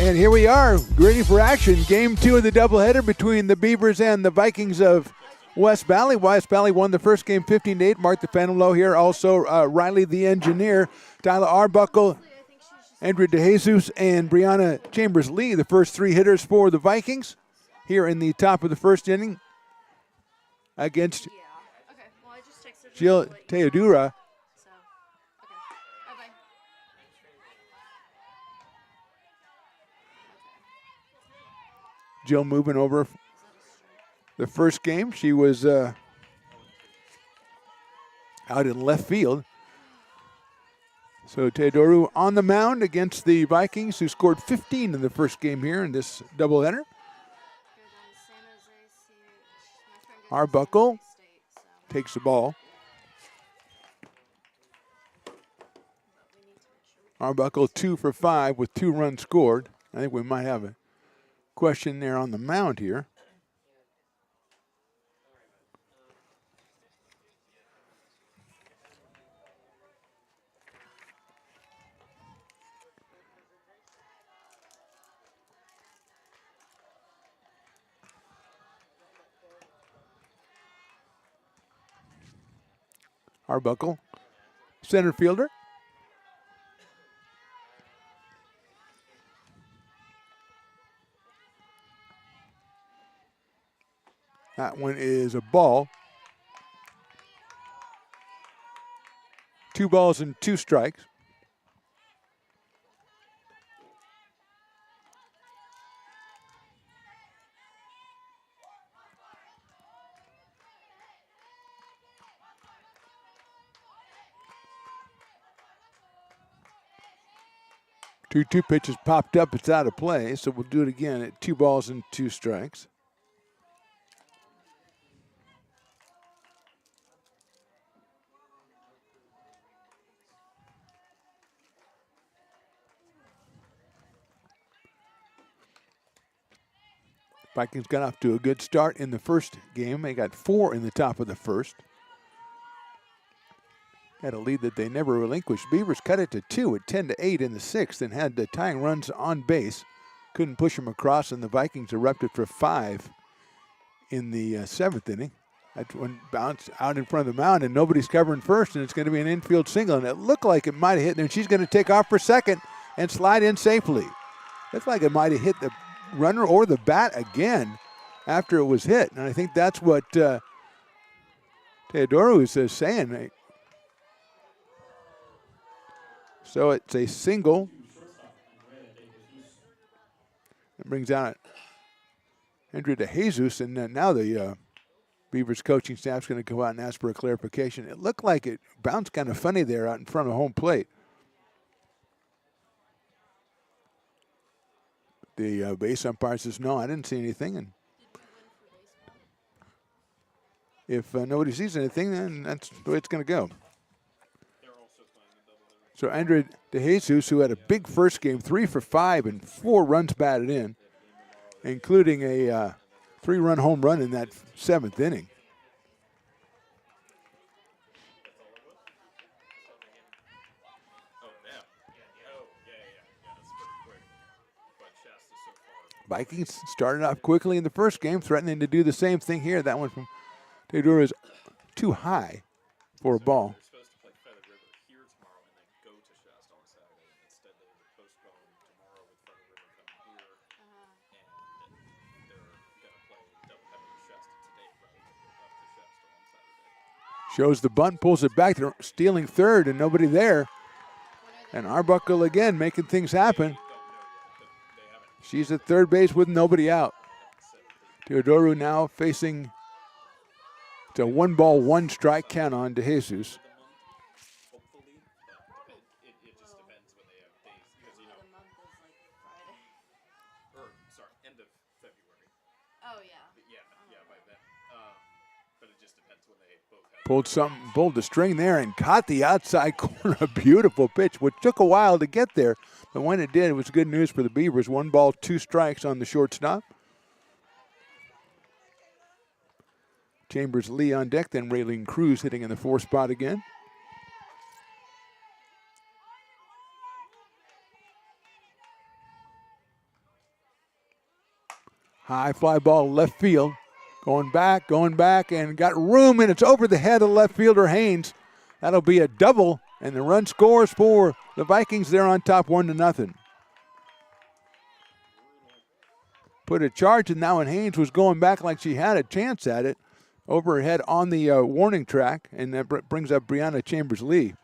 And here we are, ready for action. Game 2 of the doubleheader between the Beavers and the Vikings of West Valley. West Valley won the first game 15-8. Mark the Phantom Low here. Also, Riley the engineer, Tyler Arbuckle, Andrea DeJesus, and Brianna Chambers-Lee, the first three hitters for the Vikings here in the top of the first inning against Jill Teodora. Jill moving over the first game. She was out in left field. So Teodoru on the mound against the Vikings, who scored 15 in the first game here in this doubleheader. Arbuckle takes the ball. Arbuckle 2 for 5 with 2 runs scored. I think we might have a question there on the mound here. Arbuckle, center fielder. That one is a ball. 2 balls and 2 strikes. Two pitches popped up. It's out of play, so we'll do it again at 2 balls and 2 strikes. Vikings got off to a good start in the first game. They got 4 in the top of the first. Had a lead that they never relinquished. Beavers cut it to 2 at 10-8 in the 6th and had the tying runs on base. Couldn't push them across, and the Vikings erupted for 5 in the 7th inning. That one bounced out in front of the mound, and nobody's covering first, and it's going to be an infield single. And it looked like it might have hit there, and she's going to take off for second and slide in safely. Looks like it might have hit the runner or the bat again after it was hit. And I think that's what Teodoru is saying. So it's a single. It brings out Andrea DeJesus, and then now the Beavers coaching staff's going to go out and ask for a clarification. It looked like it bounced kind of funny there out in front of home plate. The base umpire says, no, I didn't see anything. And if nobody sees anything, then that's the way it's going to go. So Andrea DeJesus, who had a big first game, 3 for 5 and 4 runs batted in, including a 3-run home run in that 7th inning. Vikings started off quickly in the first game, threatening to do the same thing here. That one from Teodora is too high for a ball. Shows the bunt, pulls it back. They're stealing third and nobody there. And Arbuckle again making things happen. She's at third base with nobody out. Teodoru now facing a 1-ball, 1-strike count on DeJesus. Pulled the string there and caught the outside corner. A beautiful pitch, which took a while to get there. But when it did, it was good news for the Beavers. 1 ball, 2 strikes on the shortstop. Chambers-Lee on deck, then Raylene Cruz hitting in the 4th spot again. High fly ball left field. Going back, and got room, and it's over the head of left fielder Haynes. That'll be a double, and the run scores for the Vikings. They're on top 1-0. Put a charge in now, and Haynes was going back like she had a chance at it. Over her head on the warning track, and that brings up Brianna Chambers-Lee.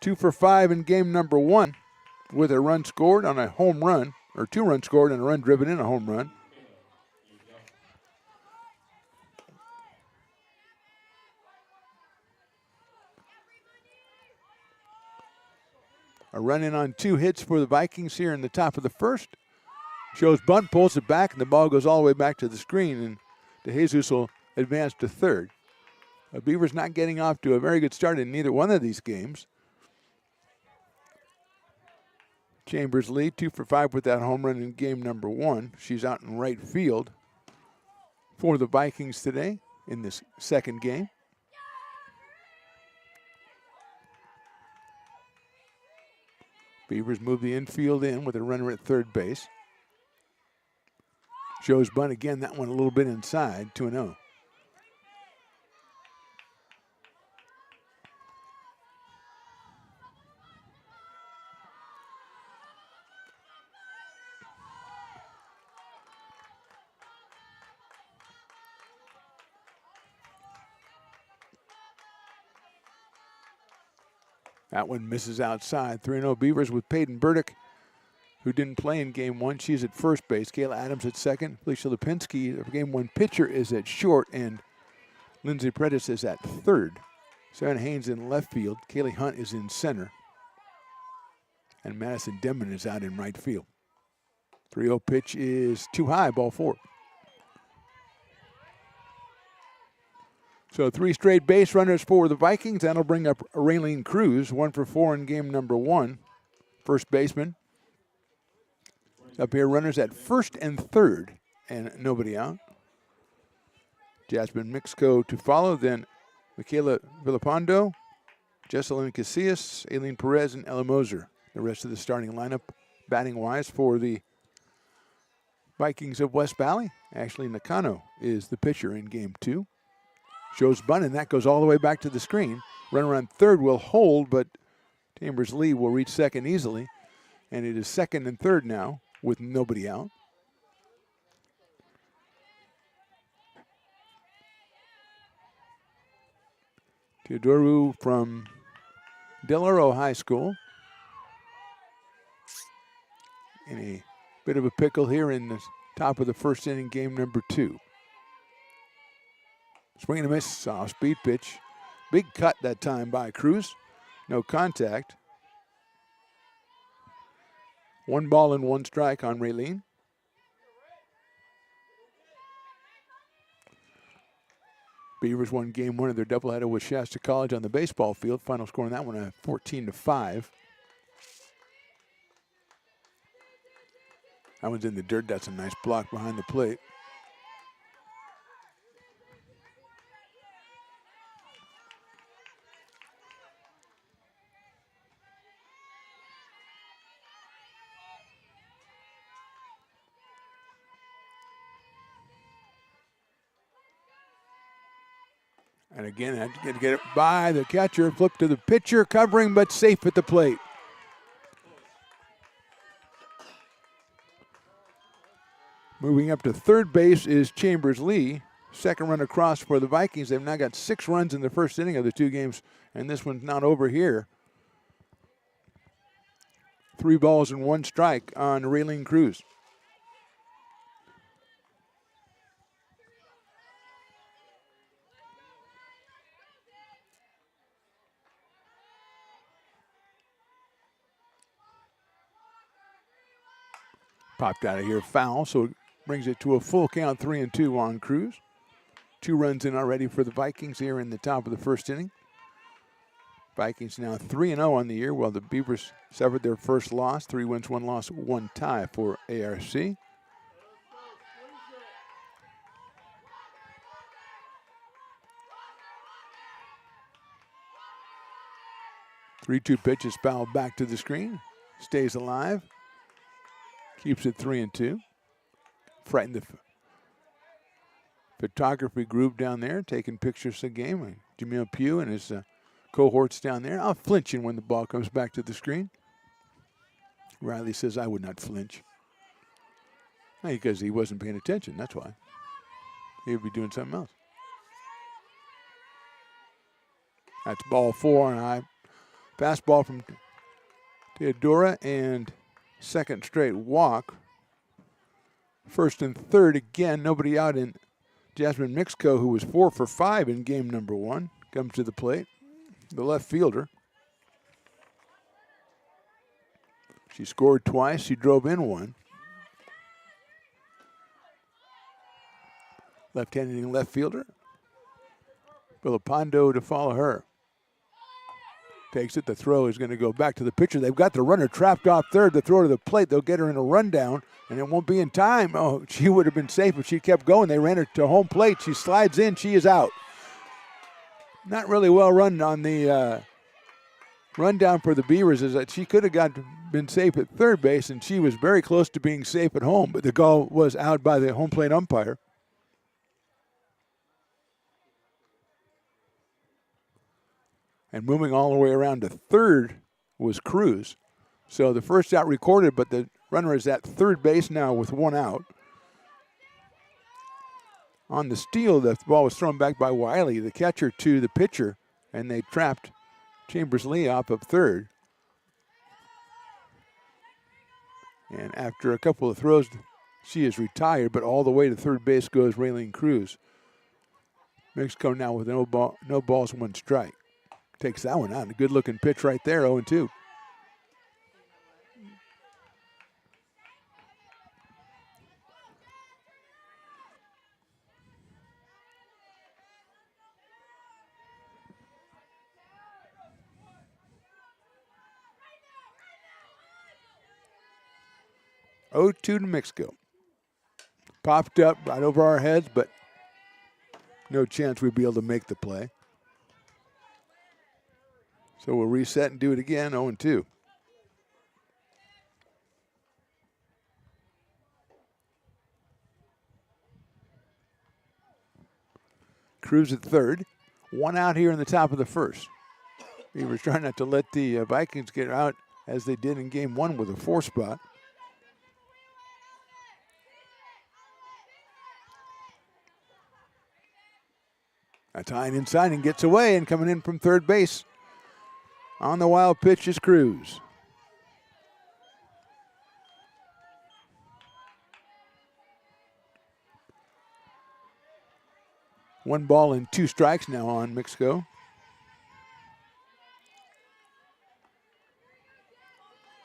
2 for 5 in game number 1 with a run scored on a home run, or 2 runs scored and a run driven in, a home run. A run in on 2 hits for the Vikings here in the top of the first. Shows bunt, pulls it back, and the ball goes all the way back to the screen, and DeJesus will advance to third. The Beavers not getting off to a very good start in neither one of these games. Chambers-Lee, 2 for 5 with that home run in game number 1. She's out in right field for the Vikings today in this second game. Beavers move the infield in with a runner at third base. Shows bunt again, that one a little bit inside, 2-0. That one misses outside. 3-0 Beavers with Peyton Burdick, who didn't play in game 1. She's at first base. Kayla Adams at second. Felicia Lipinski, the game 1 pitcher, is at short, and Lindsay Predis is at third. Sarah Haynes in left field. Kaylee Hunt is in center. And Madison Denman is out in right field. 3-0 pitch is too high, ball 4. So 3 straight base runners for the Vikings. That'll bring up Raylene Cruz, 1 for 4 in game number 1. First baseman. Up here, runners at first and third, and nobody out. Jasmine Mixco to follow, then Michaela Villapando, Jesselyn Casillas, Aileen Perez, and Ella Moser. The rest of the starting lineup, batting-wise, for the Vikings of West Valley. Ashley Nakano is the pitcher in game 2. Shows bunt, and that goes all the way back to the screen. Runner on third will hold, but Chambers-Lee will reach second easily. And it is second and third now with nobody out. Teodoru from Del Oro High School. In a bit of a pickle here in the top of the first inning, game number 2. Swing and a miss, off-speed pitch. Big cut that time by Cruz. No contact. 1 ball and 1 strike on Raylene. Beavers won game 1 of their doubleheader with Shasta College on the baseball field. Final score on that one, 14-5. That one's in the dirt. That's a nice block behind the plate. And again, had to get it by the catcher. Flip to the pitcher, covering, but safe at the plate. Moving up to third base is Chambers-Lee. Second run across for the Vikings. They've now got 6 runs in the first inning of the 2 games, and this one's not over here. 3 balls and 1 strike on Raylene Cruz. Popped out of here, foul, so it brings it to a full count, 3-2 on Cruz. 2 runs in already for the Vikings here in the top of the first inning. Vikings now 3-0 on the year, while the Beavers suffered their first loss. 3 wins, 1 loss, 1 tie for ARC. Three-two pitch is fouled back to the screen. Stays alive. Keeps it 3-2. Frightened the photography group down there, taking pictures of the game. Jamil Pugh and his cohorts down there. I'll flinching when the ball comes back to the screen. Riley says, I would not flinch. Because he wasn't paying attention, that's why. He would be doing something else. That's ball 4 and high. Fastball from Theodora and second straight walk. First and third again, nobody out in Jasmine Mixco, who was 4 for 5 in game number 1, comes to the plate. The left fielder. She scored twice. She drove in one. Left-handed left fielder. Villapando to follow her. Takes it. The throw is going to go back to the pitcher. They've got the runner trapped off third. The throw to the plate. They'll get her in a rundown, and it won't be in time. Oh, she would have been safe if she kept going. They ran her to home plate. She slides in. She is out. Not really well run on the rundown for the Beavers, is that she could have been safe at third base, and she was very close to being safe at home, but the call was out by the home plate umpire. And moving all the way around to third was Cruz. So the first out recorded, but the runner is at third base now with one out. On the steal, the ball was thrown back by Wiley, the catcher, to the pitcher, and they trapped Chambers Lee off of third. And after a couple of throws, she is retired, but all the way to third base goes Raylene Cruz. Mexico now with no balls, 1 strike. Takes that one out. A good-looking pitch right there, 0-2. To Mexico. Popped up right over our heads, but no chance we'd be able to make the play. So we'll reset and do it again, 0-2. Cruz at third. 1 out here in the top of the first. Beavers trying not to let the Vikings get out as they did in game 1 with a 4 spot. A tying inside and gets away, and coming in from third base on the wild pitch is Cruz. One ball and 2 strikes now on Mexico.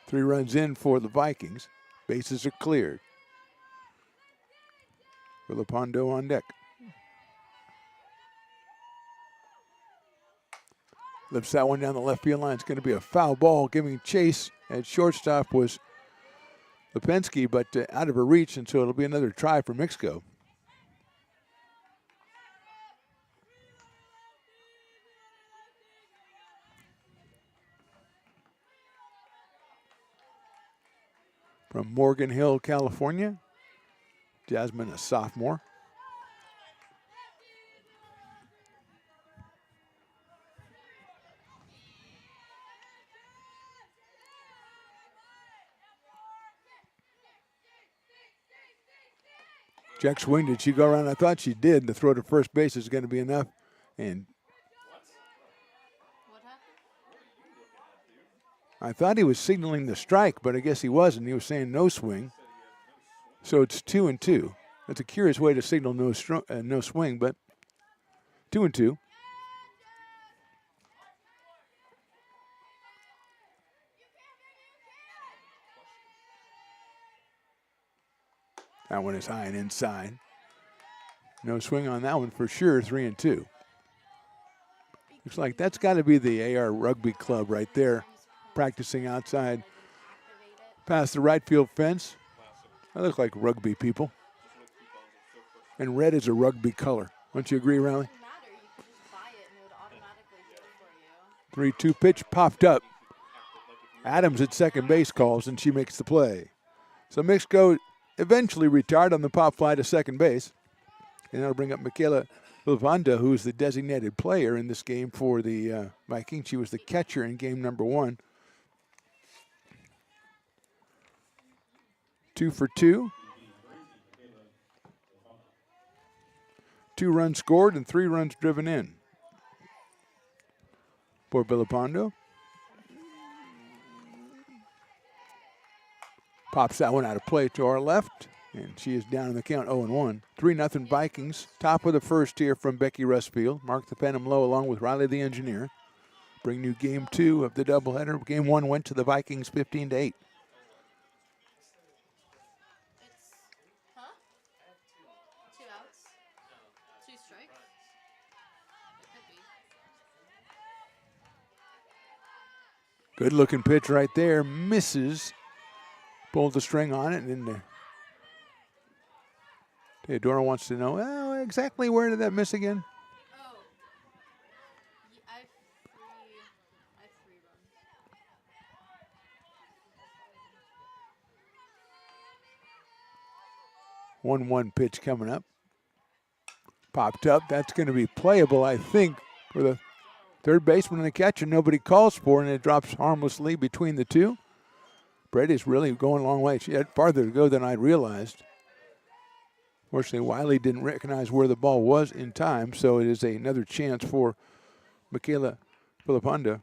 Three runs in for the Vikings. Bases are cleared. Villapando on deck. Lifts that one down the left field line. It's going to be a foul ball. Giving chase at shortstop was Lipinski, but out of her reach, and so it'll be another try for Mexico. From Morgan Hill, California, Jasmine, a sophomore. Check swing. Did she go around? I thought she did. The throw to first base is going to be enough. And I thought he was signaling the strike, but I guess he wasn't. He was saying no swing. So it's 2-2. That's a curious way to signal no swing, but 2-2. That one is high and inside. No swing on that one for sure, 3-2. Looks like that's got to be the AR Rugby Club right there, practicing outside past the right field fence. They look like rugby people. And red is a rugby color. Don't you agree, Riley? 3-2 pitch popped up. Adams at second base calls, and she makes the play. So Mixco eventually retired on the pop fly to second base. And that'll bring up Michaela Vilvanda, who's the designated player in this game for the Vikings. She was the catcher in game number 1. 2 for 2. 2 runs scored and 3 runs driven in for Villalpando. Pops that one out of play to our left, and she is down in the count 0-1. 3-0 Vikings. Top of the first here from Becky Rustfield. Mark the Phantom low along with Riley the Engineer. Bring you game 2 of the doubleheader. Game 1 went to the Vikings 15-8. Good looking pitch right there. Misses. Pulled the string on it, and then Theodora wants to know, well, exactly where did that miss again? Oh, I have 3 runs. 1-1 pitch coming up. Popped up. That's going to be playable, I think, for the third baseman and the catcher. Nobody calls for it, and it drops harmlessly between the two. Brady's really going a long way. She had farther to go than I realized. Fortunately, Wiley didn't recognize where the ball was in time, so it is another chance for Michaela Villalpando.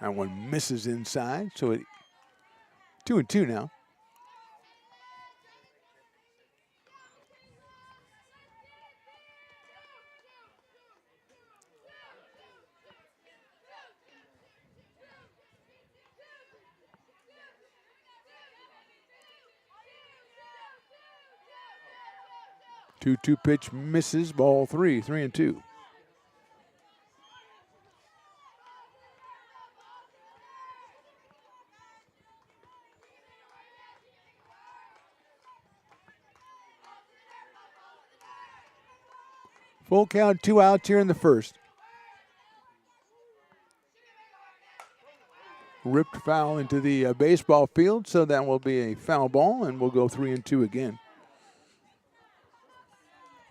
That one misses inside, so it 2-2 now. Two pitch misses, ball 3, 3-2. Full count, 2 outs here in the first. Ripped foul into the baseball field, so that will be a foul ball, and we'll go 3-2 again.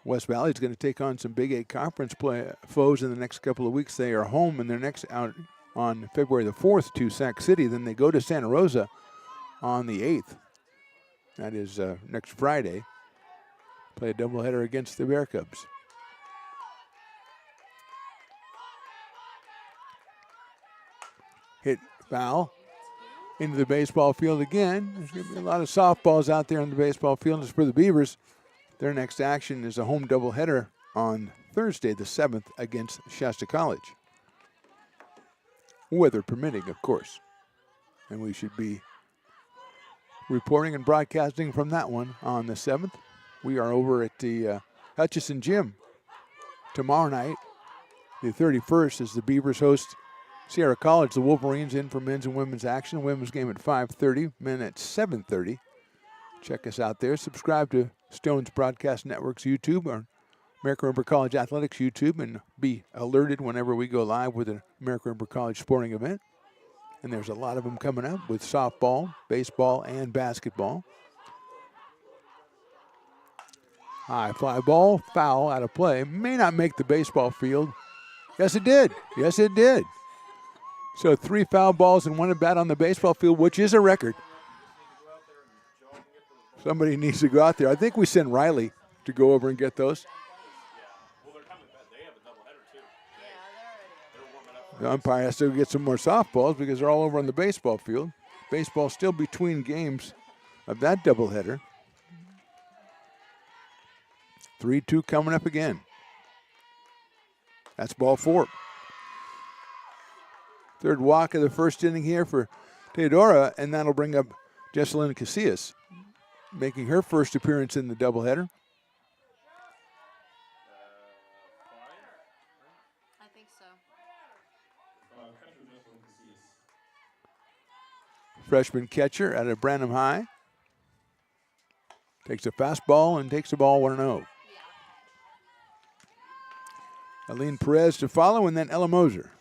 West Valley is going to take on some Big 8 conference foes in the next couple of weeks. They are home in their next out on February the 4th to Sac City. Then they go to Santa Rosa on the 8th. That is next Friday. Play a doubleheader against the Bear Cubs. Hit foul into the baseball field again. There's going to be a lot of softballs out there on the baseball field. As for the Beavers, their next action is a home doubleheader on Thursday the 7th against Shasta College. Weather permitting, of course. And we should be reporting and broadcasting from that one on the 7th. We are over at the Hutchison Gym tomorrow night. The 31st is the Beavers host Sierra College. The Wolverines in for men's and women's action. Women's game at 5:30, men at 7:30. Check us out there. Subscribe to Stones Broadcast Network's YouTube or American River College Athletics YouTube and be alerted whenever we go live with an American River College sporting event. And there's a lot of them coming up with softball, baseball, and basketball. High fly ball, foul out of play. May not make the baseball field. Yes, it did. Yes, it did. So 3 foul balls and 1 at bat on the baseball field, which is a record. Somebody needs to go out there. I think we send Riley to go over and get those. The umpire has to get some more softballs because they're all over on the baseball field. Baseball still between games of that doubleheader. 3-2 coming up again. That's ball 4. Third walk of the first inning here for Theodora, and that'll bring up Jesselyn Casillas, making her first appearance in the doubleheader. I think so. freshman catcher out of Branham High. Takes a fastball and takes the ball 1-0. Aline Perez to follow, and then Ella Moser.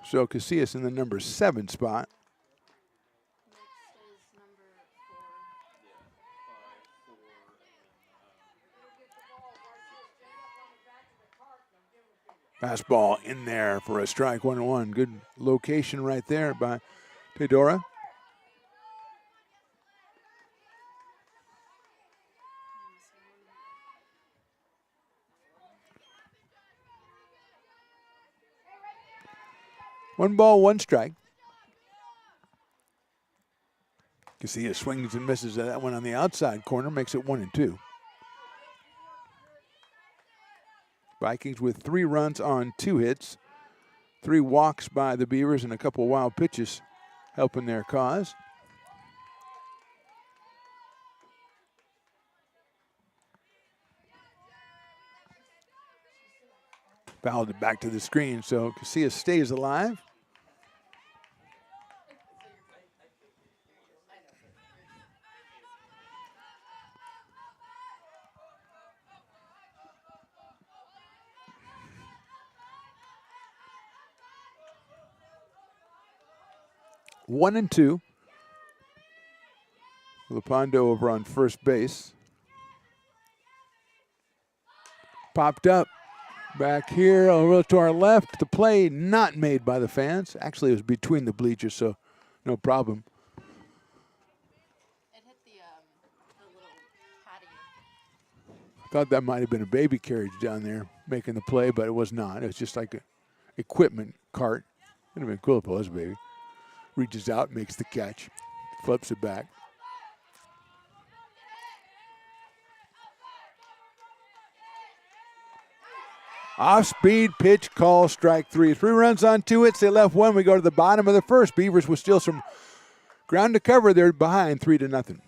So Casillas in the number 7 spot. Next is number 4. Fastball in there for a strike, 1-1. Good location right there by Teodora. One ball, one strike. Casillas swings and misses at that one on the outside corner, makes it 1-2. Vikings with 3 runs on 2 hits. 3 walks by the Beavers and a couple wild pitches helping their cause. Fouled it back to the screen, so Casillas stays alive. One and two. Lepondo over on first base. Popped up. Back here, over to our left. The play not made by the fans. Actually, it was between the bleachers, so no problem. It hit the little patio. I thought that might have been a baby carriage down there making the play, but it was not. It was just like an equipment cart. It would have been cool if it was a baby. Reaches out, makes the catch, flips it back. Off-speed pitch, call, strike 3. 3 runs on 2 hits. They left 1. We go to the bottom of the first. Beavers with still some ground to cover. They're behind 3-0.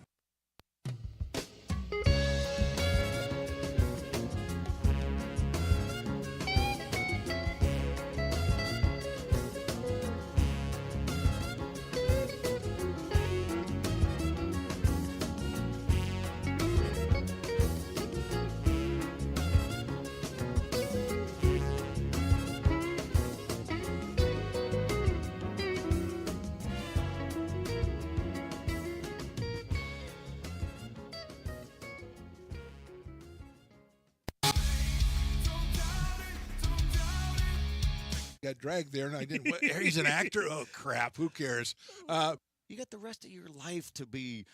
Got dragged there, and I didn't. He's an actor. Oh crap! Who cares? You got the rest of your life to be,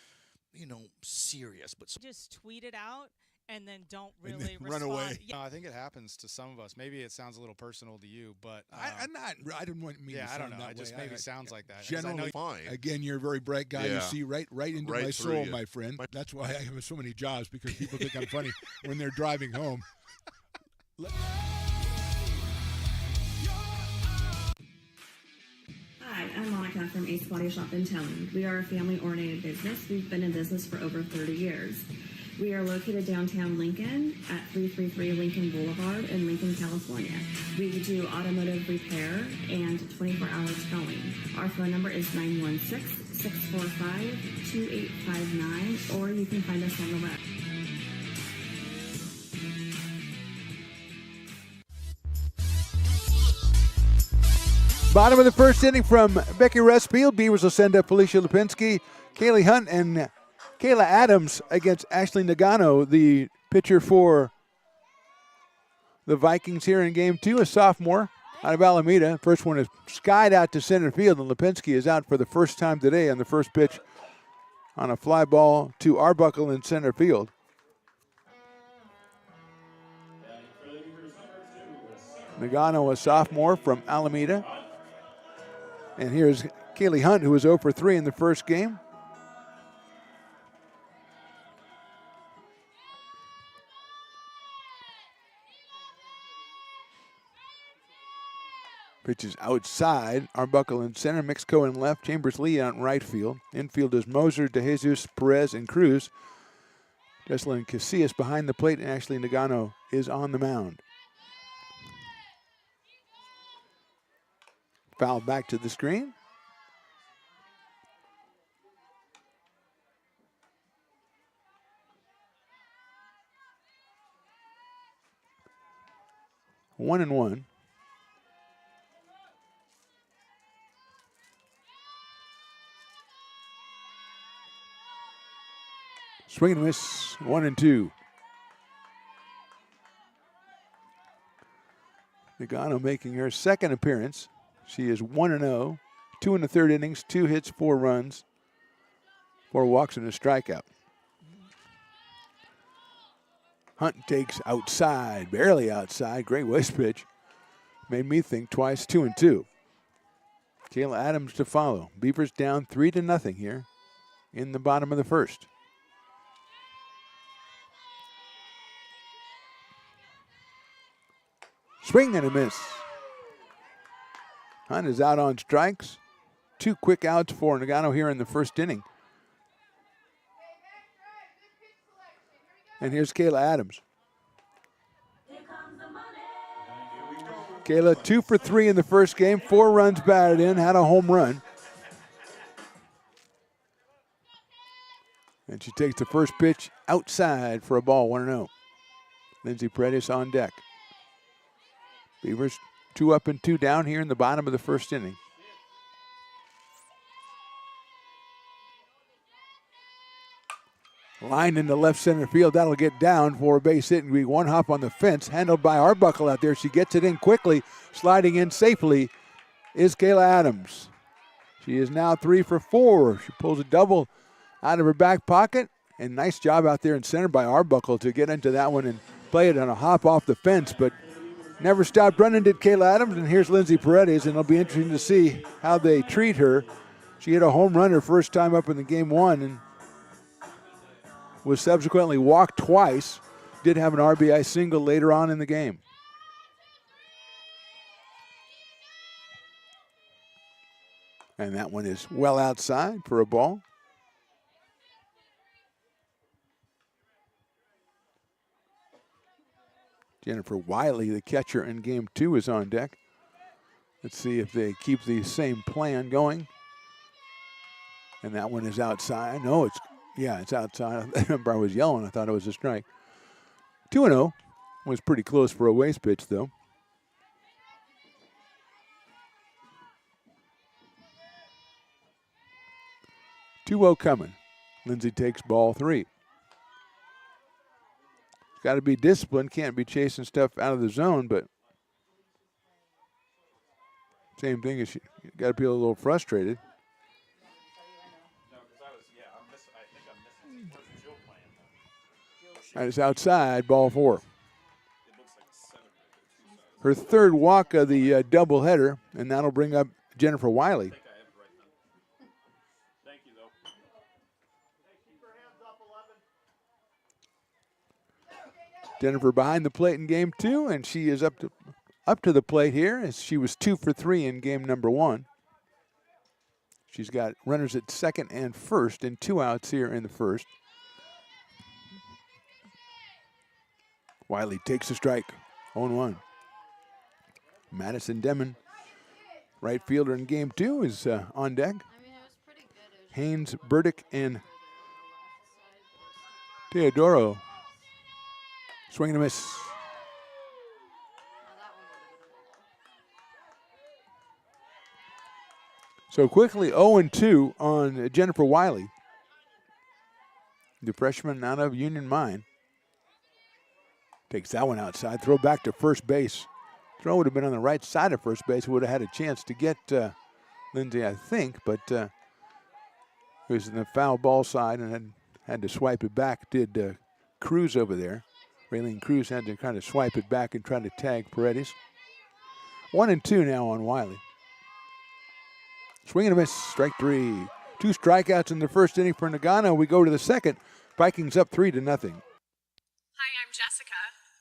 serious. But just tweet it out and then don't And really then run respond. away. Yeah. I think it happens to some of us. Maybe it sounds a little personal to you, but I'm not. I didn't want me. yeah, to I don't sound know. that It just way. maybe I- sounds like that. 'Cause I Generally, know fine. again, you're a very bright guy. You Yeah. see right into Right my through soul, you. my friend. That's why I have so many jobs, because people think I'm funny when they're driving home. Hi, I'm Monica from Ace Body Shop in Town. We are a family-oriented business. We've been in business for over 30 years. We are located downtown Lincoln at 333 Lincoln Boulevard in Lincoln, California. We do automotive repair and 24-hour towing. Our phone number is 916-645-2859, or you can find us on the web. Bottom of the first inning from Becky Restfield. Beavers will send up Felicia Lipinski, Kaylee Hunt, and Kayla Adams against Ashley Nagano, the pitcher for the Vikings here in Game 2, a sophomore out of Alameda. First one is skied out to center field, and Lipinski is out for the first time today on the first pitch on a fly ball to Arbuckle in center field. Nagano, a sophomore from Alameda. And here's Kaylee Hunt, who was 0 for 3 in the first game. Pitches outside. Arbuckle in center. Mixco in left. Chambers Lee out in right field. Infield is Moser, DeJesus, Perez, and Cruz. Jesselyn Casillas behind the plate, and Ashley Nagano is on the mound. Foul back to the screen. 1-1. Swing and a miss, 1-2. Nagano making her second appearance. She is 1-0, 2 in the third innings, 2 hits, 4 runs, 4 walks and a strikeout. Hunt takes outside, barely outside. Great waist pitch. Made me think twice, 2-2. Kayla Adams to follow. Beavers down 3-0 here in the bottom of the first. Swing and a miss. Hunt is out on strikes. 2 quick outs for Nagano here in the first inning. And here's Kayla Adams. Kayla 2 for 3 in the first game, 4 runs batted in, had a home run. And she takes the first pitch outside for a ball, 1-0. Lindsay Paredes on deck. Beavers 2 up and 2 down here in the bottom of the first inning. Line into left center field. That'll get down for a base hit and be 1 hop on the fence. Handled by Arbuckle out there. She gets it in quickly. Sliding in safely is Kayla Adams. She is now 3 for 4. She pulls a double out of her back pocket. And nice job out there in center by Arbuckle to get into that one and play it on a hop off the fence. But never stopped running, did Kayla Adams. And here's Lindsay Paredes. And it'll be interesting to see how they treat her. She hit a home run her first time up in the game 1. And was subsequently walked twice. Did have an RBI single later on in the game. And that one is well outside for a ball. Jennifer Wiley, the catcher in game 2, is on deck. Let's see if they keep the same plan going. And that one is outside. No, it's outside. I remember I was yelling. I thought it was a strike. 2-0. Was pretty close for a waste pitch, though. Two-0 coming. Lindsay takes ball 3. Got to be disciplined. Can't be chasing stuff out of the zone, but same thing as you got to be a little frustrated. And it's outside, ball 4. Her third walk of the doubleheader, and that'll bring up Jennifer Wiley. Jennifer behind the plate in game 2, and she is up to the plate here as she was 2 for 3 in game number 1. She's got runners at second and first and 2 outs here in the first. Wiley takes a strike, 0-1. Madison Demon, right fielder in game 2, is on deck. Haynes, Burdick, and Teodoro. Swing and a miss. So quickly 0-2 on Jennifer Wiley, the freshman out of Union Mine. Takes that one outside. Throw back to first base. Throw would have been on the right side of first base. Would have had a chance to get Lindsay, I think, but it was in the foul ball side and had to swipe it back. Did Cruz over there. Raylene Cruz had to kind of swipe it back and try to tag Paredes. 1-2 now on Wiley. Swing and a miss, strike 3. 2 strikeouts in the first inning for Nagano. We go to the second. Vikings up 3-0. Hi, I'm Jessica.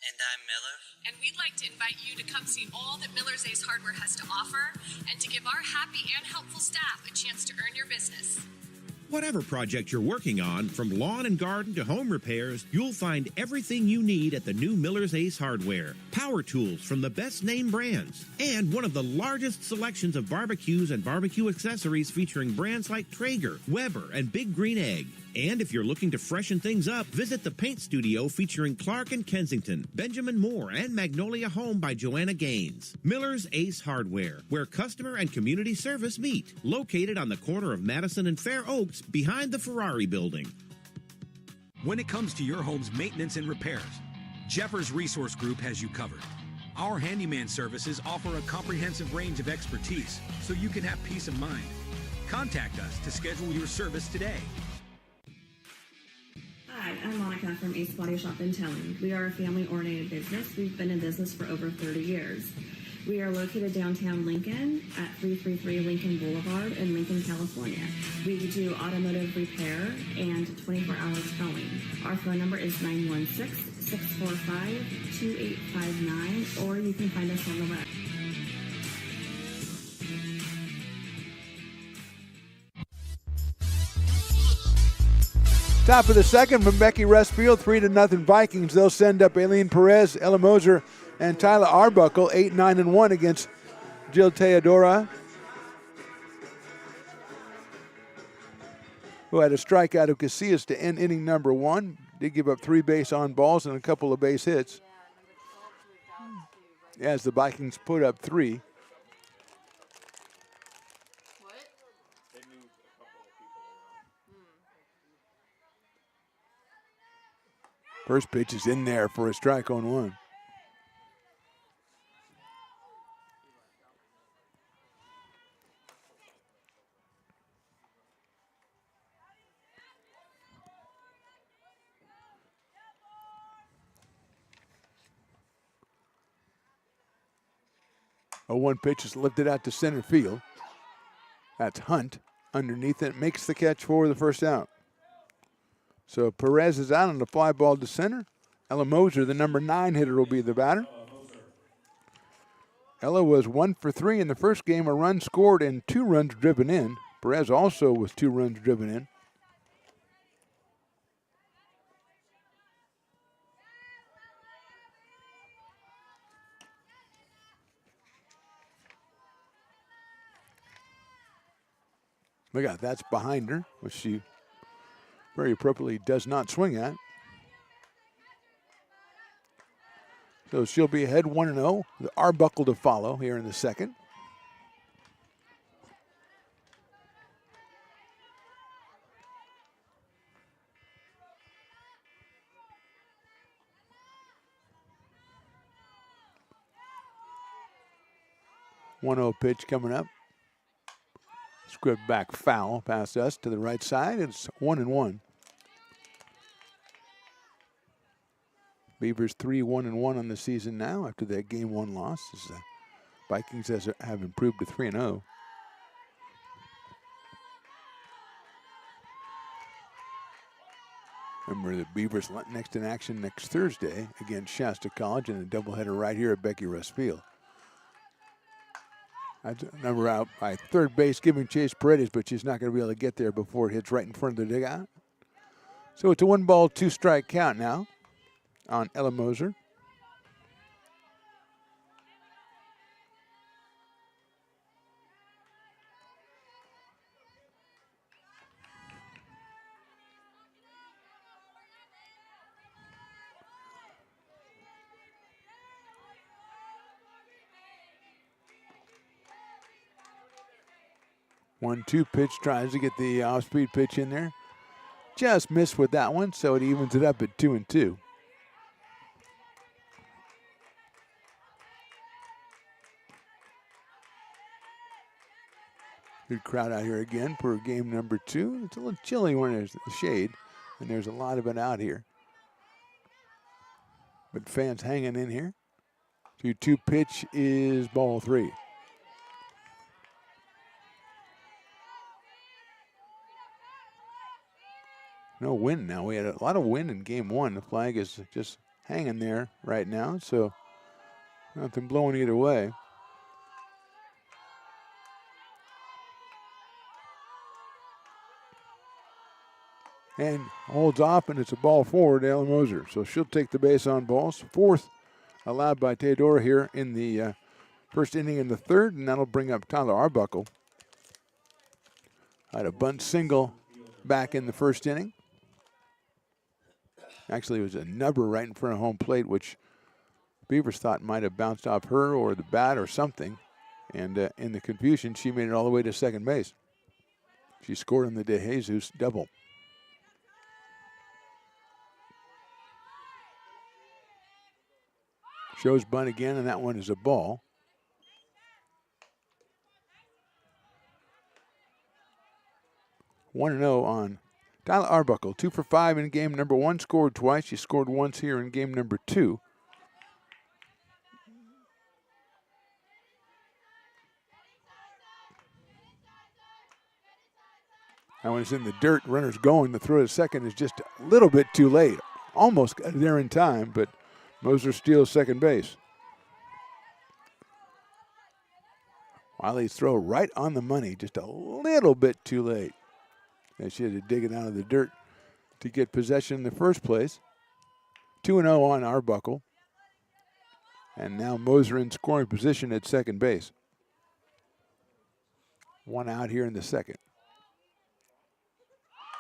And I'm Miller. And we'd like to invite you to come see all that Miller's Ace Hardware has to offer and to give our happy and helpful staff a chance to earn your business. Whatever project you're working on, from lawn and garden to home repairs, you'll find everything you need at the new Miller's Ace Hardware. Power tools from the best name brands. And one of the largest selections of barbecues and barbecue accessories featuring brands like Traeger, Weber, and Big Green Egg. And if you're looking to freshen things up, visit the paint studio featuring Clark and Kensington, Benjamin Moore, and Magnolia Home by Joanna Gaines. Miller's Ace Hardware, where customer and community service meet. Located on the corner of Madison and Fair Oaks, behind the Ferrari building. When it comes to your home's maintenance and repairs, Jeffers Resource Group has you covered. Our handyman services offer a comprehensive range of expertise so you can have peace of mind. Contact us to schedule your service today. Hi, I'm Monica from Ace Body Shop in Towing. We are a family-oriented business. We've been in business for over 30 years. We are located downtown Lincoln at 333 Lincoln Boulevard in Lincoln, California. We do automotive repair and 24-hour towing. Our phone number is 916-645-2859, or you can find us on the web. Top of the second from Becky Rustfield, 3-0 Vikings. They'll send up Aileen Perez, Ella Moser, and Tyler Arbuckle, 8-9-1 against Jill Teodora, who had a strikeout of Casillas to end inning number 1. Did give up 3 base on balls and a couple of base hits. As the Vikings put up 3. First pitch is in there for a strike on 1. A 1 pitch is lifted out to center field. That's Hunt underneath it. Makes the catch for the first out. So Perez is out on the fly ball to center. Ella Moser, the number 9 hitter, will be the batter. Ella was 1 for 3 in the first game, a run scored and 2 runs driven in. Perez also was 2 runs driven in. Look at that, that's behind her, which she very appropriately does not swing at. So she'll be ahead 1-0. The Arbuckle to follow here in the second. One 0 pitch coming up. Script back foul past us to the right side. It's 1-1. Beavers 3-1-1 on the season now after that game 1 loss. The Vikings have improved to 3-0. Remember, the Beavers next in action next Thursday against Shasta College in a doubleheader right here at Becky Russ Field. Number out by third base, giving chase Paredes, but she's not going to be able to get there before it hits right in front of the dugout. So it's a 1-ball, 2-strike count now on Ella Moser. One-two pitch, tries to get the off-speed pitch in there. Just missed with that one, so it evens it up at 2-2. Good crowd out here again for game number 2. It's a little chilly when there's the shade, and there's a lot of it out here. But fans hanging in here. 2-2 pitch is ball 3. No wind now. We had a lot of wind in game 1. The flag is just hanging there right now, so nothing blowing either way. And holds off, and it's a ball forward, Ella Moser. So she'll take the base on balls. 4th allowed by Teodora here in the first inning in the 3rd, and that'll bring up Tyler Arbuckle. Had a bunt single back in the first inning. Actually, it was a number right in front of home plate, which Beavers thought might have bounced off her or the bat or something. And in the confusion, she made it all the way to second base. She scored on the De Jesus double. Shows bunt again, and that one is a ball. One 1-0 on Tyler Arbuckle. 2 for 5 in game number 1. Scored twice. She scored once here in game number 2. That one is in the dirt. Runner's going. The throw to second is just a little bit too late. Almost got there in time, but Moser steals second base. Wiley's throw right on the money, just a little bit too late. And she had to dig it out of the dirt to get possession in the first place. 2-0 on Arbuckle. And now Moser in scoring position at second base. One out here in the second.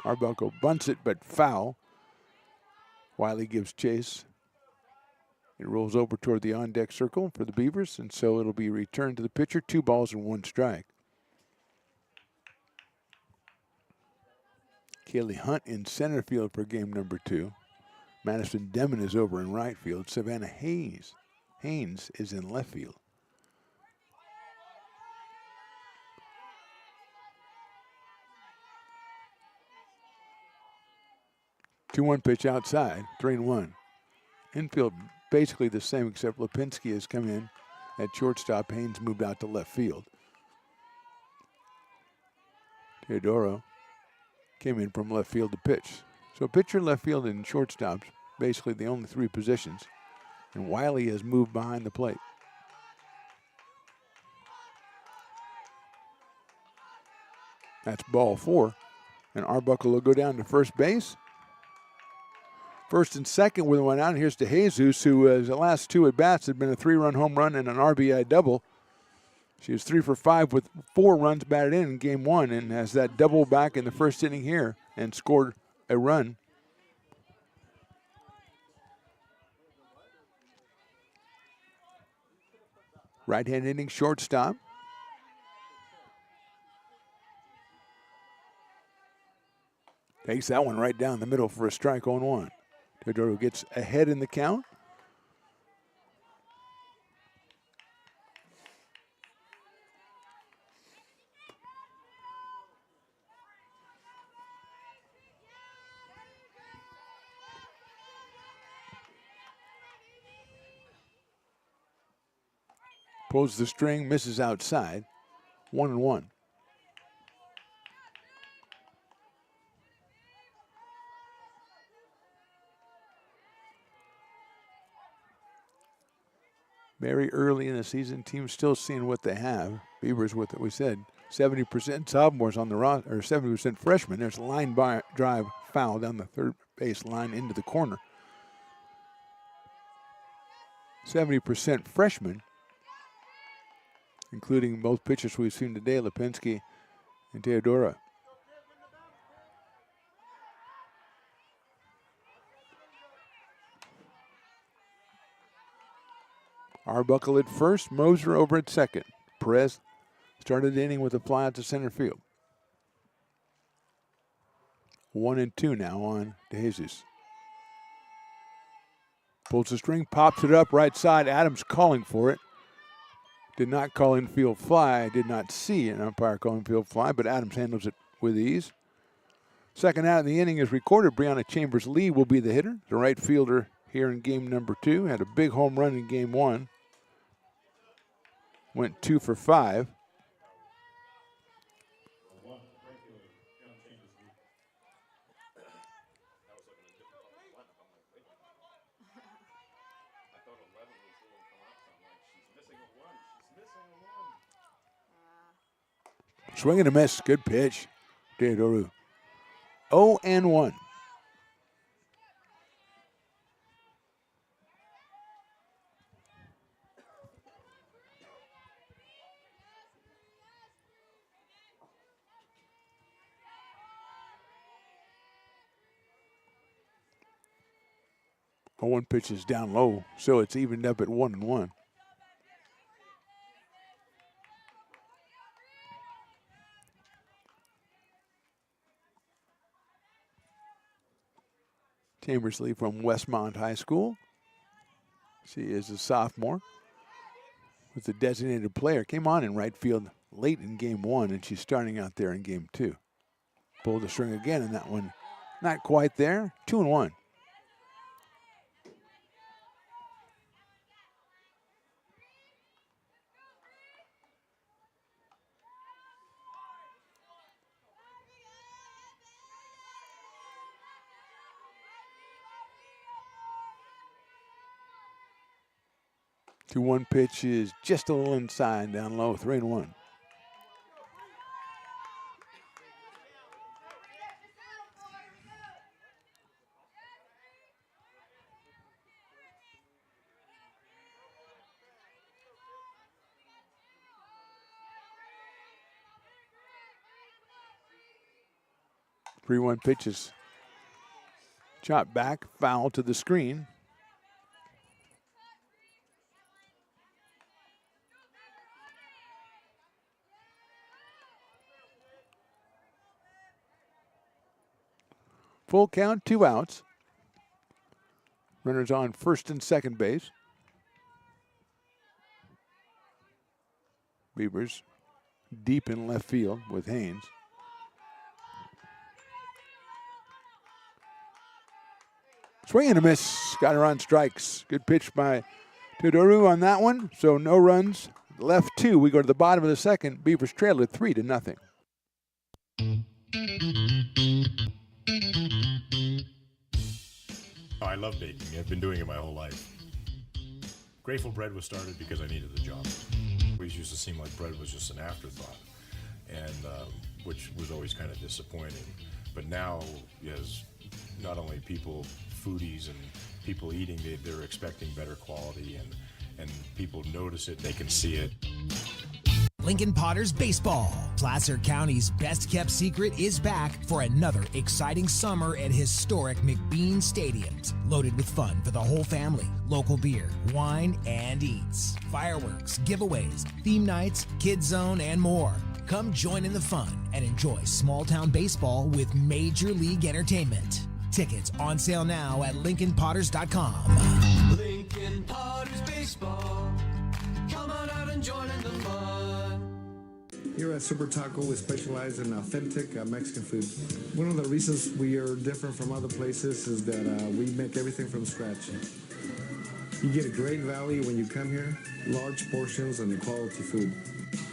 Arbuckle bunts it, but foul. Wiley gives chase. It rolls over toward the on-deck circle for the Beavers, and so it'll be returned to the pitcher. 2 balls and 1 strike. Kaylee Hunt in center field for game number 2. Madison Demon is over in right field. Savannah Haynes is in left field. Two-one pitch outside, 3-1. Infield basically the same, except Lipinski has come in at shortstop. Haynes moved out to left field. Teodoro came in from left field to pitch. So pitcher, left field, and shortstops, basically the only 3 positions. And Wiley has moved behind the plate. That's ball 4. And Arbuckle will go down to first base. First and second with one out. Here's DeJesus, who has the last 2 at-bats had been a 3-run home run and an RBI double. She was 3 for 5 with 4 runs batted in game 1 and has that double back in the first inning here and scored a run. Right-hand inning shortstop. Takes that one right down the middle for a strike on 1. Teodoro gets ahead in the count. Pulls the string, misses outside. 1-1. Very early in the season, teams still seeing what they have. Beavers with, we said, 70% sophomores on the roster, or 70% freshmen. There's a line drive foul down the third base line into the corner. 70% freshmen, including both pitchers we've seen today, Lipinski and Teodora. Arbuckle at first, Moser over at second. Perez started the inning with a fly out to center field. 1-2 now on DeJesus. Pulls the string, pops it up right side. Adams calling for it. Did not call infield fly. Did not see an umpire call infield fly, but Adams handles it with ease. Second out of the inning is recorded. Brianna Chambers-Lee will be the hitter. The right fielder here in game number 2. Had a big home run in game 1. Went 2 for 5. Swing and a miss. Good pitch. Teodoro. 0-1. 1 pitch is down low, so it's evened up at 1-1. Chambersley from Westmont High School. She is a sophomore with a designated player. Came on in right field late in game 1, and she's starting out there in game 2. Pulled the string again, and that one not quite there. 2-1. The 1 pitch is just a little inside, down low, 3-1. Three-one pitches. Chop back, foul to the screen. Full count, 2 outs. Runners on first and second base. Beavers deep in left field with Haynes. Swing and a miss. Got her on strikes. Good pitch by Teodoru on that one. So no runs. Left 2. We go to the bottom of the second. Beavers trail at 3-0. I love baking. I've been doing it my whole life. Grateful Bread was started because I needed the job. It always used to seem like bread was just an afterthought, and which was always kind of disappointing. But now, as not only people, foodies and people eating, they're expecting better quality, and people notice it, they can see it. Lincoln Potters Baseball. Placer County's best-kept secret is back for another exciting summer at historic McBean Stadiums. Loaded with fun for the whole family, local beer, wine, and eats. Fireworks, giveaways, theme nights, kids zone, and more. Come join in the fun and enjoy small-town baseball with Major League Entertainment. Tickets on sale now at LincolnPotters.com. Lincoln Potters Baseball. Come on out and join in the fun. Here at Super Taco, we specialize in authentic Mexican food. One of the reasons we are different from other places is that we make everything from scratch. You get a great value when you come here, large portions and quality food.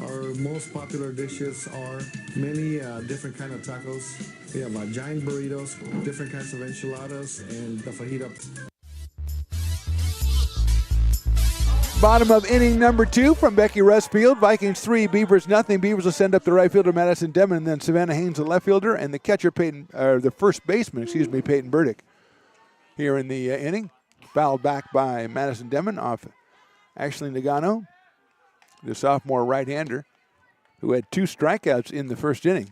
Our most popular dishes are many different kind of tacos. We have giant burritos, different kinds of enchiladas, and the fajita. Bottom of inning number 2 from Becky Rustfield. Vikings 3, Beavers nothing. Beavers will send up the right fielder Madison Demon, and then Savannah Haynes, the left fielder, and the catcher the first baseman, Peyton Burdick. Here in the inning, fouled back by Madison Demon off Ashley Nagano, the sophomore right-hander, who had 2 strikeouts in the first inning.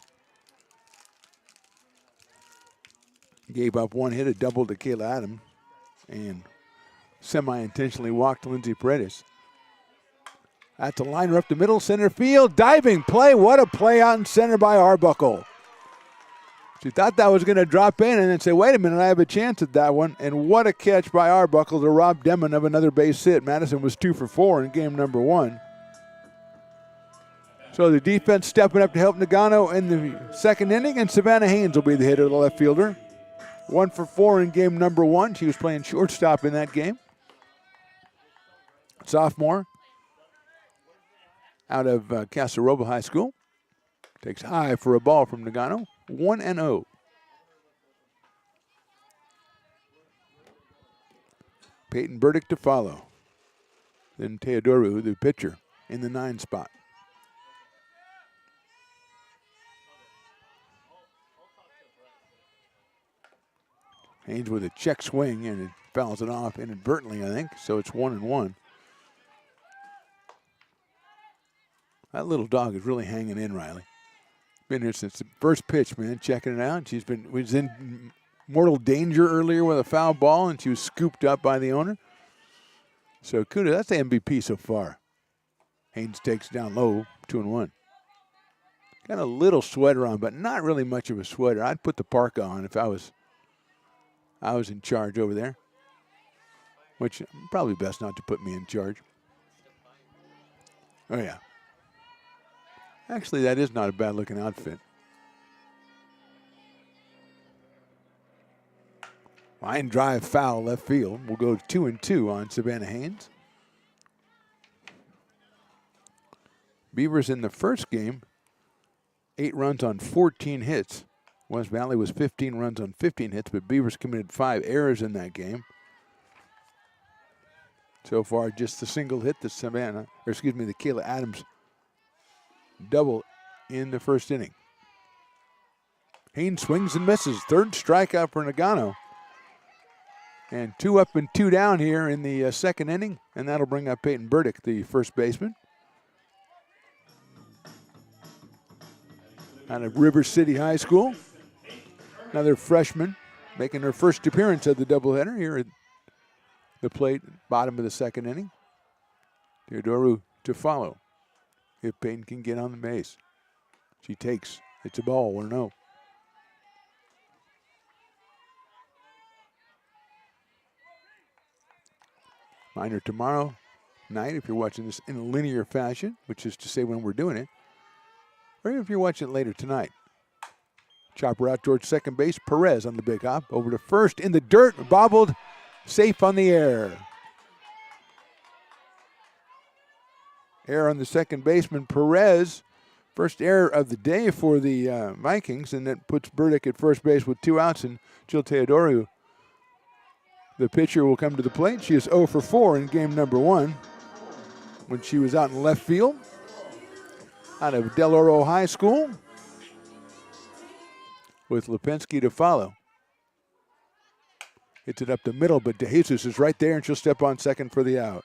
Gave up 1 hit, a double to Kayla Adams, and semi-intentionally walked Lindsay Paredes. That's a liner up the middle, center field, diving play. What a play out in center by Arbuckle. She thought that was going to drop in and then say, wait a minute, I have a chance at that one. And what a catch by Arbuckle to rob Demon of another base hit. Madison was 2 for 4 in game number 1. So the defense stepping up to help Nagano in the second inning, and Savannah Haynes will be the hitter, the left fielder. 1 for 4 in game number 1. She was playing shortstop in that game. Sophomore out of Casa Roba High School. Takes high for a ball from Nagano. 1-0. Peyton Burdick to follow. Then Teodoru, the pitcher, in the 9 spot. Haynes with a check swing, and it fouls it off inadvertently, I think. So it's 1-1. That little dog is really hanging in, Riley. Been here since the first pitch, man, checking it out. Was in mortal danger earlier with a foul ball, and she was scooped up by the owner. So kudos, that's the MVP so far. Haynes takes down low, 2-1. Got a little sweater on, but not really much of a sweater. I'd put the parka on if I was in charge over there, which probably best not to put me in charge. Oh, yeah. Actually, that is not a bad-looking outfit. Line drive foul left field. We'll go 2-2 on Savannah Haynes. Beavers in the first game, 8 runs on 14 hits. West Valley was 15 runs on 15 hits, but Beavers committed 5 errors in that game. So far, just the single hit, the Kayla Adams double in the first inning. Haynes swings and misses. Third strikeout for Nagano. And 2 up and 2 down here in the second inning, and that'll bring up Peyton Burdick, the first baseman. Out of River City High School. Another freshman making her first appearance of the doubleheader here at the plate, bottom of the second inning. Teodoru to follow if Peyton can get on the base. She takes. It's a ball, 1-0. Minor tomorrow night if you're watching this in a linear fashion, which is to say when we're doing it, or if you're watching it later tonight. Chopper out towards second base. Perez on the big hop. Over to first in the dirt. Bobbled. Safe on the air. Error on the second baseman. Perez. First error of the day for the Vikings. And that puts Burdick at first base with 2 outs. And Jill Teodoru, the pitcher, will come to the plate. She is 0 for 4 in game number 1 when she was out in left field. Out of Del Oro High School. With Lipinski to follow. Hits it up the middle, but DeJesus is right there, and she'll step on second for the out.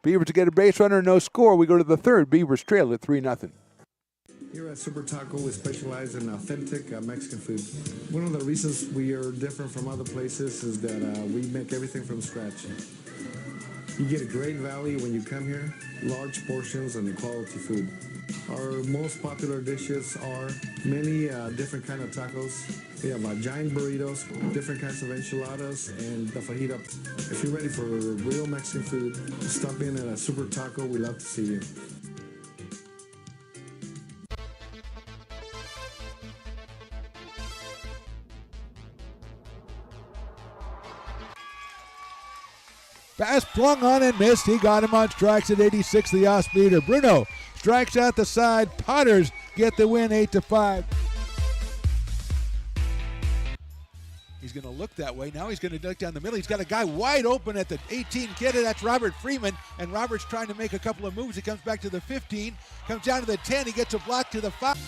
Beavers to get a base runner, no score. We go to the third. Beavers trail at 3-0. Here at Super Taco, we specialize in authentic Mexican food. One of the reasons we are different from other places is that we make everything from scratch. You get a great value when you come here, large portions and quality food. Our most popular dishes are many different kind of tacos. We have giant burritos, different kinds of enchiladas, and the fajita. If you're ready for real Mexican food, stop in at a Super Taco. We love to see you. Pass flung on and missed. He got him on strikes at 86, the off-speeder. Bruno strikes out the side. Potters get the win 8-5. He's going to look that way. Now he's going to duck down the middle. He's got a guy wide open at the 18 kid. That's Robert Freeman. And Robert's trying to make a couple of moves. He comes back to the 15, comes down to the 10. He gets a block to the 5.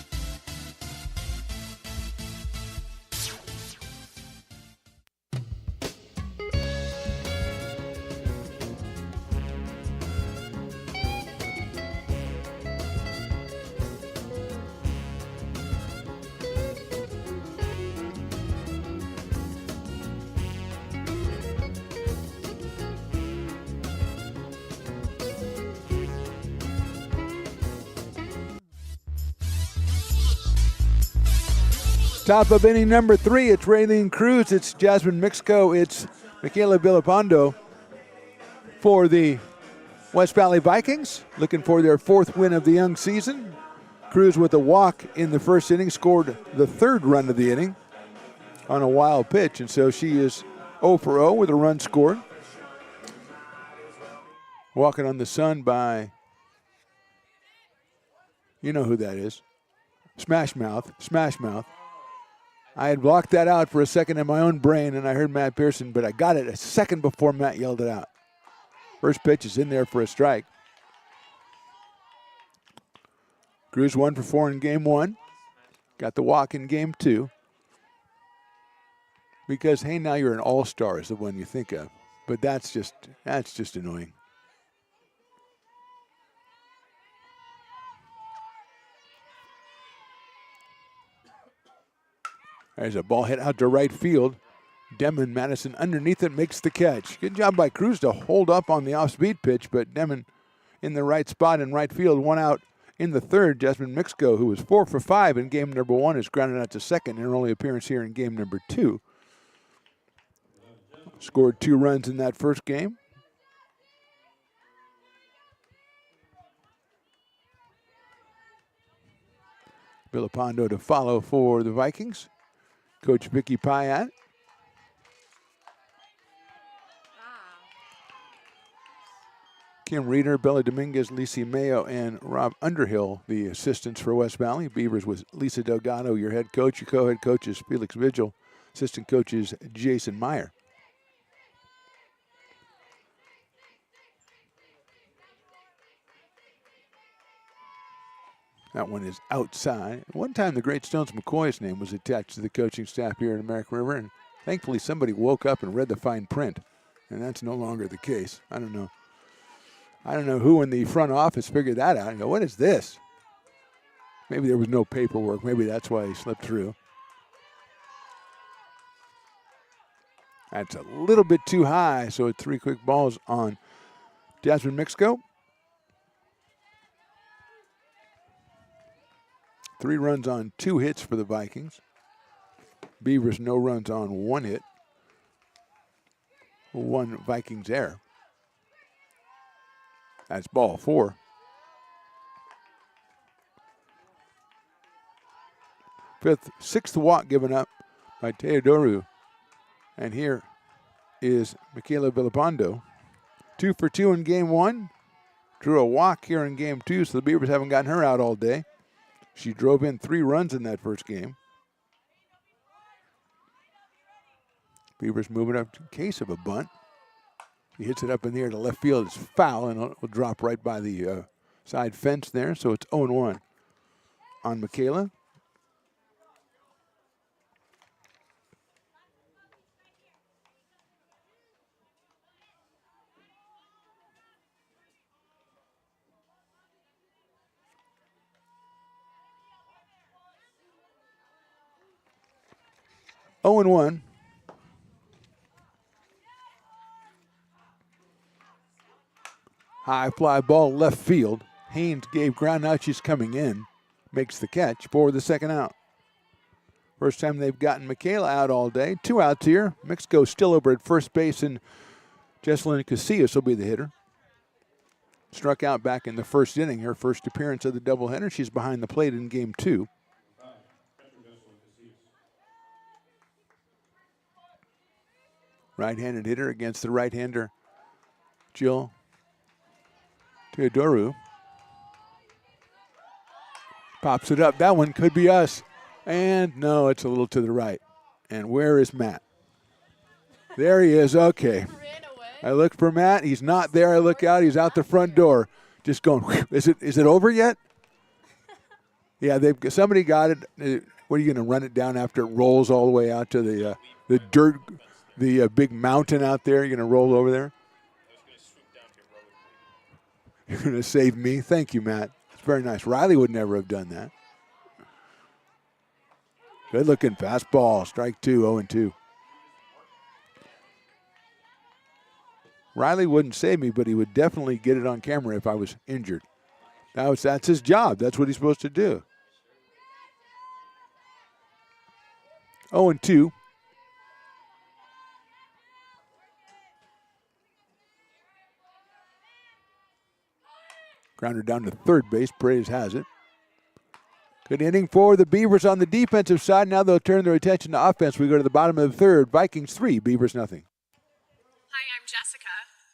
Top of inning number 3, it's Raylene Cruz, it's Jasmine Mixco, it's Michaela Villapando for the West Valley Vikings, looking for their 4th win of the young season. Cruz with a walk in the first inning, scored the 3rd run of the inning on a wild pitch, and so she is 0 for 0 with a run scored. Walking on the sun by, you know who that is, Smash Mouth. I had blocked that out for a second in my own brain, and I heard Matt Pearson, but I got it a second before Matt yelled it out. First pitch is in there for a strike. Cruz 1 for 4 in game 1. Got the walk in game 2. Because, hey, now you're an all-star is the one you think of. But that's just annoying. There's a ball hit out to right field. Demon Madison underneath it makes the catch. Good job by Cruz to hold up on the off-speed pitch, but Demon in the right spot in right field. One out in the third. Jasmine Mixco, who was 4 for 5 in game number 1, is grounded out to second in her only appearance here in game number 2. Scored 2 runs in that first game. Villapando to follow for the Vikings. Coach Vicky Pyatt. Kim Reeder, Bella Dominguez, Lisi Mayo, and Rob Underhill, the assistants for West Valley. Beavers with Lisa Delgado, your head coach. Your co-head coach is Felix Vigil. Assistant coach is Jason Meyer. That one is outside. One time the Great Stones McCoy's name was attached to the coaching staff here at American River, and thankfully somebody woke up and read the fine print, and that's no longer the case. I don't know who in the front office figured that out and go, what is this? Maybe there was no paperwork. Maybe that's why he slipped through. That's a little bit too high, so it's 3 quick balls on Jasmine Mixco. 3 runs on 2 hits for the Vikings. Beavers no runs on 1 hit. 1 Vikings error. That's ball 4. Sixth walk given up by Teodoru. And here is Michaela Villapando. 2 for 2 in game 1. Drew a walk here in game 2, so the Beavers haven't gotten her out all day. She drove in 3 runs in that first game. Beavers moving up in case of a bunt. He hits it up in the air to left field. It's foul, and it will drop right by the side fence there. So it's 0-1 on Michaela. Oh and 1. High fly ball left field. Haynes gave ground out. She's coming in. Makes the catch for the second out. First time they've gotten Michaela out all day. 2 outs here. Mixco still over at first base, and Jesselyn Casillas will be the hitter. Struck out back in the first inning. Her first appearance of the doubleheader. She's behind the plate in game 2. Right-handed hitter against the right-hander, Jill Teodoru. Pops it up. That one could be us. And no, it's a little to the right. And where is Matt? There he is. Okay. I look for Matt. He's not there. I look out. He's out the front door. Just going, whew. Is it over yet? Yeah, somebody got it. What are you going to run it down after it rolls all the way out to the dirt, the big mountain out there? You're going to roll over there? You're going to save me? Thank you, Matt. It's very nice. Riley would never have done that. Good looking fastball. Strike 2, 0-2. Riley wouldn't save me, but he would definitely get it on camera if I was injured. That's his job. That's what he's supposed to do. 0-2. Grounder down to third base. Praise has it. Good inning for the Beavers on the defensive side. Now they'll turn their attention to offense. We go to the bottom of the third. Vikings 3, Beavers nothing. Hi, I'm Jessica.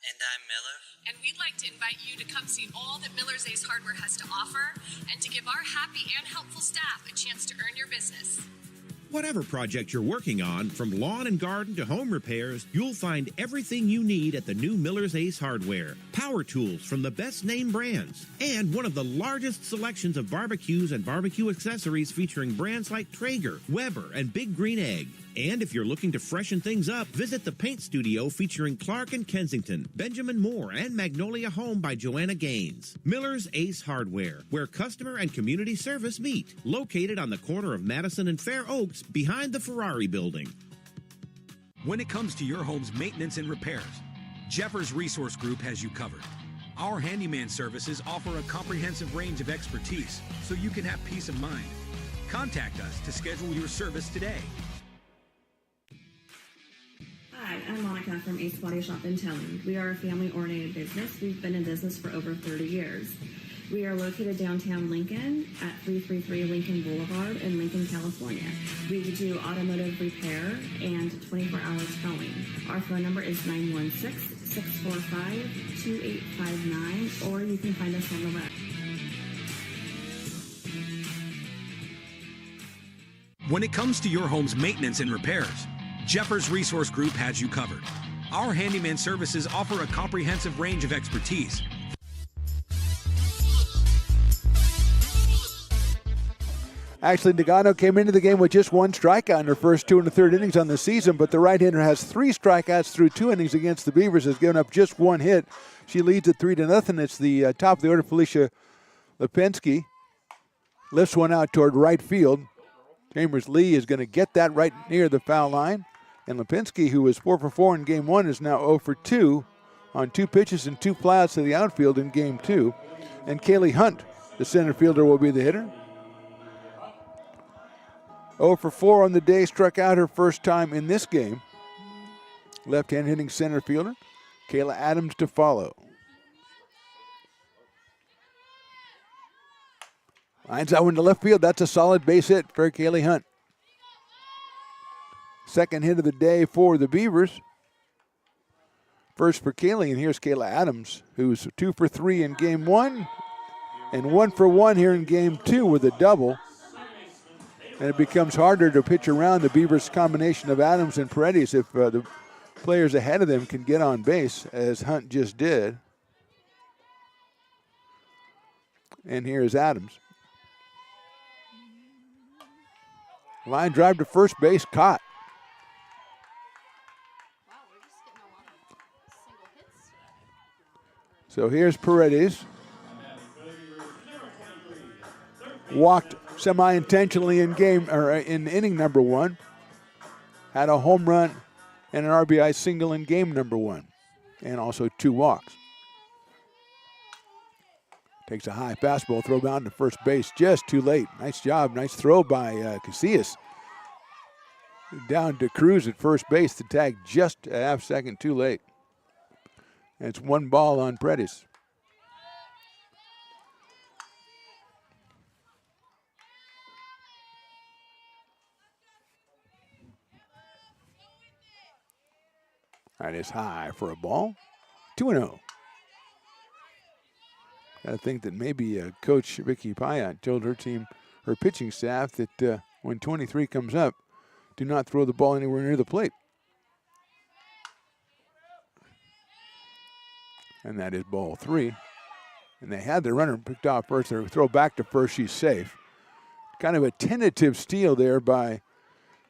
And I'm Miller. And we'd like to invite you to come see all that Miller's Ace Hardware has to offer and to give our happy and helpful staff a chance to earn your business. Whatever project you're working on, from lawn and garden to home repairs, you'll find everything you need at the new Miller's Ace Hardware. Power tools from the best name brands, and one of the largest selections of barbecues and barbecue accessories featuring brands like Traeger, Weber, and Big Green Egg. And if you're looking to freshen things up, visit the paint studio featuring Clark and Kensington, Benjamin Moore, and Magnolia Home by Joanna Gaines. Miller's Ace Hardware, where customer and community service meet. Located on the corner of Madison and Fair Oaks Complex behind the Ferrari building. When it comes to your home's maintenance and repairs, Jeffers Resource Group has you covered. Our handyman services offer a comprehensive range of expertise so you can have peace of mind. Contact us to schedule your service today. Hi, I'm Monica from Ace Body Shop in Telling. We are a family-oriented business. We've been in business for over 30 years. We are located downtown Lincoln at 333 Lincoln Boulevard in Lincoln, California. We do automotive repair and 24-hour towing. Our phone number is 916-645-2859, or you can find us on the web. When it comes to your home's maintenance and repairs, Jeffers Resource Group has you covered. Our handyman services offer a comprehensive range of expertise. Actually, Nagano came into the game with just one strikeout in her first 2 1/3 innings on the season, but the right-hander has 3 strikeouts through 2 innings against the Beavers, has given up just 1 hit. She leads at 3-0. It's the top of the order, Felicia Lipinski. Lifts one out toward right field. Chambers Lee is going to get that right near the foul line. And Lipinski, who was 4 for 4 in Game 1, is now 0 for 2 on 2 pitches and 2 flyouts to the outfield in Game 2. And Kaylee Hunt, the center fielder, will be the hitter. 0 for 4 on the day, struck out her first time in this game. Left-hand hitting center fielder, Kayla Adams to follow. Lines out into left field. That's a solid base hit for Kaylee Hunt. Second hit of the day for the Beavers. First for Kaylee, and here's Kayla Adams, who's 2 for 3 in Game 1 and 1 for 1 here in Game 2 with a double. And it becomes harder to pitch around the Beavers' combination of Adams and Paredes if the players ahead of them can get on base, as Hunt just did. And here's Adams. Line drive to first base, caught. Wow, we're just getting a lot of single hits today. So here's Paredes. Walked semi-intentionally in inning number 1. Had a home run and an RBI single in game number 1. And also 2 walks. Takes a high fastball, throw down to first base, just too late. Nice job, nice throw by Casillas. Down to Cruz at first base, the tag just a half second too late. And it's 1 ball on Paredes. That is high for a ball. 2-0. Got to think that maybe Coach Vicky Payat told her team, her pitching staff, that when 23 comes up, do not throw the ball anywhere near the plate. And that is ball 3. And they had the runner picked off first. They throw back to first. She's safe. Kind of a tentative steal there by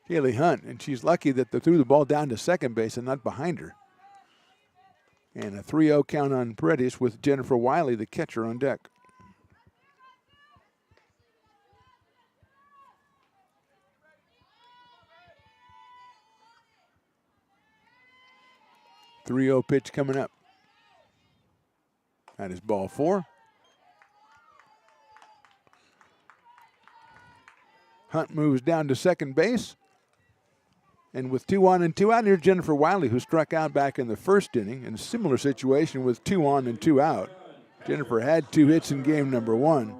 Kaylee Hunt, and she's lucky that they threw the ball down to second base and not behind her. And a 3-0 count on Paredes with Jennifer Wiley, the catcher, on deck. The 3-0 pitch coming up. That is ball 4. Hunt moves down to second base. And with 2 on and 2 out, here's Jennifer Wiley, who struck out back in the first inning in a similar situation with 2 on and 2 out. Jennifer had 2 hits in game number 1.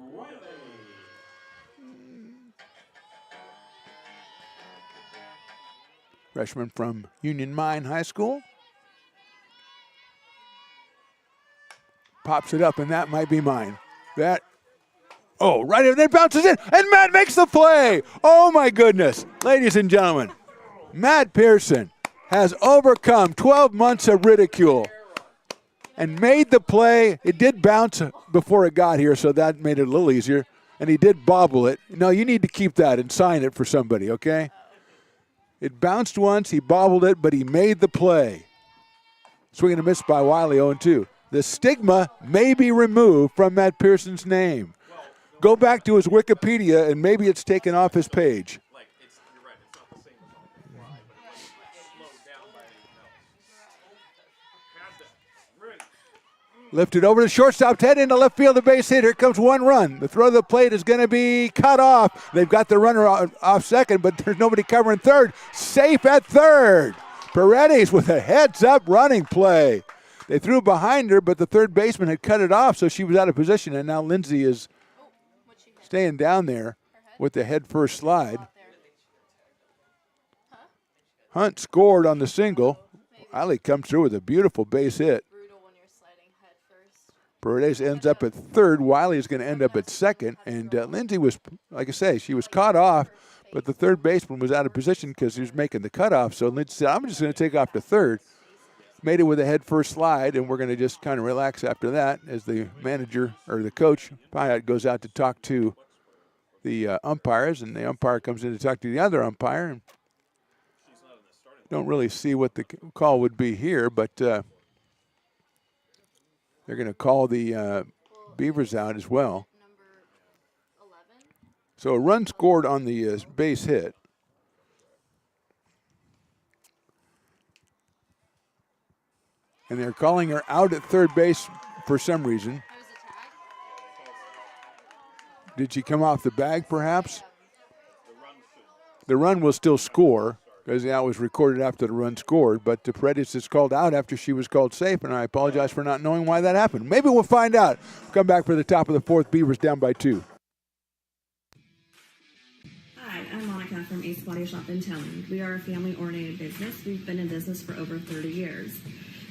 Freshman from Union Mine High School. Pops it up, and that might be mine. Right in, then bounces in, and Matt makes the play. Oh my goodness, ladies and gentlemen. Matt Pearson has overcome 12 months of ridicule and made the play. It did bounce before it got here, so that made it a little easier. And he did bobble it. No, you need to keep that and sign it for somebody, okay? It bounced once, he bobbled it, but he made the play. Swing and a miss by Wiley, 0-2. The stigma may be removed from Matt Pearson's name. Go back to his Wikipedia, and maybe it's taken off his page. Lifted over to shortstop, head into left field, the base hit. Here comes one run. The throw to the plate is going to be cut off. They've got the runner off second, but there's nobody covering third. Safe at third. Paredes with a heads-up running play. They threw behind her, but the third baseman had cut it off, so she was out of position, and now Lindsay is staying down there with the head-first slide. Hunt scored on the single. Wiley comes through with a beautiful base hit. Paredes ends up at third. Wiley is going to end up at second. And Lindsay was, like I say, she was caught off, but the third baseman was out of position because he was making the cutoff. So Lindsay said, I'm just going to take off to third. Made it with a head-first slide, and we're going to just kind of relax after that as the manager or the coach, Pyatt, goes out to talk to the umpires, and the umpire comes in to talk to the other umpire. And don't really see what the call would be here, but they're going to call the Beavers out as well. So a run scored on the base hit. And they're calling her out at third base for some reason. Did she come off the bag, perhaps? The run will still score because that was recorded after the run scored. But the Paredes is called out after she was called safe, and I apologize for not knowing why that happened. Maybe we'll find out. Come back for the top of the fourth. Beavers down by 2. Hi, I'm Monica from Ace Body Shop in Town. We are a family-oriented business. We've been in business for over 30 years.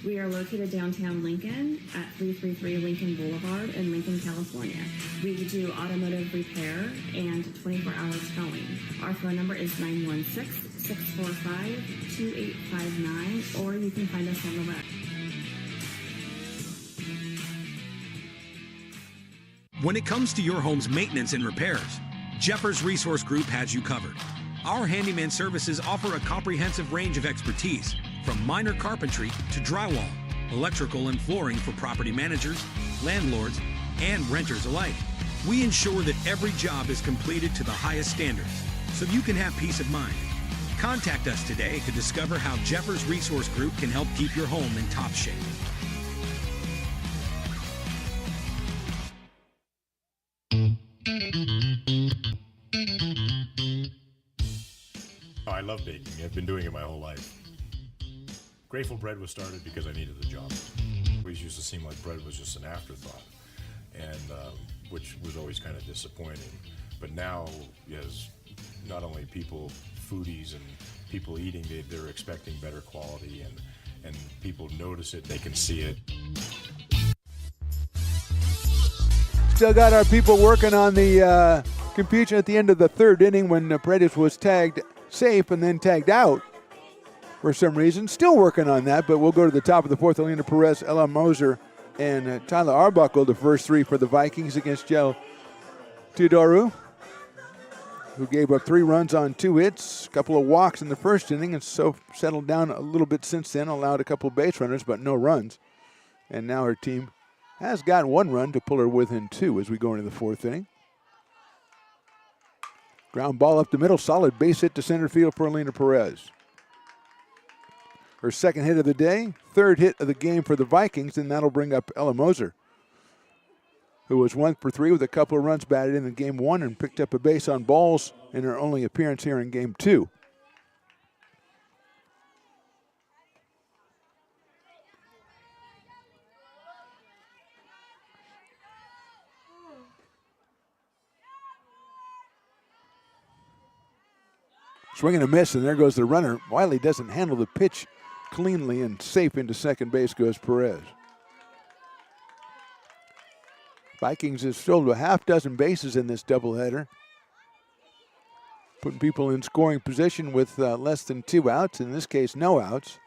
We are located downtown Lincoln at 333 Lincoln Boulevard in Lincoln, California. We do automotive repair and 24-hour towing. Our phone number is 916-645-2859, or you can find us on the web. When it comes to your home's maintenance and repairs, Jeffers Resource Group has you covered. Our handyman services offer a comprehensive range of expertise, from minor carpentry to drywall, electrical and flooring for property managers, landlords, and renters alike. We ensure that every job is completed to the highest standards, so you can have peace of mind. Contact us today to discover how Jeffers Resource Group can help keep your home in top shape. Oh, I love baking. I've been doing it my whole life. Grateful Bread was started because I needed the job. It always used to seem like bread was just an afterthought, and which was always kind of disappointing. But now, as not only people, foodies and people eating, they're expecting better quality, and people notice it, they can see it. Still got our people working on the confusion at the end of the third inning when Paredes was tagged safe and then tagged out for some reason. Still working on that, but we'll go to the top of the fourth. Alina Perez, Ella Moser, and Tyler Arbuckle, the first three for the Vikings against Joe Teodoru, who gave up 3 runs on 2 hits, a couple of walks in the first inning, and so settled down a little bit since then, allowed a couple of base runners, but no runs. And now her team has got 1 run to pull her within 2 as we go into the fourth inning. Ground ball up the middle, solid base hit to center field for Alina Perez. Her second hit of the day, third hit of the game for the Vikings, and that'll bring up Ella Moser, who was 1 for 3 with a couple of runs batted in game 1 and picked up a base on balls in her only appearance here in game 2. Swing and a miss, and there goes the runner. Wiley doesn't handle the pitch cleanly, and safe into second base goes Perez. Vikings has filled a half dozen bases in this doubleheader, putting people in scoring position with less than 2 outs, in this case no outs.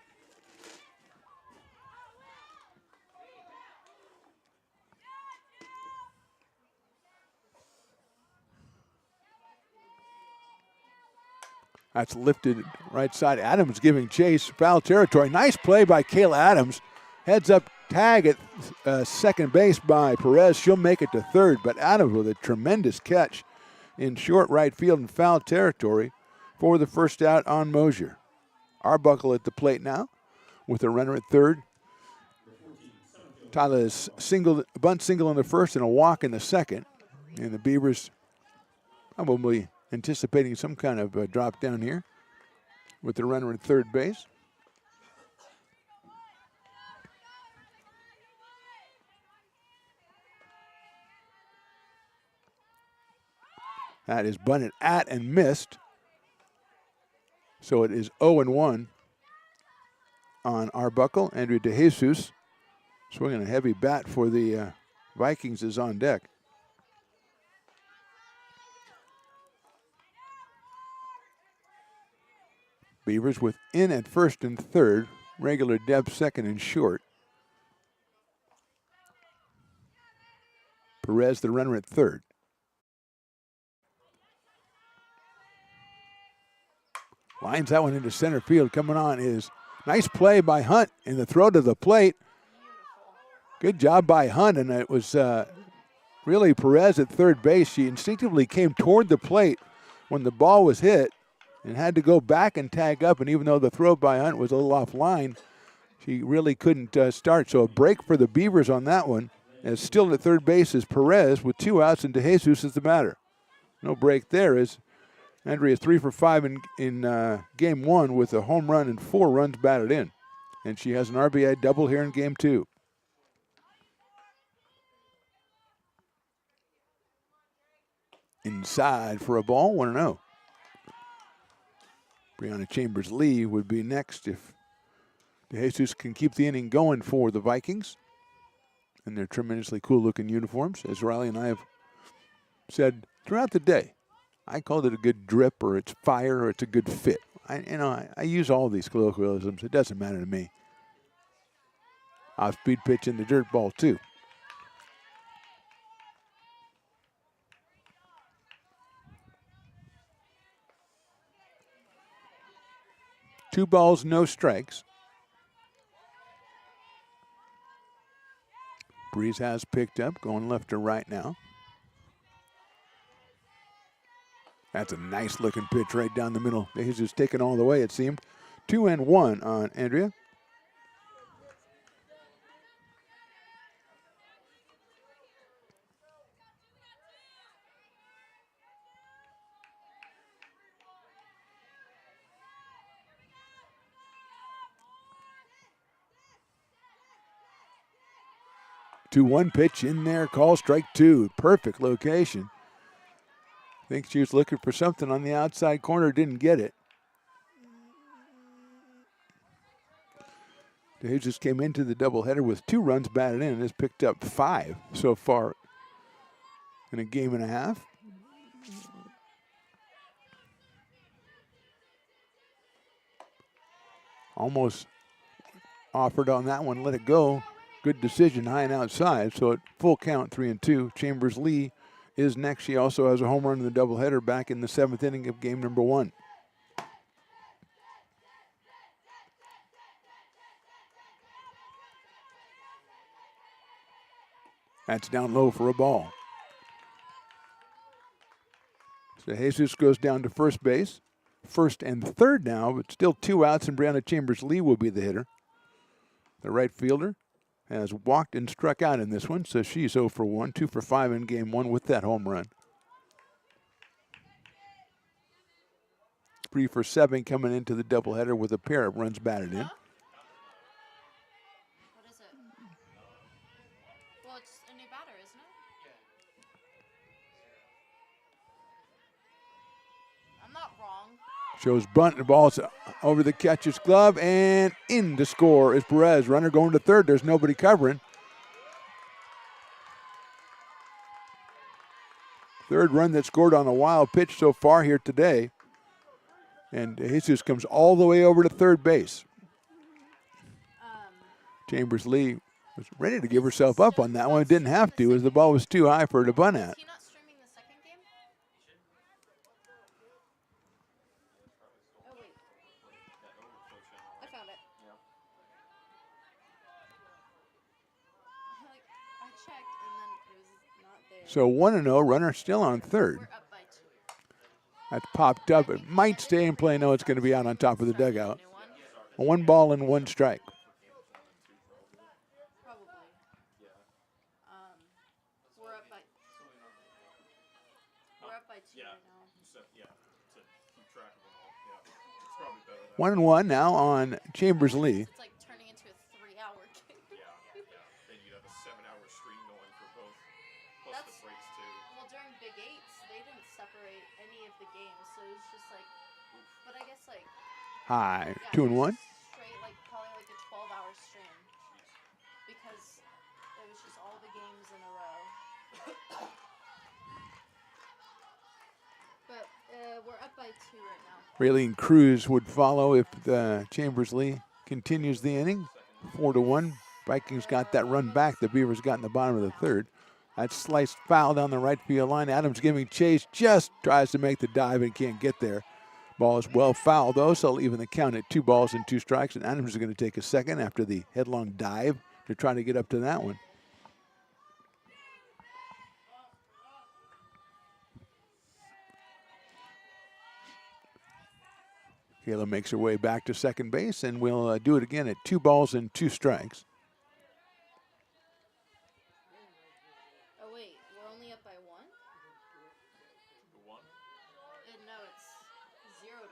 That's lifted right side. Adams giving chase, foul territory. Nice play by Kayla Adams. Heads up tag at second base by Perez. She'll make it to third, but Adams with a tremendous catch in short right field and foul territory for the first out on Mosier. Arbuckle at the plate now with a runner at third. Tyler is bunt single in the first and a walk in the second. And the Beavers probably anticipating some kind of a drop down here with the runner at third base. That is bunted at and missed. So it is 0-1 on Arbuckle. Andrea DeJesus swinging a heavy bat for the Vikings is on deck. Beavers with in at first and third. Regular depth second and short. Perez, the runner at third. Lines that one into center field. Coming on is nice play by Hunt in the throw to the plate. Good job by Hunt, and it was really Perez at third base. She instinctively came toward the plate when the ball was hit and had to go back and tag up, and even though the throw by Hunt was a little offline, she really couldn't start. So a break for the Beavers on that one. And still at third base is Perez with 2 outs, and DeJesus is the batter. No break there as Andrea 3 for 5 in game 1 with a home run and 4 runs batted in. And she has an RBI double here in game 2. Inside for a ball, 1-0. Brianna Chambers-Lee would be next if DeJesus can keep the inning going for the Vikings in their tremendously cool-looking uniforms. As Riley and I have said throughout the day, I called it a good drip, or it's fire, or it's a good fit. I use all these colloquialisms. It doesn't matter to me. Off-speed pitch in the dirt ball, too. Two balls, no strikes. Breeze has picked up, going left to right now. That's a nice looking pitch right down the middle. He's just taken all the way, it seemed. 2-1 on Andrea. Two-one pitch in there, call strike 2. Perfect location. I think she was looking for something on the outside corner, didn't get it. DeJesus came into the doubleheader with 2 runs batted in and has picked up 5 so far in a game and a half. Almost offered on that one, let it go. Good decision, high and outside. So at full count, 3-2. Chambers-Lee is next. She also has a home run in the doubleheader back in the 7th inning of game number 1. That's down low for a ball. So Jesus goes down to first base. First and third now, but still 2 outs, and Brianna Chambers-Lee will be the hitter. The right fielder has walked and struck out in this one, so she's 0 for 1, 2 for 5 in game 1 with that home run. 3 for 7 coming into the doubleheader with a pair of runs batted in. What is it? Well, it's a new batter, isn't it? I'm not wrong. Shows bunt, the ball's over the catcher's glove, and in to score is Perez. Runner going to third, there's nobody covering. Third run that scored on a wild pitch so far here today. And Jesus comes all the way over to third base. Chambers-Lee was ready to give herself up on that one. Didn't have to, as the ball was too high for her to bunt at. So 1-0, runner still on third. That's popped up. It might stay in play. No, it's going to be out on top of the dugout. 1 ball and 1 strike. 1-1 now on Chambers Lee. It's like turning into a 3-hour game. Then you have a 7-hour stream going for both, plus That's, the breaks too. Well, during Big Eights, they didn't separate any of the games, so it was just like, but I guess like. High, Yeah, 2-1. Straight, like probably like a 12-hour stream, because it was just all the games in a row. But we're up by 2 right now. Raylene Cruz would follow if Chambers Lee continues the inning. 4-1. Vikings got that run back. The Beavers got in the bottom of the third. That sliced foul down the right field line. Adams giving chase, just tries to make the dive and can't get there. Ball is well fouled, though, so even the count at 2 balls and 2 strikes. And Adams is going to take a second after the headlong dive to try to get up to that one. Kayla makes her way back to second base, and we'll do it again at 2 balls and 2 strikes. Oh wait, we're only up by 1? 1? No, it's 0-1.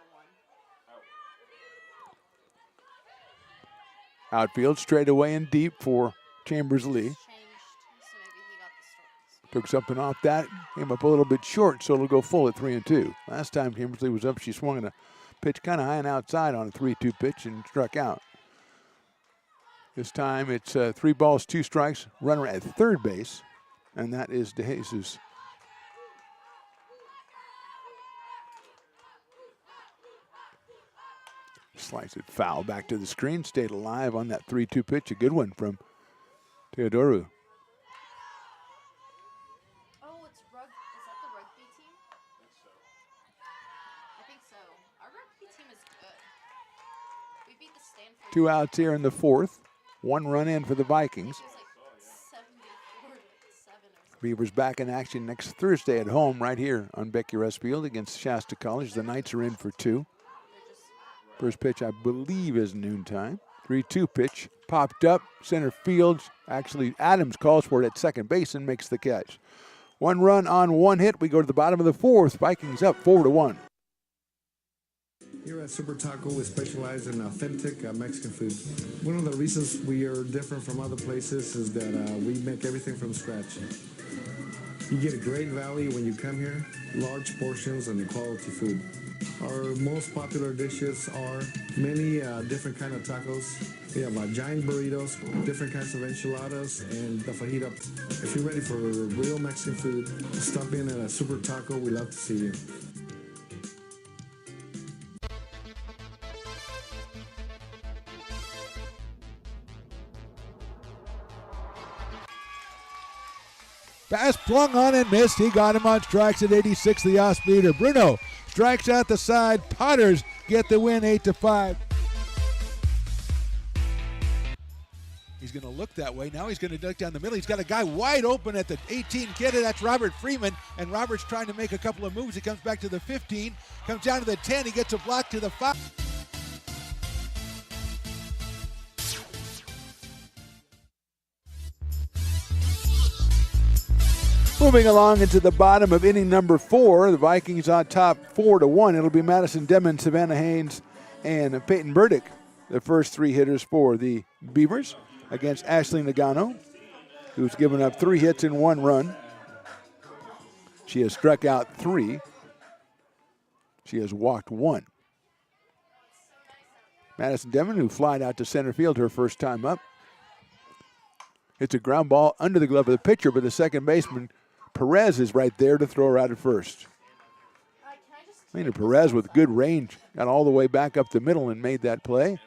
Outfield straight away and deep for Chambers Lee. Changed, so maybe he got the strikes. Took something off that, came up a little bit short, so it'll go full at 3-2. Last time Chambers Lee was up, she swung a pitch kind of high and outside on a 3-2 pitch and struck out. This time it's 3 balls, 2 strikes, runner at third base, and that is DeJesus. Slice it foul back to the screen, stayed alive on that 3-2 pitch. A good one from Teodoru. Oh, it's is that the rugby team? I think so. Our rugby team is good. We beat the Stanford. 2 outs here in the fourth. 1 run in for the Vikings. It was like 74-7 or something. Beavers back in action next Thursday at home right here on Becky Russ Field against Shasta College. The Knights are in for 2. First pitch, I believe, is noontime. 3-2 pitch, popped up, center field. Actually, Adams calls for it at second base and makes the catch. 1 run on 1 hit. We go to the bottom of the fourth. Vikings up 4-1. Here at Super Taco, we specialize in authentic Mexican food. One of the reasons we are different from other places is that we make everything from scratch. You get a great value when you come here, large portions and quality food. Our most popular dishes are many different kind of tacos. We have giant burritos, different kinds of enchiladas, and the fajita. If you're ready for real Mexican food, stop in at a Super Taco. We'd love to see you. Pass flung on and missed. He got him on strikes at 86, the off-speeder. Bruno strikes out the side. Potters get the win 8-5. He's going to look that way. Now he's going to duck down the middle. He's got a guy wide open at the 18 kid. That's Robert Freeman. And Robert's trying to make a couple of moves. He comes back to the 15, comes down to the 10. He gets a block to the 5. Moving along into the bottom of inning number 4, the Vikings on top 4-1. It'll be Madison Demon, Savannah Haynes, and Peyton Burdick, the first 3 hitters for the Beavers against Ashley Nagano, who's given up 3 hits and 1 run. She has struck out 3. She has walked 1. Madison Demon, who flied out to center field her first time up. It's a ground ball under the glove of the pitcher, but the second baseman, Perez, is right there to throw her out at first. Lena Perez with good range got all the way back up the middle and made that play.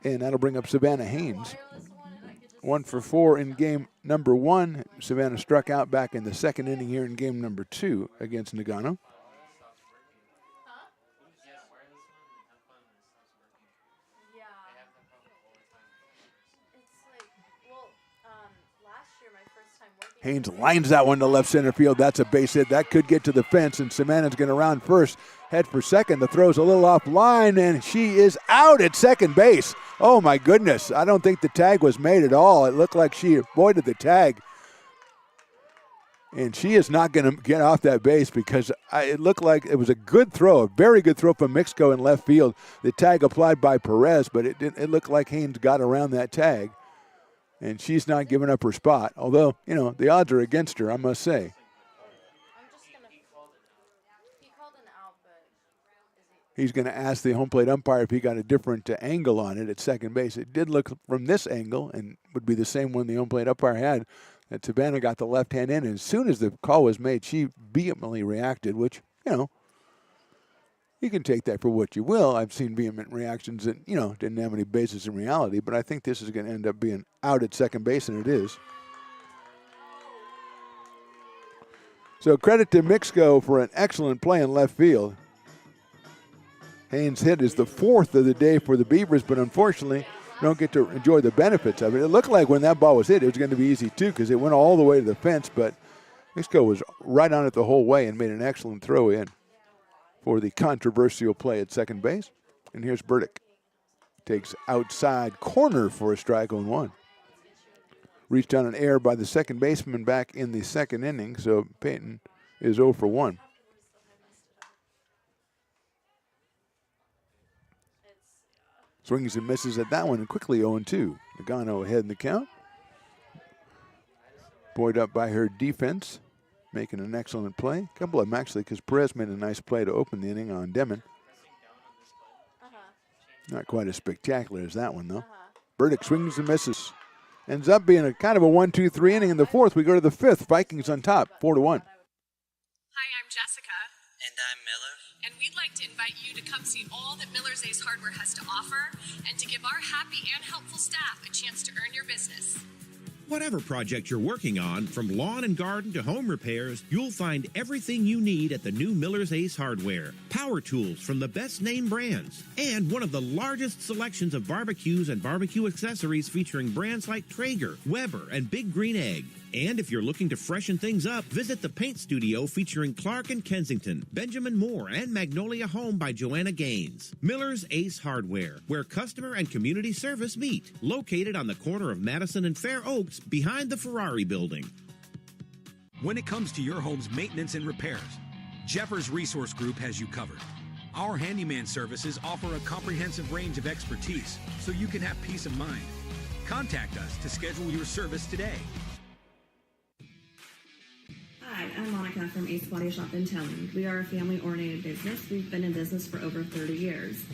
And that'll bring up Savannah Haynes. 1 for 4 in game number 1. Savannah struck out back in the second inning here in game number 2 against Nagano. Haynes lines that one to left center field. That's a base hit. That could get to the fence, and Savannah's going to round first, head for second. The throw's a little off line, and she is out at second base. Oh, my goodness. I don't think the tag was made at all. It looked like she avoided the tag. And she is not going to get off that base because it looked like it was a good throw, a very good throw from Mixco in left field. The tag applied by Perez, but it looked like Haynes got around that tag. And she's not giving up her spot, although, the odds are against her, I must say. He's going to ask the home plate umpire if he got a different angle on it at second base. It did look from this angle, and would be the same one the home plate umpire had, that Savannah got the left hand in. And as soon as the call was made, she vehemently reacted, which, you can take that for what you will. I've seen vehement reactions that, didn't have any basis in reality, but I think this is going to end up being out at second base, and it is. So credit to Mixco for an excellent play in left field. Haynes' hit is the fourth of the day for the Beavers, but unfortunately don't get to enjoy the benefits of it. It looked like when that ball was hit, it was going to be easy too because it went all the way to the fence, but Mixco was right on it the whole way and made an excellent throw in for the controversial play at second base. And here's Burdick. Takes outside corner for a strike on one. Reached on an error by the second baseman back in the second inning, so Peyton is 0 for 1. Swings and misses at that one, and quickly 0-2. Nagano ahead in the count. Buoyed up by her defense, making an excellent play. A couple of them actually, because Perez made a nice play to open the inning on Demon. Not quite as spectacular as that one, though. Burdick swings and misses. Ends up being a kind of a 1-2-3 inning in the fourth. We go to the fifth. Vikings on top, 4-1. Hi, I'm Jessica. And I'm Miller. And we'd like to invite you to come see all that Miller's Ace Hardware has to offer and to give our happy and helpful staff a chance to earn your business. Whatever project you're working on, from lawn and garden to home repairs, you'll find everything you need at the new Miller's Ace Hardware. Power tools from the best name brands, and one of the largest selections of barbecues and barbecue accessories featuring brands like Traeger, Weber, and Big Green Egg. And if you're looking to freshen things up, visit the paint studio featuring Clark and Kensington, Benjamin Moore, and Magnolia Home by Joanna Gaines. Miller's Ace Hardware, where customer and community service meet. Located on the corner of Madison and Fair Oaks, behind the Ferrari building. When it comes to your home's maintenance and repairs, Jeffers Resource Group has you covered. Our handyman services offer a comprehensive range of expertise, so you can have peace of mind. Contact us to schedule your service today. Hi, I'm Monica from Ace Body Shop in Telling. We are a family-oriented business. We've been in business for over 30 years.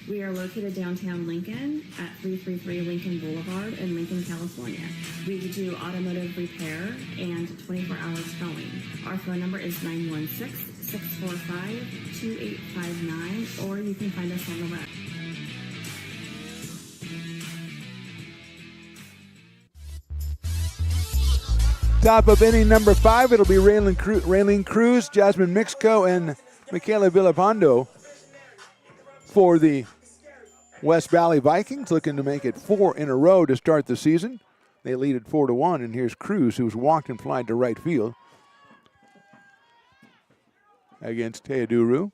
We are located downtown Lincoln at 333 Lincoln Boulevard in Lincoln, California. We do automotive repair and 24-hour towing. Our phone number is 916-645-2859, or you can find us on the web. Top of inning number 5, it'll be Raylene Cruz, Jasmine Mixco, and Michaela Villapando for the West Valley Vikings, looking to make it 4 in a row to start the season. They lead at 4-1, and here's Cruz, who's walked and flied to right field against Teodoro.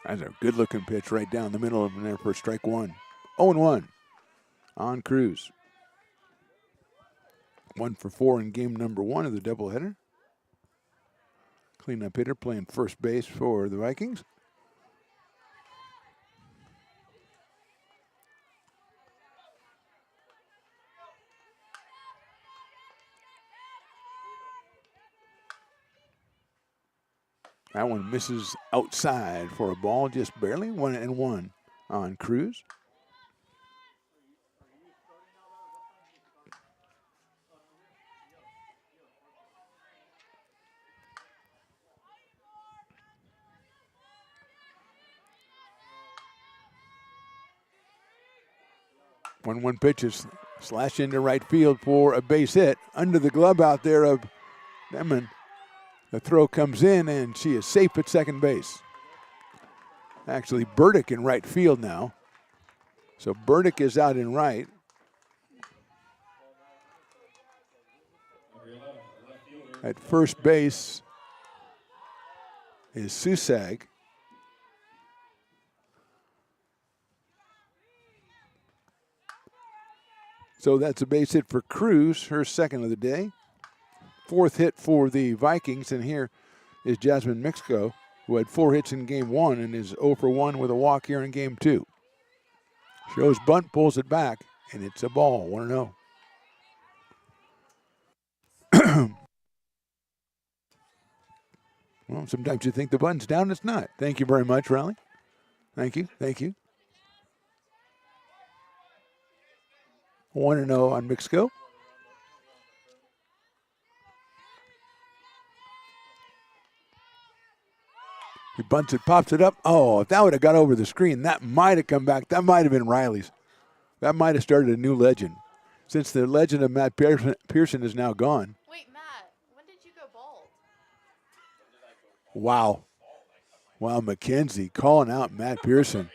That's a good-looking pitch right down the middle of him there for strike one. 0-1 on Cruz. 1 for 4 in game number 1 of the doubleheader. Cleanup hitter playing first base for the Vikings. That one misses outside for a ball, just barely. 1-1 on Cruz. One pitches slash into right field for a base hit. Under the glove out there of Demon. The throw comes in, and she is safe at second base. Actually, Burdick in right field now. So Burdick is out in right. At first base is Susag. So that's a base hit for Cruz, her second of the day. Fourth hit for the Vikings, and here is Jasmine Mixco, who had 4 hits in game 1 and is 0 for 1 with a walk here in game 2. Shows bunt, pulls it back, and it's a ball, 1-0. Well, sometimes you think the button's down, it's not. Thank you very much, Riley. Thank you, thank you. 1-0 on Mixco. He bunts it, pops it up. Oh, if that would have got over the screen, that might have come back. That might have been Riley's. That might have started a new legend. Since the legend of Matt Pearson is now gone. Wait, Matt, when did you go bald? Wow. Wow, McKenzie calling out Matt Pearson.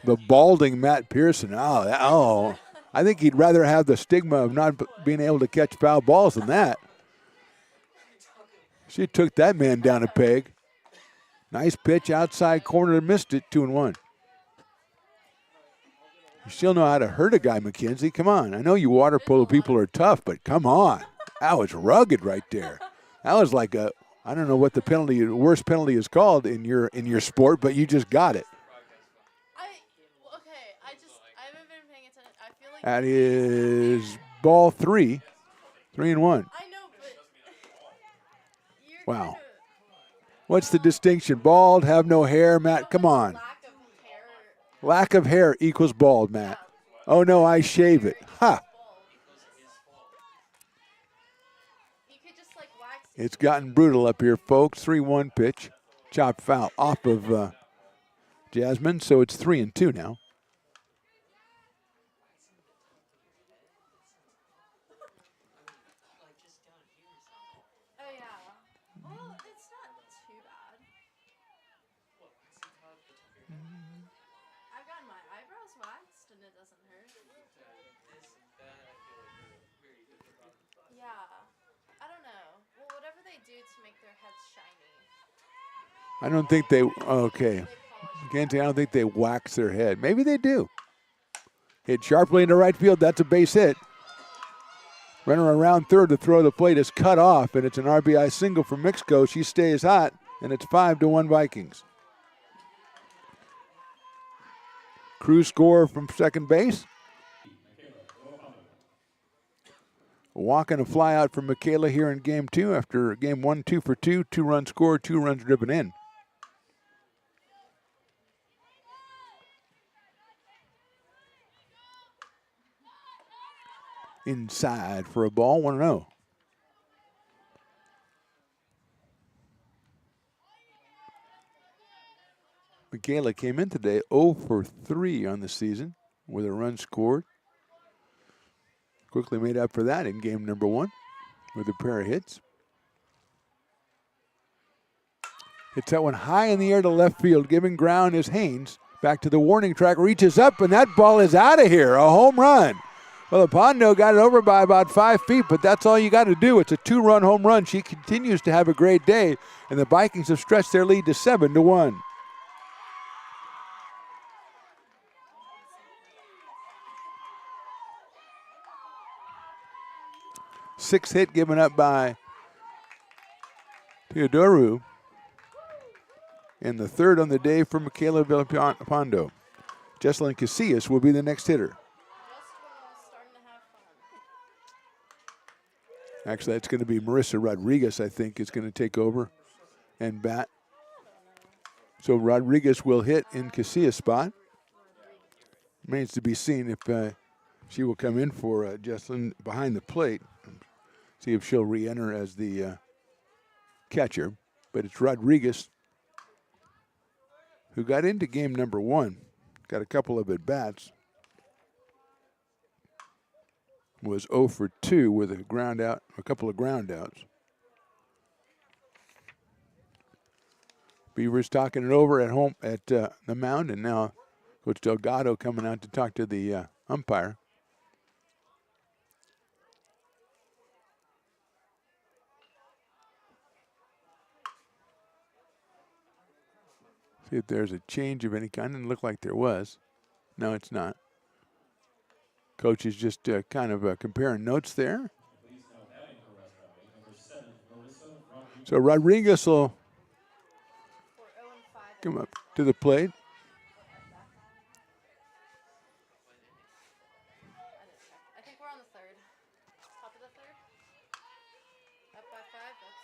The balding Matt Pearson. Oh, I think he'd rather have the stigma of not being able to catch foul balls than that. She took that man down a peg. Nice pitch outside corner, missed it, 2-1. You still know how to hurt a guy, McKenzie. Come on. I know you water polo people are tough, but come on. That was rugged right there. That was like a, I don't know what the penalty, the worst penalty is called in your sport, but you just got it. I haven't been paying attention. I feel like That is ball 3, 3-1. I know, but Wow. What's the distinction? Bald, have no hair, Matt? Come on. Lack of hair equals bald, Matt. Oh, no, I shave it. Ha! It's gotten brutal up here, folks. 3-1 pitch. Chop foul off of Jasmine, so it's 3-2 now. Oh yeah. Well, it's not too bad. I've gotten my eyebrows waxed and it doesn't hurt. Yeah. I don't know. Well, whatever they do to make their heads shiny. I don't think they, okay. Mackenzie, I don't think they wax their head. Maybe they do. Hit sharply into right field. That's a base hit. Runner around third to throw the plate is cut off, and it's an RBI single for Mixco. She stays hot, and it's 5-1 Vikings. Cruz score from second base. A walk and a fly out from Michaela here in game 2 after game 1, 2 for 2, 2-run score, 2 runs driven in. Inside for a ball, 1-0. Michaela came in today 0 for 3 on the season with a run scored. Quickly made up for that in game number 1 with a pair of hits. Hits that one high in the air to left field. Giving ground is Haynes. Back to the warning track, reaches up, and that ball is out of here. A home run. Well, Pondo got it over by about 5 feet, but that's all you got to do. It's a 2-run home run. She continues to have a great day, and the Vikings have stretched their lead to 7-1. Sixth hit given up by Teodoru, and the third on the day for Michaela Villalpando. Jesselyn Casillas will be the next hitter. Actually, that's going to be Marissa Rodriguez, I think, is going to take over and bat. So Rodriguez will hit in Casillas' spot. Remains to be seen if she will come in for Jesselyn behind the plate. See if she'll re-enter as the catcher. But it's Rodriguez who got into game number 1. Got a couple of at-bats. Was 0 for 2 with a ground out, a couple of ground outs. Beavers talking it over at home at the mound, and now Coach Delgado coming out to talk to the umpire. See if there's a change of any kind. Didn't look like there was. No, it's not. Coach is just kind of comparing notes there. So Rodriguez will come up to the plate. I think we're on the third. Top of the third. Up by 5. That's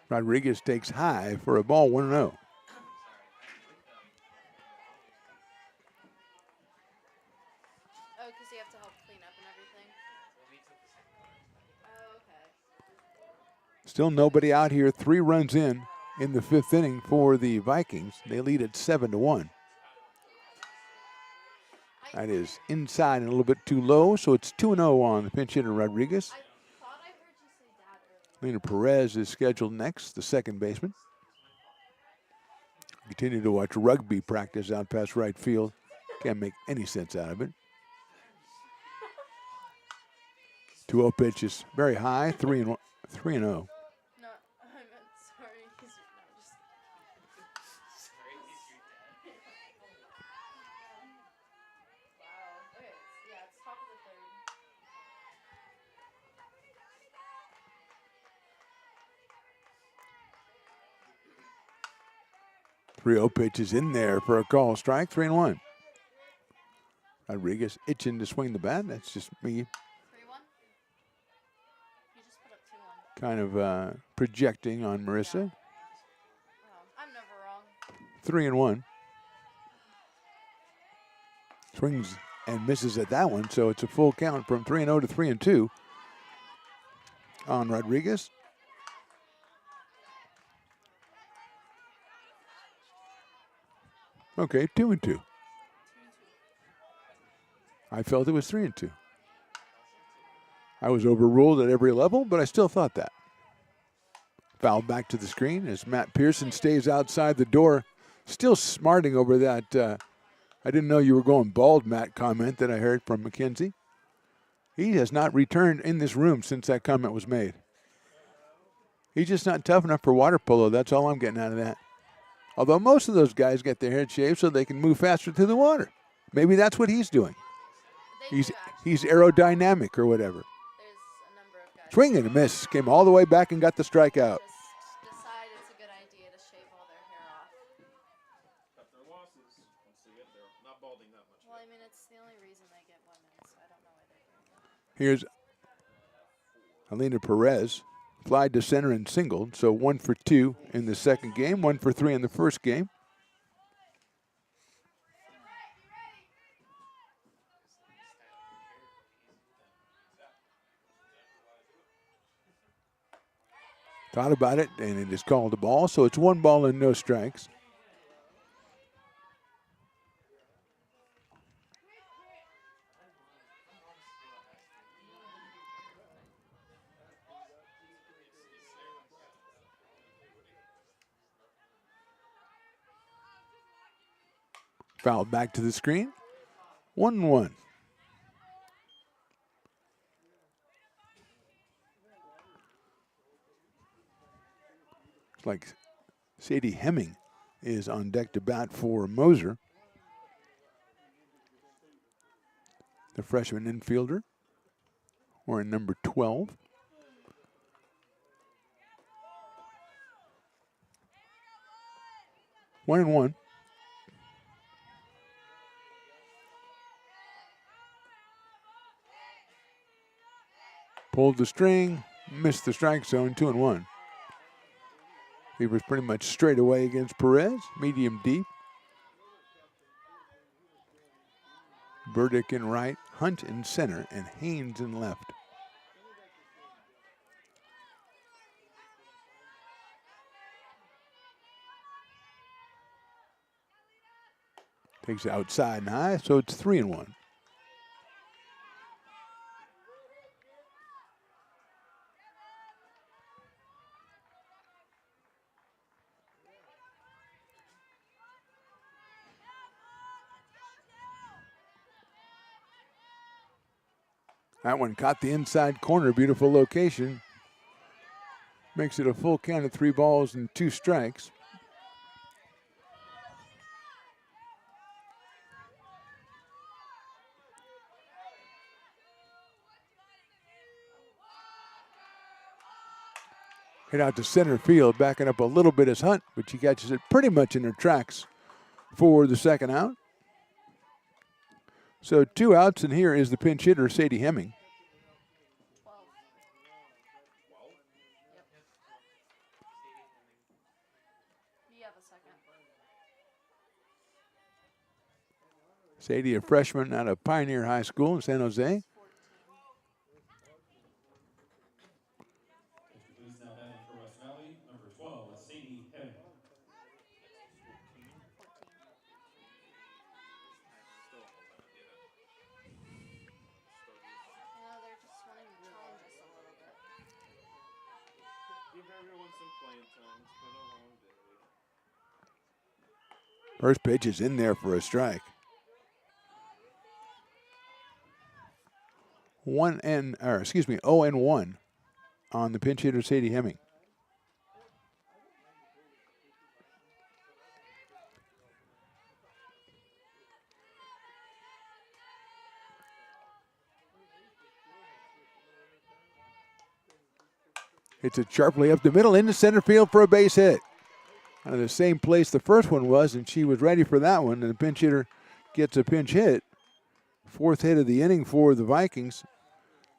good. Rodriguez takes high for a ball, 1-0. Oh, because you have to help clean up and everything. Oh, okay. Still nobody out here. 3 runs in the 5th inning for the Vikings. They lead at 7-1. That is inside and a little bit too low, so it's 2-0 on the pinch hitter Rodriguez. I thought I heard you say dad earlier. Lena Perez is scheduled next, the second baseman. Continue to watch rugby practice out past right field. Can't make any sense out of it. 2-0 pitch is very high, 3-0. No, I meant sorry. He's no, just. Wow. Okay. Yeah, it's top of the third. 3-0 pitch is in there for a call strike, 3-1. Rodriguez itching to swing the bat. That's just me 3-1. You just put up 2-1. kind of projecting on Marissa. Oh, I'm never wrong. 3-1. Swings and misses at that one, so it's a full count from 3-0 to 3-2 on Rodriguez. Okay, 2-2. I felt it was 3-2. I was overruled at every level, but I still thought that. Foul back to the screen as Matt Pearson stays outside the door, still smarting over that I didn't know you were going bald, Matt, comment that I heard from McKenzie. He has not returned in this room since that comment was made. He's just not tough enough for water polo. That's all I'm getting out of that. Although most of those guys get their head shaved so they can move faster through the water. Maybe that's what he's doing. He's aerodynamic or whatever. Swing and a miss. Came all the way back and got the strikeout. Decide it's a good idea to shave all their hair off. Cut their losses once they get there. Not balding that much. Well, I mean, it's the only reason they get women, so I don't know why they're doing that. Here's Alina Perez. Flied to center and singled, so 1 for 2 in the second game, 1 for 3 in the first game. Thought about it, and it is called a ball, so it's 1 ball and no strikes. Foul back to the screen. 1-1. It's like Sadie Hemming is on deck to bat for Moser. The freshman infielder, wearing number 12. One and one. Pulled the string, missed the strike zone, 2-1. He was pretty much straight away against Perez, medium deep. Burdick in right, Hunt in center, and Haynes in left. Takes it outside and high, so it's 3-1. That one caught the inside corner, beautiful location. Makes it a full count of 3 balls and 2 strikes. Hit out to center field, backing up a little bit as Hunt, but she catches it pretty much in her tracks for the second out. So 2 outs, and here is the pinch hitter, Sadie Hemming. 12. Yep. You have a second. Sadie, a freshman out of Pioneer High School in San Jose. Who's now batting for West Valley? Number 12, Sadie Hemming. They're just wanting to challenge us a little bit. Give everyone some playing time. It's been a long day. First pitch is in there for a strike. 0-1 on the pinch hitter, Sadie Hemming. Hits it sharply up the middle into center field for a base hit. Out of the same place the first one was, and she was ready for that one, and the pinch hitter gets a pinch hit. 4th hit of the inning for the Vikings.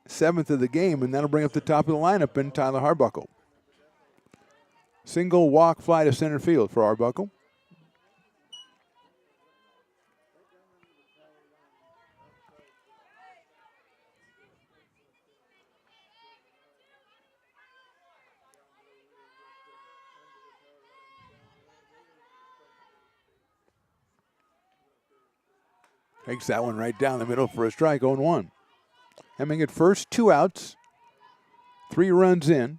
7th of the game, and that'll bring up the top of the lineup in Tyler Arbuckle. Single walk fly to center field for Arbuckle. Takes that one right down the middle for a strike, 0-1. Hemming at first, 2 outs, 3 runs in.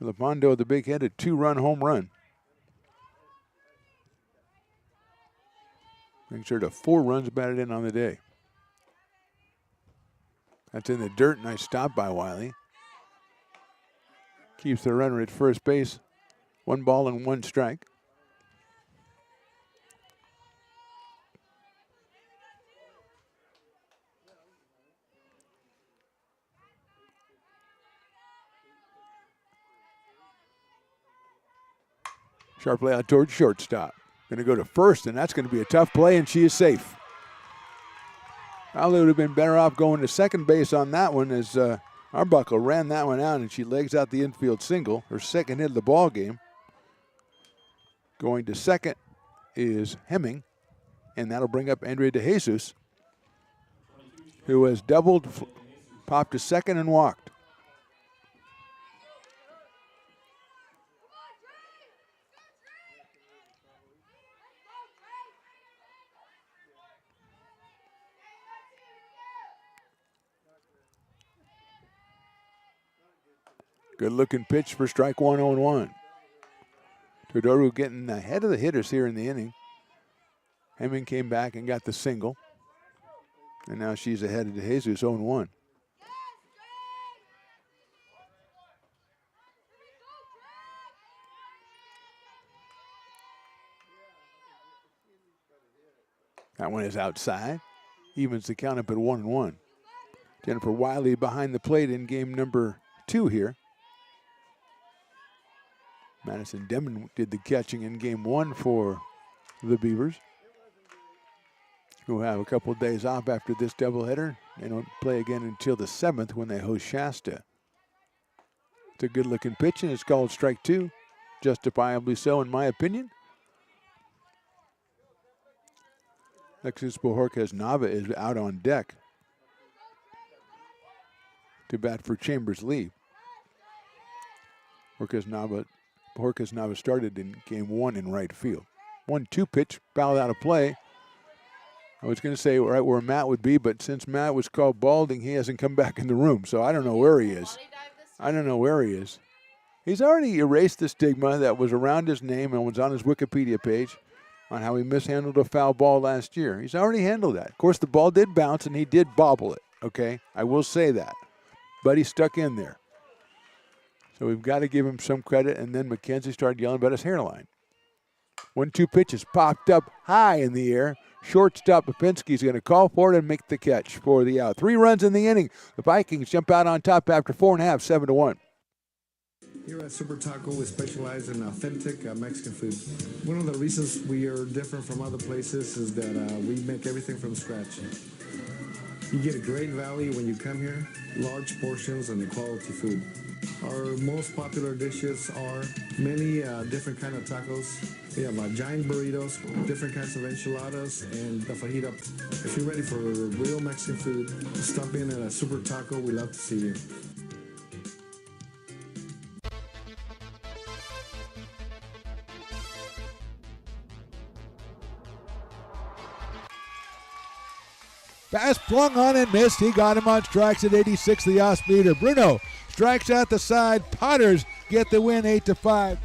Lapondo, the big hit, a 2-run home run. Brings her to 4 runs batted in on the day. That's in the dirt. Nice stop by Wiley. Keeps the runner at first base. 1 ball and 1 strike. Sharp play out towards shortstop. Going to go to first, and that's going to be a tough play, and she is safe. Probably would have been better off going to second base on that one, as Arbuckle ran that one out, and she legs out the infield single, her second hit of the ball game. Going to second is Hemming, and that'll bring up Andrea DeJesus, who has doubled, popped to second, and walked. Good looking pitch for strike 1, 0-1. Todoru getting ahead of the hitters here in the inning. Hemming came back and got the single. And now she's ahead of DeJesus, 0-1. That one is outside. Evens the count up at 1-1. Jennifer Wiley behind the plate in game number 2 here. Madison Demon did the catching in game 1 for the Beavers, who have a couple of days off after this doubleheader. They don't play again until the 7th when they host Shasta. It's a good-looking pitch, and it's called strike 2. Justifiably so, in my opinion. Alexis Bojorquez Nava is out on deck to bat for Chambers Lee. Bojorquez Nava started in game 1 in right field. 1-2 pitch, fouled out of play. I was going to say right where Matt would be, but since Matt was called balding, he hasn't come back in the room, so I don't know where he is. He's already erased the stigma that was around his name and was on his Wikipedia page on how he mishandled a foul ball last year. He's already handled that. Of course, the ball did bounce, and he did bobble it, okay? I will say that. But he stuck in there. So we've got to give him some credit, and then McKenzie started yelling about his hairline. 1-2 pitches popped up high in the air. Shortstop Popinski's going to call for it and make the catch for the out. 3 runs in the inning. The Vikings jump out on top after 4.5, 7-1. Here at Super Taco, we specialize in authentic Mexican food. One of the reasons we are different from other places is that we make everything from scratch. You get a great value when you come here, large portions and quality food. Our most popular dishes are many different kind of tacos. We have giant burritos, different kinds of enchiladas, and the fajita. If you're ready for real Mexican food, stop in at a Super Taco. We love to see you. Pass flung on and missed. He got him on strikes at 86, the off-speeder. Bruno strikes out the side. Potters get the win 8-5.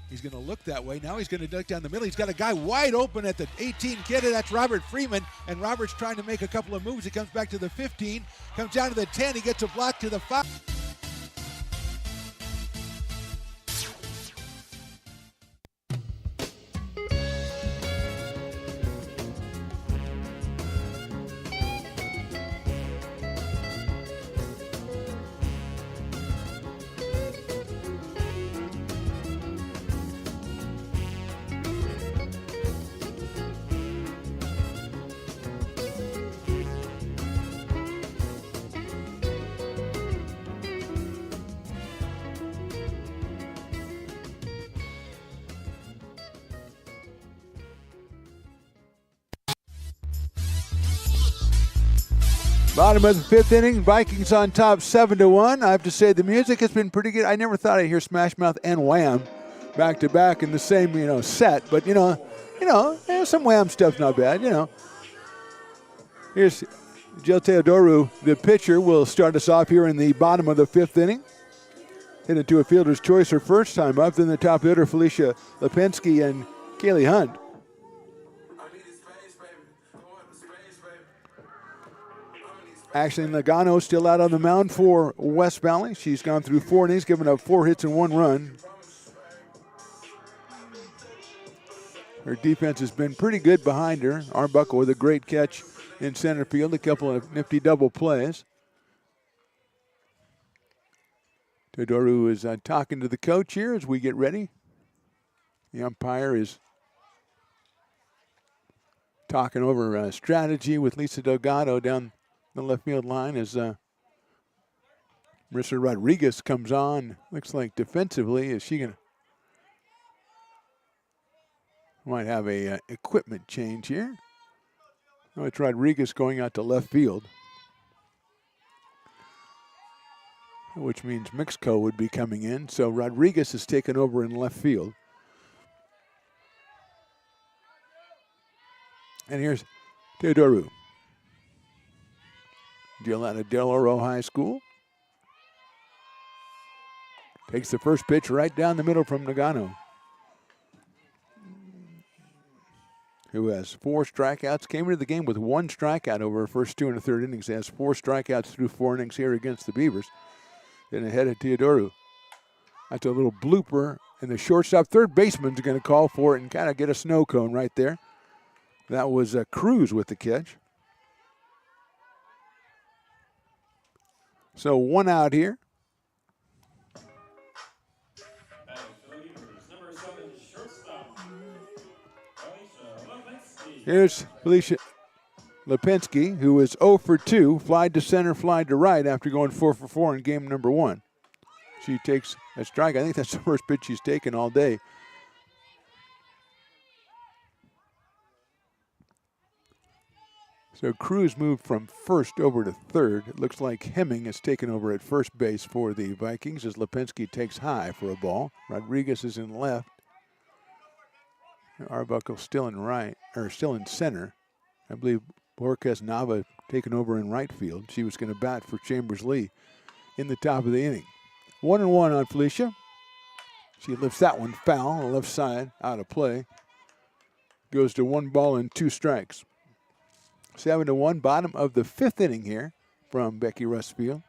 He's going to look that way. Now he's going to duck down the middle. He's got a guy wide open at the 18 kid. That's Robert Freeman. And Robert's trying to make a couple of moves. He comes back to the 15. Comes down to the 10. He gets a block to the 5. Bottom of the fifth inning, Vikings on top 7-1. I have to say the music has been pretty good. I never thought I'd hear Smash Mouth and Wham back to back in the same, set. But some Wham stuff's not bad. Here's Joe Teodoru, the pitcher, will start us off here in the bottom of the fifth inning. Hit into a fielder's choice her first time up. Then the top hitter, Felicia Lipinski and Kaylee Hunt. Ashley Nagano still out on the mound for West Valley. She's gone through 4 innings, given up 4 hits and 1 run. Her defense has been pretty good behind her. Arbuckle with a great catch in center field, a couple of nifty double plays. Teodoru is talking to the coach here as we get ready. The umpire is talking over strategy with Lisa Delgado down the left field line as Marissa Rodriguez comes on. Looks like defensively, is she gonna might have a equipment change here. Oh, it's Rodriguez going out to left field, which means Mixco would be coming in. So Rodriguez is taken over in left field. And here's Teodoru. Deal out of Del Oro High School. Takes the first pitch right down the middle from Nagano, who has 4 strikeouts. Came into the game with 1 strikeout over her first 2 1/3 innings. Has 4 strikeouts through 4 innings here against the Beavers. Then ahead of Teodoru. That's a little blooper, and the shortstop third baseman's going to call for it and kind of get a snow cone right there. That was Cruz with the catch. So 1 out here. Here's Felicia Lipinski, who is 0 for 2, flied to center, flied to right after going 4 for 4 in game number 1. She takes a strike. I think that's the first pitch she's taken all day. So Cruz moved from first over to third. It looks like Hemming is taken over at first base for the Vikings as Lipinski takes high for a ball. Rodriguez is in left. Arbuckle still in right, or still in center. I believe Borges Nava taken over in right field. She was going to bat for Chambers Lee in the top of the inning. 1-1 on Felicia. She lifts that one foul on the left side, out of play. Goes to 1 ball and 2 strikes. 7-1, bottom of the 5th inning here from Becky Rustfield.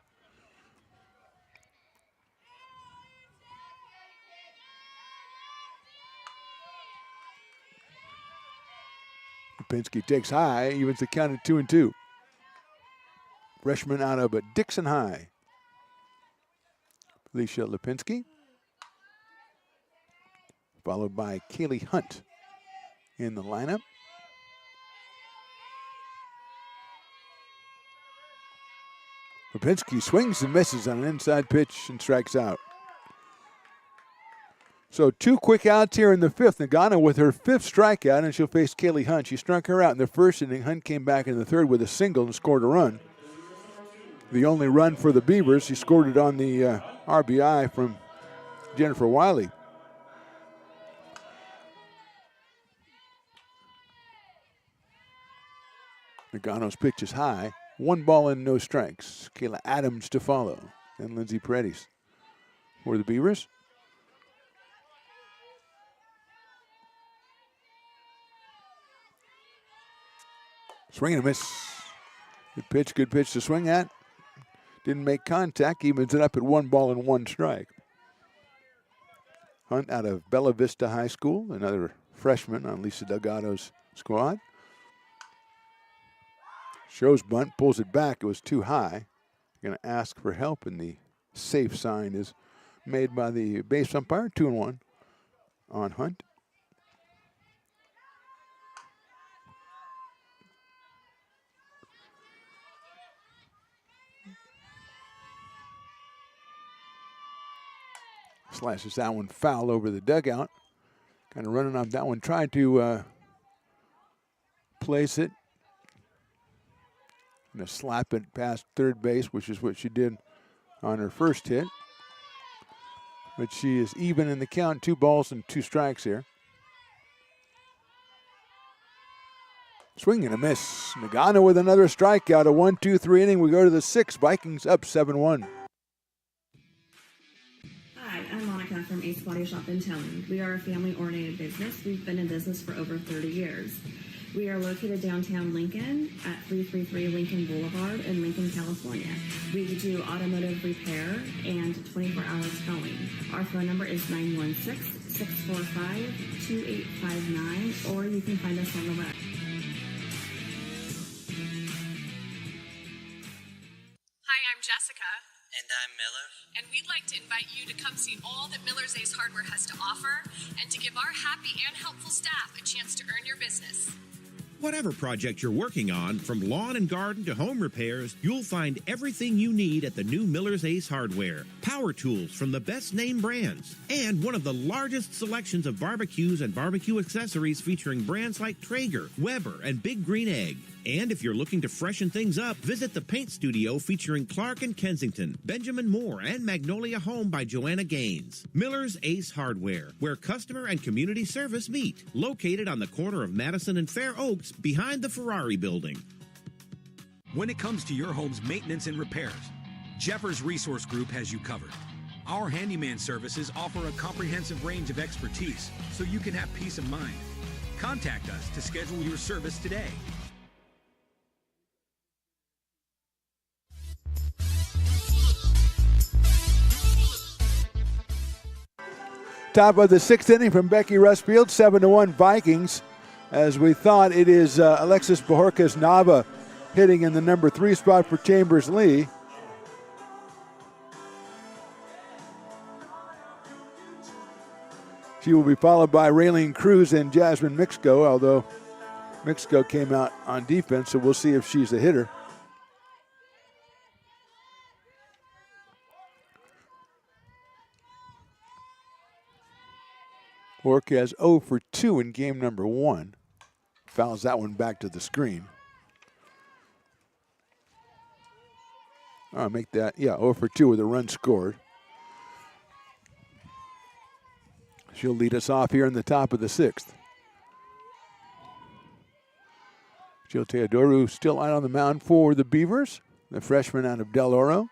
Lipinski takes high, evens the count at 2-2. Freshman out of Dixon High. Alicia Lipinski, followed by Kaylee Hunt in the lineup. Lipinski swings and misses on an inside pitch and strikes out. So 2 quick outs here in the 5th. Nagano with her 5th strikeout, and she'll face Kaylee Hunt. She struck her out in the 1st inning. Hunt came back in the 3rd with a single and scored a run. The only run for the Beavers. She scored it on the RBI from Jennifer Wiley. Nagano's pitch is high. 1 ball and no strikes. Kayla Adams to follow. And Lindsay Paredes for the Beavers. Swing and a miss. Good pitch to swing at. Didn't make contact. Evens it up at 1 ball and 1 strike. Hunt out of Bella Vista High School, another freshman on Lisa Delgado's squad. Shows bunt, pulls it back. It was too high. Going to ask for help, and the safe sign is made by the base umpire. 2-1 on Hunt. Slashes that one foul over the dugout. Kind of running off that one. Tried to place it. And slap it past third base, which is what she did on her first hit. But she is even in the count. 2 balls and 2 strikes here. Swing and a miss. Nagano with another strikeout. A 1-2-3 inning. We go to the 6th. Vikings up 7-1. Hi, I'm Monica from Ace Body Shop in Towne. We are a family-oriented business. We've been in business for over 30 years. We are located downtown Lincoln at 333 Lincoln Boulevard in Lincoln, California. We do automotive repair and 24-hour towing. Our phone number is 916-645-2859, or you can find us on the web. Hi, I'm Jessica. And I'm Miller. And we'd like to invite you to come see all that Miller's Ace Hardware has to offer and to give our happy and helpful staff a chance to earn your business. Whatever project you're working on, from lawn and garden to home repairs, you'll find everything you need at the new Miller's Ace Hardware. Power tools from the best name brands, and one of the largest selections of barbecues and barbecue accessories featuring brands like Traeger, Weber, and Big Green Egg. And if you're looking to freshen things up, visit the paint studio featuring Clark and Kensington, Benjamin Moore, and Magnolia Home by Joanna Gaines. Miller's Ace Hardware, where customer and community service meet. Located on the corner of Madison and Fair Oaks, behind the Ferrari building. When it comes to your home's maintenance and repairs, Jeffers Resource Group has you covered. Our handyman services offer a comprehensive range of expertise, so you can have peace of mind. Contact us to schedule your service today. Top of the 6th inning from Becky Rustfield, 7-1 Vikings. As we thought, it is Alexis Bajorquez Nava hitting in the number 3 spot for Chambers Lee. She will be followed by Raylene Cruz and Jasmine Mixco, although Mixco came out on defense, so we'll see if she's a hitter. Bajorquez 0 for 2 in game number 1. Fouls that one back to the screen. I'll make that, 0 for 2 with a run scored. She'll lead us off here in the top of the 6th. Jill Teodoru still out on the mound for the Beavers, the freshman out of Del Oro.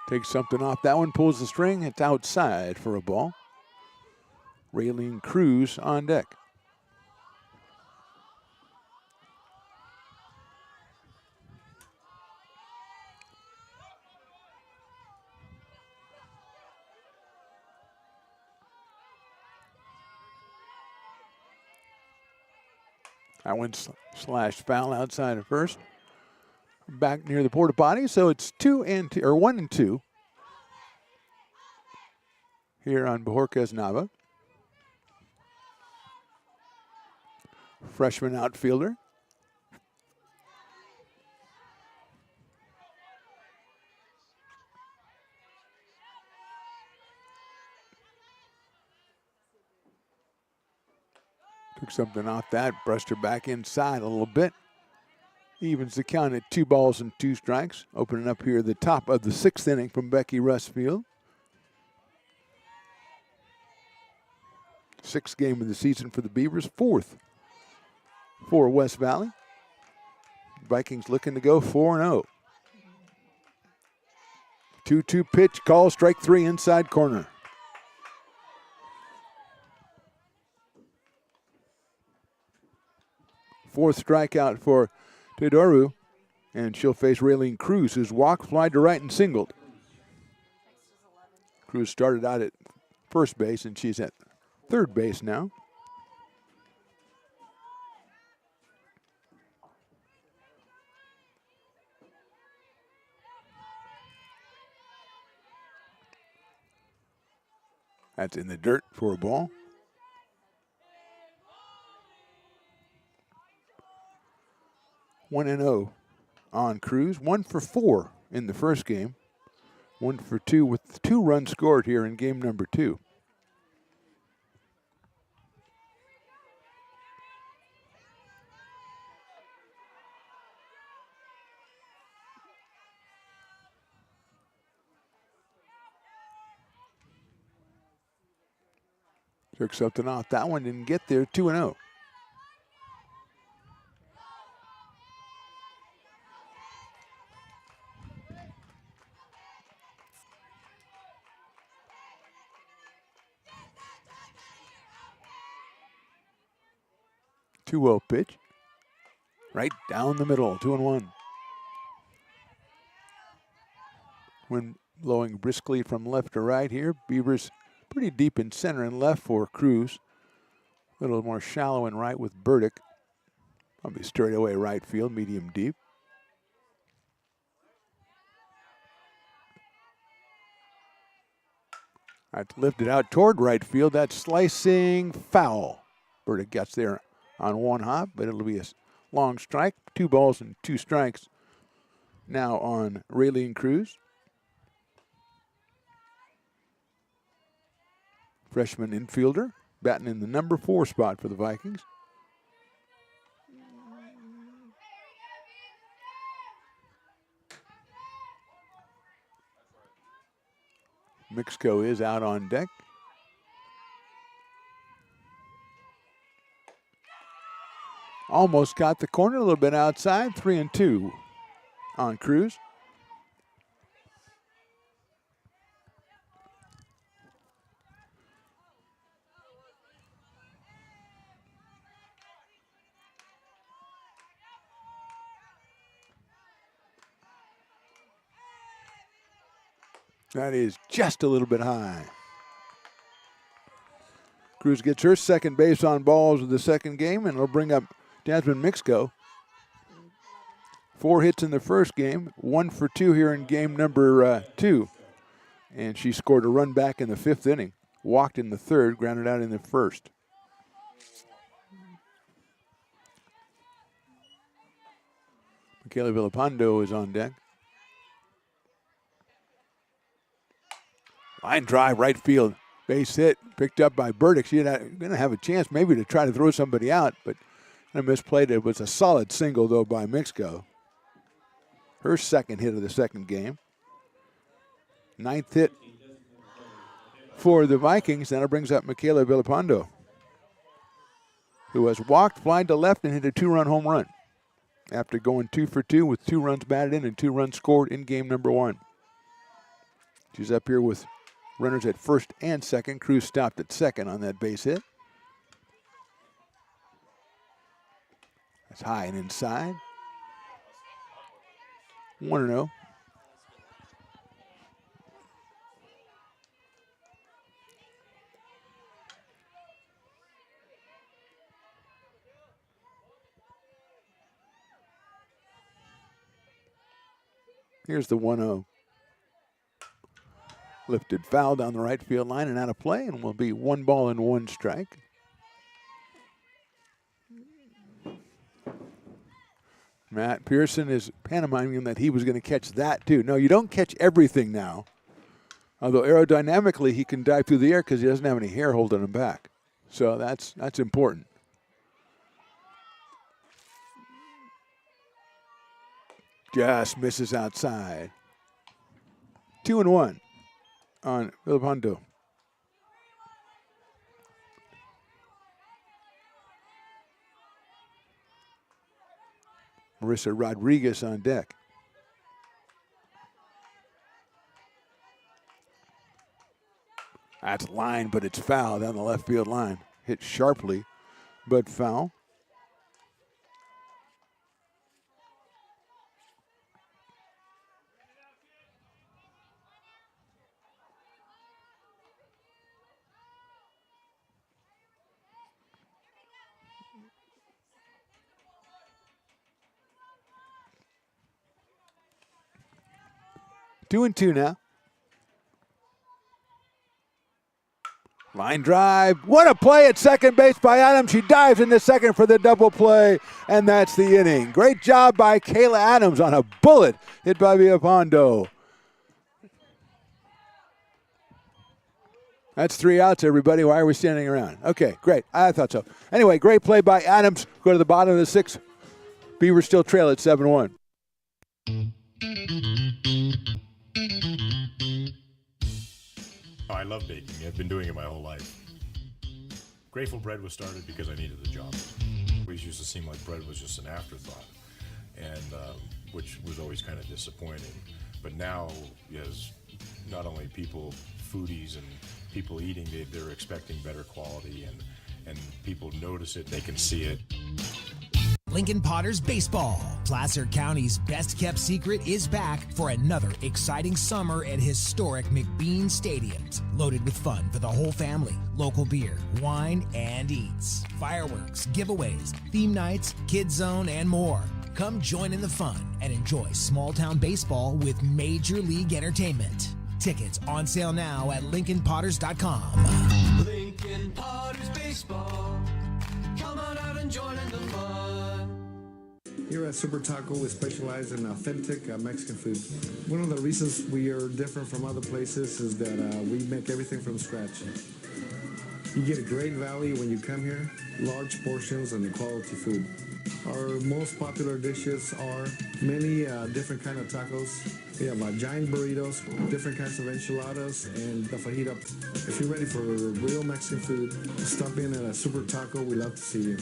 Takes something off that one, pulls the string. It's outside for a ball. Raylene Cruz on deck. That one slashed foul outside of first. back near the porta potty. So it's 1 and 2 here on Bajorquez Nava. Freshman outfielder. Took something off that, brushed her back inside a little bit. Evens the count at 2 balls and 2 strikes. Opening up here the top of the 6th inning from Becky Rustfield. 6th game of the season for the Beavers, 4th for West Valley. Vikings looking to go 4-0. 2-2 pitch, call, strike 3 inside corner. Fourth strikeout for Teodoru, and she'll face Raylene Cruz, who's walked, fly to right, and singled. Cruz started out at first base, and she's at third base now. That's in the dirt for a ball. 1-0 on Cruz. 1 for 4 in the first game. 1 for 2 with 2 runs scored here in game number 2. Took something off that one, didn't get there. 2-0. Two-0 pitch. Right down the middle, 2-1. Wind blowing briskly from left to right here. Beavers pretty deep in center and left for Cruz. A little more shallow and right with Burdick. Probably straight away right field, medium deep. That's lifted out toward right field. That's slicing foul. Burdick gets there on one hop, but it'll be a long strike. 2 balls and 2 strikes now on Raylene Cruz. Freshman infielder, batting in the number 4 spot for the Vikings. Mixco is out on deck. Almost got the corner, a little bit outside. 3-2 on Cruz. That is just a little bit high. Cruz gets her second base on balls of the second game, and it'll bring up Jasmine Mixco. 4 hits in the first game, 1 for 2 here in game number 2. And she scored a run back in the 5th inning. Walked in the 3rd, grounded out in the 1st. Michaela Villapando is on deck. Line drive, right field. Base hit, picked up by Burdick. She's going to have a chance maybe to try to throw somebody out, but I misplayed it. It was a solid single, though, by Mixco. Her second hit of the second game. 9th hit for the Vikings. Then it brings up Michaela Villapando, who has walked, flied to left, and hit a 2-run home run after going 2 for 2 with 2 runs batted in and 2 runs scored in game number 1. She's up here with runners at first and second. Cruz stopped at second on that base hit. That's high and inside. 1-0. Here's the 1-0. Lifted foul down the right field line and out of play, and will be 1 ball and 1 strike. Matt Pearson is pantomiming that he was going to catch that too. No, you don't catch everything now. Although aerodynamically he can dive through the air because he doesn't have any hair holding him back. So that's important. Just misses outside. 2-1 on Villapando. Marissa Rodriguez on deck. That's line, but it's foul down the left field line. Hit sharply, but foul. Two and two now. Line drive. What a play at second base by Adams. She dives into second for the double play, and that's the inning. Great job by Kayla Adams on a bullet hit by Villapando. That's 3 outs, everybody. Why are we standing around? Okay, great. I thought so. Anyway, great play by Adams. Go to the bottom of the 6th. Beavers still trail at 7-1. I love baking. I've been doing it my whole life. Grateful Bread was started because I needed the job. It always used to seem like bread was just an afterthought, and which was always kind of disappointing. But now, as not only people, foodies, and people eating, they're expecting better quality, and people notice it, they can see it. Lincoln Potters Baseball. Placer County's best-kept secret is back for another exciting summer at historic McBean Stadiums. Loaded with fun for the whole family, local beer, wine, and eats. Fireworks, giveaways, theme nights, kids zone, and more. Come join in the fun and enjoy small-town baseball with Major League Entertainment. Tickets on sale now at LincolnPotters.com. Lincoln Potters Baseball. Come on out and join in the fun. Here at Super Taco, we specialize in authentic Mexican food. One of the reasons we are different from other places is that we make everything from scratch. You get a great value when you come here, large portions and quality food. Our most popular dishes are many different kind of tacos. We have giant burritos, different kinds of enchiladas, and the fajita. If you're ready for real Mexican food, stop in at a Super Taco. We'd love to see you.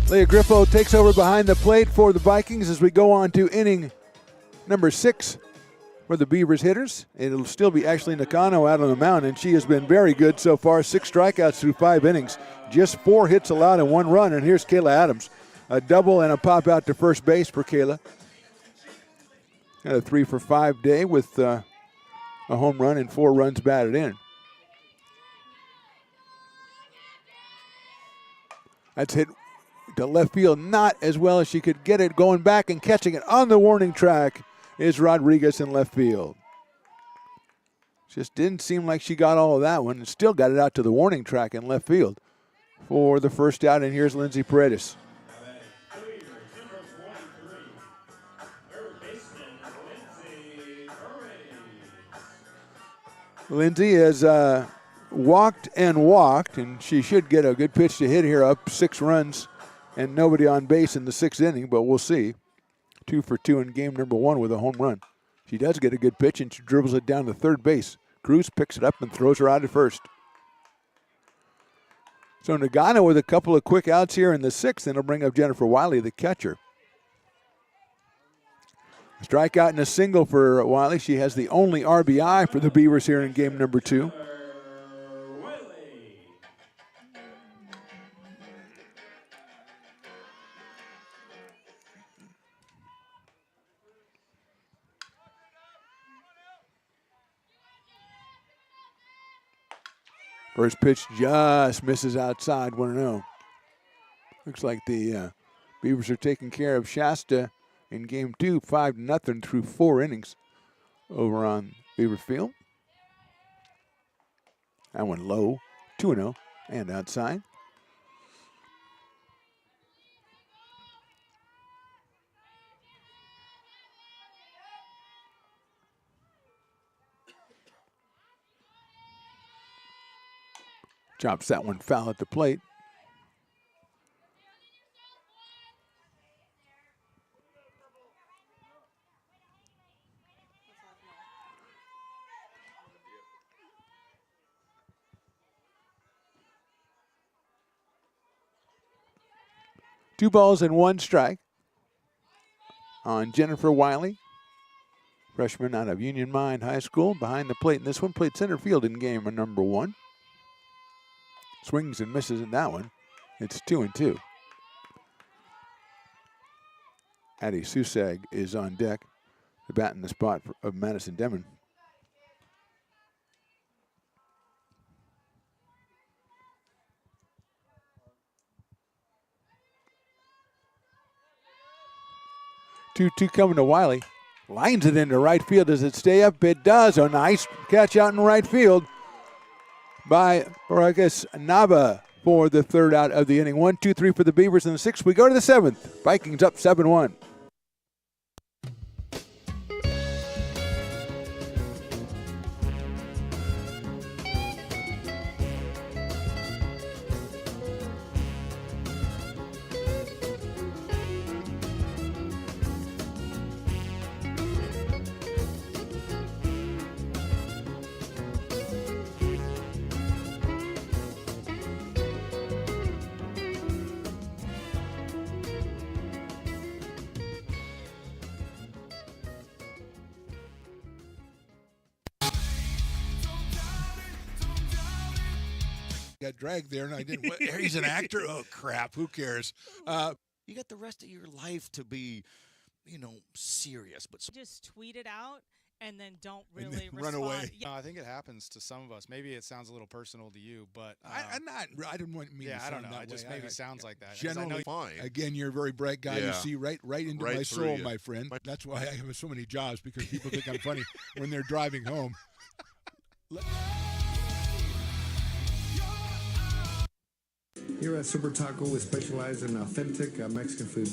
Leah Griffo takes over behind the plate for the Vikings as we go on to inning number 6 for the Beavers hitters. It'll still be Ashley Nakano out on the mound, and she has been very good so far. 6 strikeouts through 5 innings. Just 4 hits allowed and 1 run, and here's Kayla Adams. A double and a pop out to first base for Kayla. Got a 3-for-5 day with a home run and 4 runs batted in. That's hit to left field, not as well as she could get it. Going back and catching it on the warning track is Rodriguez in left field. Just didn't seem like she got all of that one, and still got it out to the warning track in left field for the first out. And here's Lindsay Paredes. Lindsay has walked and walked, and she should get a good pitch to hit here, up 6 runs and nobody on base in the 6th inning, but we'll see. 2 for 2 in game number 1 with a home run. She does get a good pitch, and she dribbles it down to third base. Cruz picks it up and throws her out at first. So Nagano with a couple of quick outs here in the 6th, and it'll bring up Jennifer Wiley, the catcher. Strikeout and a single for Wiley. She has the only RBI for the Beavers here in game number 2. First pitch just misses outside, 1-0. Looks like the Beavers are taking care of Shasta in game 2, 5-0 through 4 innings over on Beaver Field. That one low, 2-0 and outside. Chops that one foul at the plate. Two balls and one strike on Jennifer Wiley, freshman out of Union Mine High School, behind the plate. And this one played center field in game number 1. Swings and misses in that one. It's 2-2. Addie Susag is on deck, the bat in the spot of Madison Demon. Two coming to Wiley. Lines it into right field. Does it stay up? It does. A nice catch out in right field by Baragas Nava for the third out of the inning. 1, 2, 3 for the Beavers in the 6th. We go to the 7th. Vikings up 7-1. Got dragged there, and I didn't. He's an actor. Oh crap! Who cares? You got the rest of your life to be, serious. But just tweet it out and then don't really run away. No, I think it happens to some of us. Maybe it sounds a little personal to you, but I didn't want me. Yeah, to I don't sound know. That It just way. maybe sounds like that. Generally, fine. Again, you're a very bright guy. Yeah. You see right into Right my through soul, you. my friend. That's why I have so many jobs, because people think I'm funny when they're driving home. Here at Super Taco, we specialize in authentic Mexican food.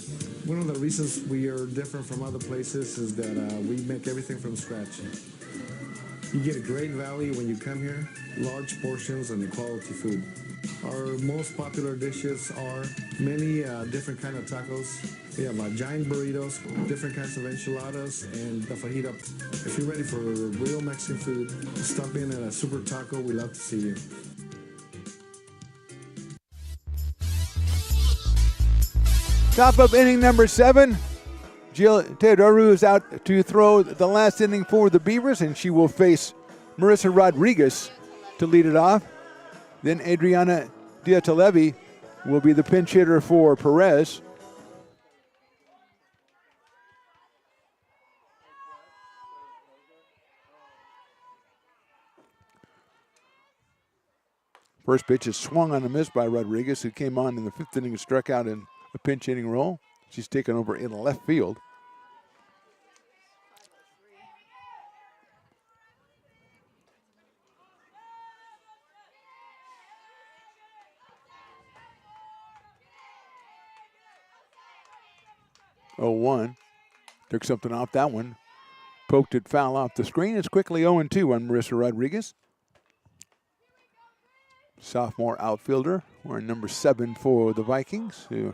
One of the reasons we are different from other places is that we make everything from scratch. You get a great value when you come here, large portions and quality food. Our most popular dishes are many different kind of tacos. We have giant burritos, different kinds of enchiladas, and the fajita. If you're ready for real Mexican food, stop in at a Super Taco. We'd love to see you. Top of inning number 7. Jill Teodoru is out to throw the last inning for the Beavers, and she will face Marissa Rodriguez to lead it off. Then Adriana Diatalevi will be the pinch hitter for Perez. First pitch is swung on a miss by Rodriguez, who came on in the 5th inning and struck out in a pinch hitting role. She's taken over in left field. Oh, 1. Took something off that one. Poked it foul off the screen. It's quickly 0-2 on Marissa Rodriguez. Sophomore outfielder, wearing number 7 for the Vikings, who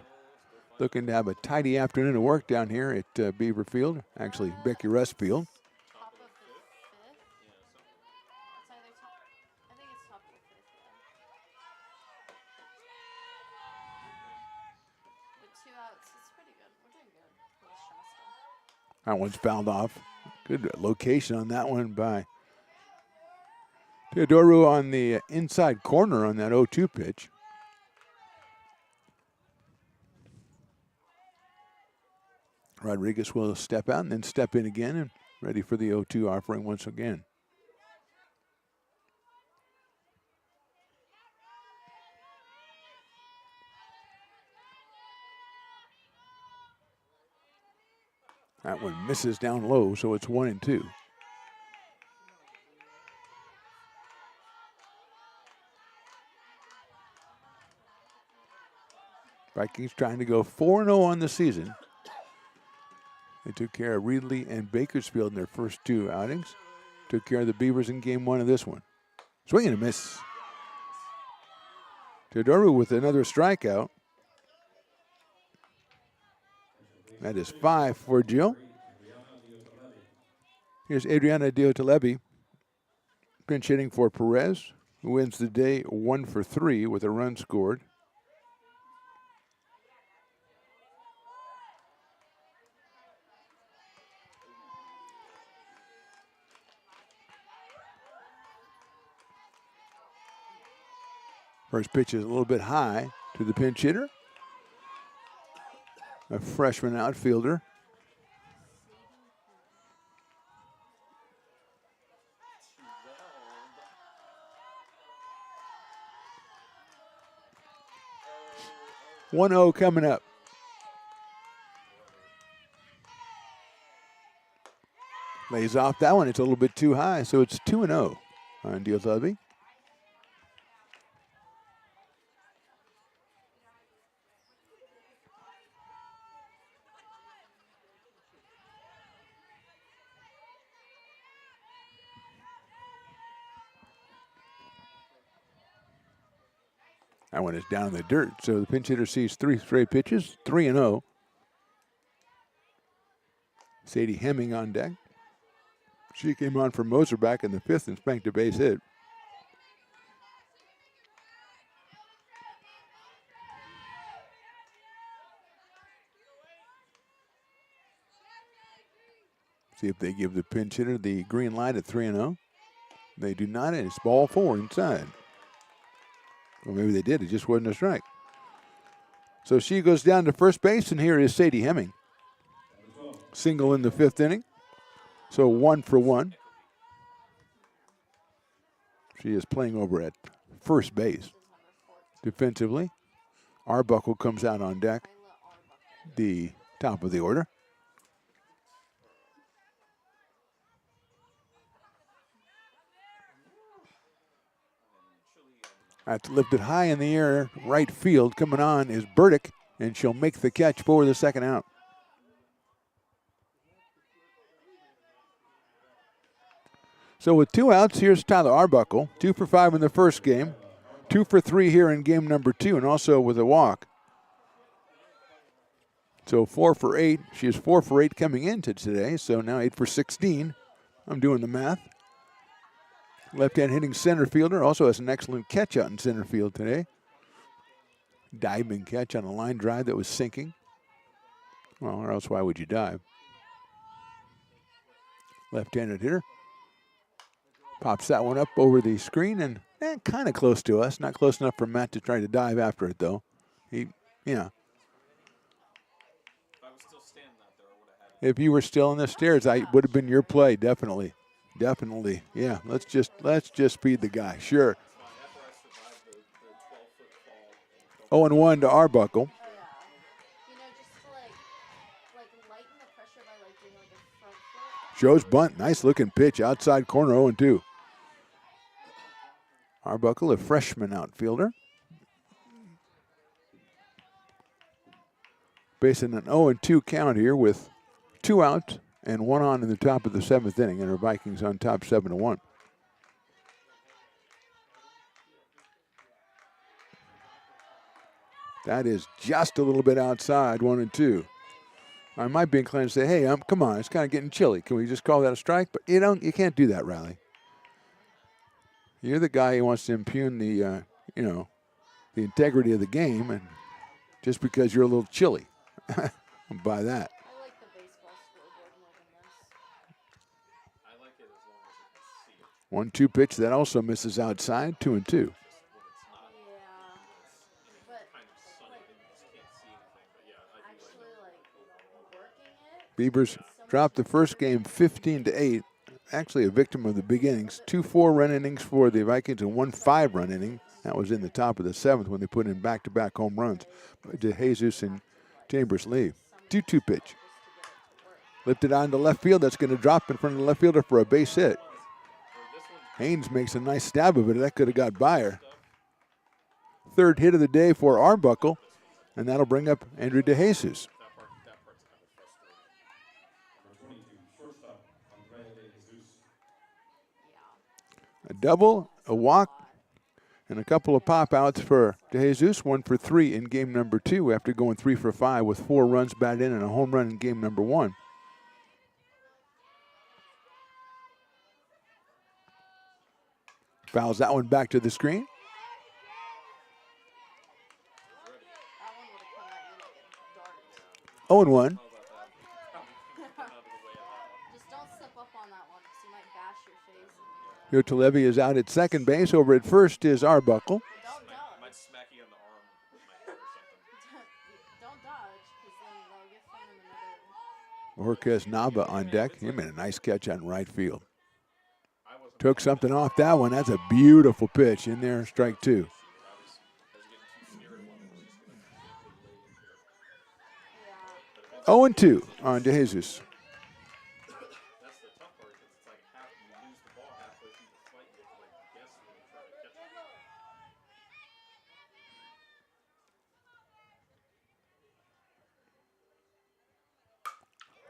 looking to have a tidy afternoon of work down here at Beaver Field, actually Becky Russ Field. Top of the 5th? It's either top, I think it's top of the 5th, yeah. With 2 outs, it's pretty good. We're doing good. West Shasta. That one's fouled off. Good location on that one by Teodoru on the inside corner on that 0-2 pitch. Rodriguez will step out and then step in again and ready for the 0-2 offering once again. That one misses down low, so it's 1-2. Vikings trying to go 4-0 on the season. They took care of Reedley and Bakersfield in their first two outings. Took care of the Beavers in game one of this one. Swing and a miss. Teodoru with another strikeout. That is 5 for Jill. Here's Adriana Diotalebi, pinch hitting for Perez, who wins the day 1 for 3 with a run scored. First pitch is a little bit high to the pinch hitter, a freshman outfielder. One 0 coming up. Lays off that one. It's a little bit too high, so it's 2-0 on Diotalebi. That one is down in the dirt, so the pinch hitter sees 3 straight pitches, 3-0. Sadie Hemming on deck. She came on for Moser back in the 5th and spanked a base hit. See if they give the pinch hitter the green light at 3-0. They do not, and it's ball 4 inside. Or maybe they did, it just wasn't a strike. So she goes down to first base, and here is Sadie Hemming. Single in the 5th inning. So 1 for 1. She is playing over at first base. Defensively, Arbuckle comes out on deck, the top of the order. That's lifted high in the air, right field. Coming on is Burdick, and she'll make the catch for the second out. So with 2 outs, here's Tyler Arbuckle. 2 for 5 in the first game. 2 for 3 here in game number 2, and also with a walk. So 4 for 8. She is 4 for 8 coming into today, so now 8 for 16. I'm doing the math. Left-hand hitting center fielder. Also has an excellent catch out in center field today. Diving catch on a line drive that was sinking. Well, or else why would you dive? Left-handed hitter. Pops that one up over the screen and kind of close to us. Not close enough for Matt to try to dive after it, though. If you were still in the stairs, I would have been your play, definitely. Definitely. Yeah, let's just speed the guy. Sure. 0-1 to Arbuckle. Shows bunt. Nice looking pitch. Outside corner, 0-2. Arbuckle, a freshman outfielder. Facing an 0-2 count here with 2 outs and 1 on in the top of the 7th inning, and her Vikings on top 7-1. That is just a little bit outside, 1-2. I might be inclined to say, hey, come on, it's kind of getting chilly. Can we just call that a strike? But you can't do that, Riley. You're the guy who wants to impugn the, the integrity of the game, and just because you're a little chilly, I'll buy that. I like the baseball scoreboard more than this. I like it as long as I can see it. 1-2 pitch that also misses outside, 2-2. Beavers dropped the first game 15-8. Actually a victim of the beginnings. 2 4-run innings for the Vikings and 1 5-run inning. That was in the top of the 7th when they put in back-to-back home runs. De Jesus and Chambers leave. 2-2 pitch. Lifted on to left field. That's going to drop in front of the left fielder for a base hit. Haynes makes a nice stab of it. That could have got by her. Third hit of the day for Arbuckle, and that'll bring up Andrew DeJesus. A double, a walk, and a couple of pop outs for DeJesus. 1 for 3 in game number 2 after going 3 for 5 with 4 runs batted in and a home run in game number 1. Fouls that one back to the screen. Oh and 1. Just don't slip up on that one because you might bash your face. Yotelevi is out at second base. Over at first is Arbuckle. Might smack you on the arm with my hair or something. Don't dodge because then they'll get fun in another. Jorquez Nava on deck. He made a nice catch on right field. Took something off that one. That's a beautiful pitch in there. Strike 2. Oh and 2 on DeJesus.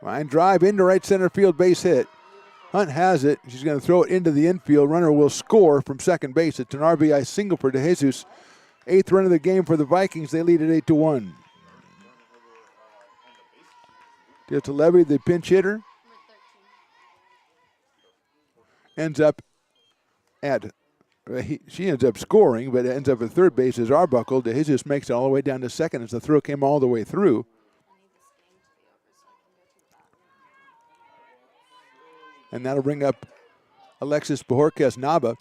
Line drive into right center field, base hit. Hunt has it. She's going to throw it into the infield. Runner will score from second base. It's an RBI single for DeJesus. 8th run of the game for the Vikings. They lead it 8-1. Levy, the pinch hitter, ends up at, she ends up scoring, but it ends up at third base as Arbuckle. DeJesus makes it all the way down to second as the throw came all the way through. And that'll bring up Alexis Bojorquez Nava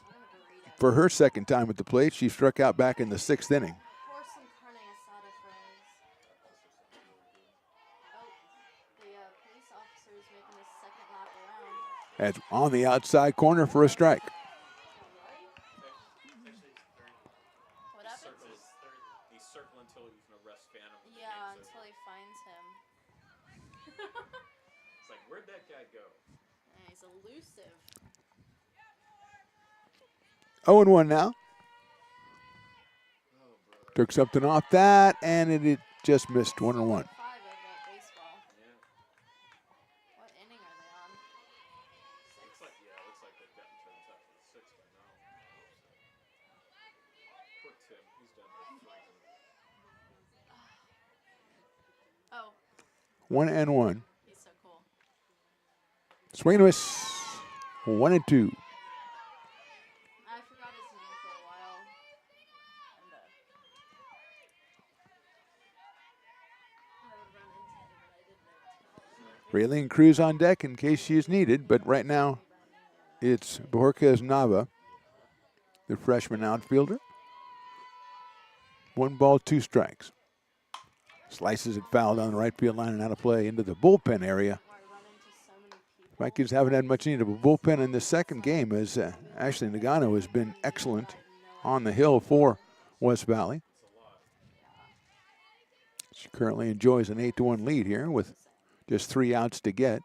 for her second time at the plate. She struck out back in the 6th inning. That's on the outside corner for a strike. He's circling until he can arrest Phantom. Yeah, until he finds him. It's like, where'd that guy go? Yeah, he's elusive. 0-1 now. Took something off that, and it just missed 1-1. Oh. 1-1. He's so cool. Swing and miss. 1-2. I forgot his name for a while. And, I would run into him, but I didn't know. Rayleigh and Cruz on deck in case she is needed, but right now it's Bojorquez Nava, the freshman outfielder. 1 ball, 2 strikes. Slices it foul down the right field line and out of play into the bullpen area. Vikings haven't had much need of a bullpen in the second game as Ashley Nagano has been excellent on the hill for West Valley. She currently enjoys an 8-1 lead here with just 3 outs to get.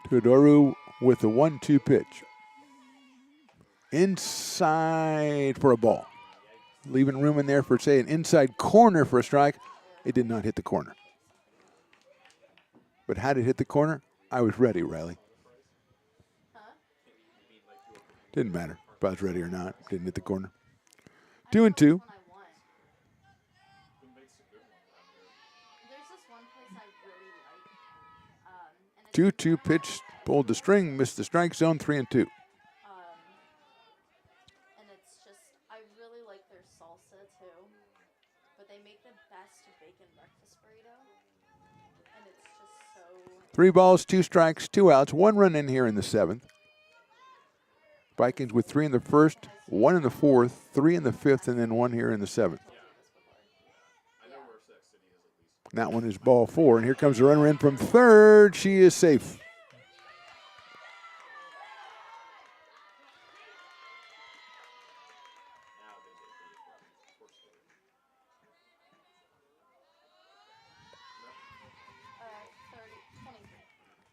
Teodoru with the 1-2 pitch. Inside for a ball. Leaving room in there for, say, an inside corner for a strike. It did not hit the corner. But had it hit the corner, I was ready, Riley. Didn't matter if I was ready or not. Didn't hit the corner. 2-2. There's this one place I really like. 2-2 pitch, pulled the string, missed the strike zone, 3-2. And it's just, I really like their salsa too. But they make the best bacon breakfast burrito. And it's just so... 3 balls, 2 strikes, 2 outs, 1 run in here in the 7th. Vikings with 3 in the 1st, 1 in the 4th, 3 in the 5th, and then 1 here in the 7th. That one is ball 4, and here comes the runner in from third. She is safe.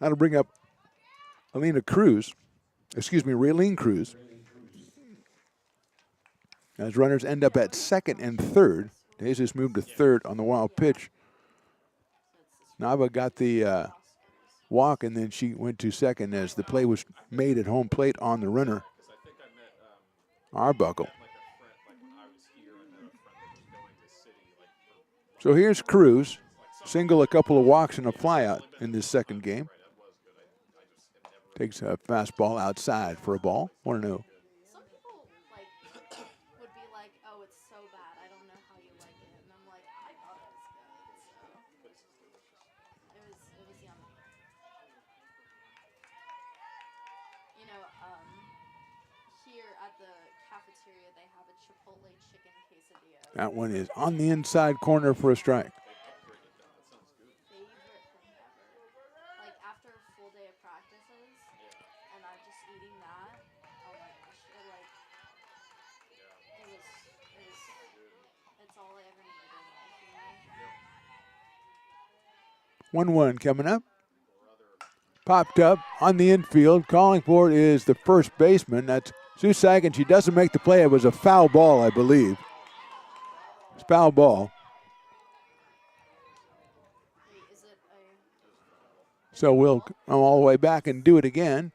That'll bring up Raylene Cruz. As runners end up at second and third. Jesus moved to third on the wild pitch. Nava got the walk, and then she went to second as the play was made at home plate on the runner, Arbuckle. So here's Cruz, single, a couple of walks, and a flyout in this second game. Takes a fastball outside for a ball. 1-0. Some people would be like, "Oh, it's so bad. I don't know how you like it," and I'm like, "I thought it was good. So it was yummy." You know, here at the cafeteria they have a Chipotle chicken quesadilla. That one is on the inside corner for a strike. Like after a full day of practices, and I'm just eating that. Oh my gosh! It's all I ever needed in life, you know? 1-1 coming up. Popped up on the infield. Calling for it is the first baseman. That's Susag, and she doesn't make the play. It was a foul ball, I believe. It's foul ball. So we'll come all the way back and do it again.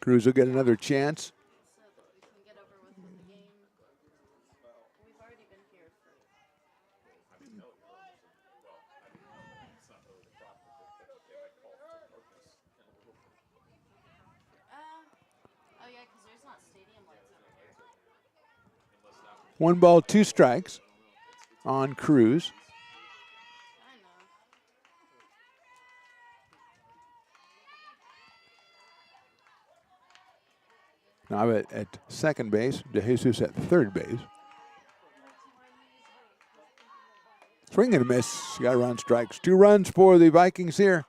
Cruz will get another chance. Oh yeah, because there's not stadium lights over here. 1 ball, 2 strikes on Cruz. Now at second base, DeJesus at third base. Swing and a miss. Got to run strikes. 2 runs for the Vikings here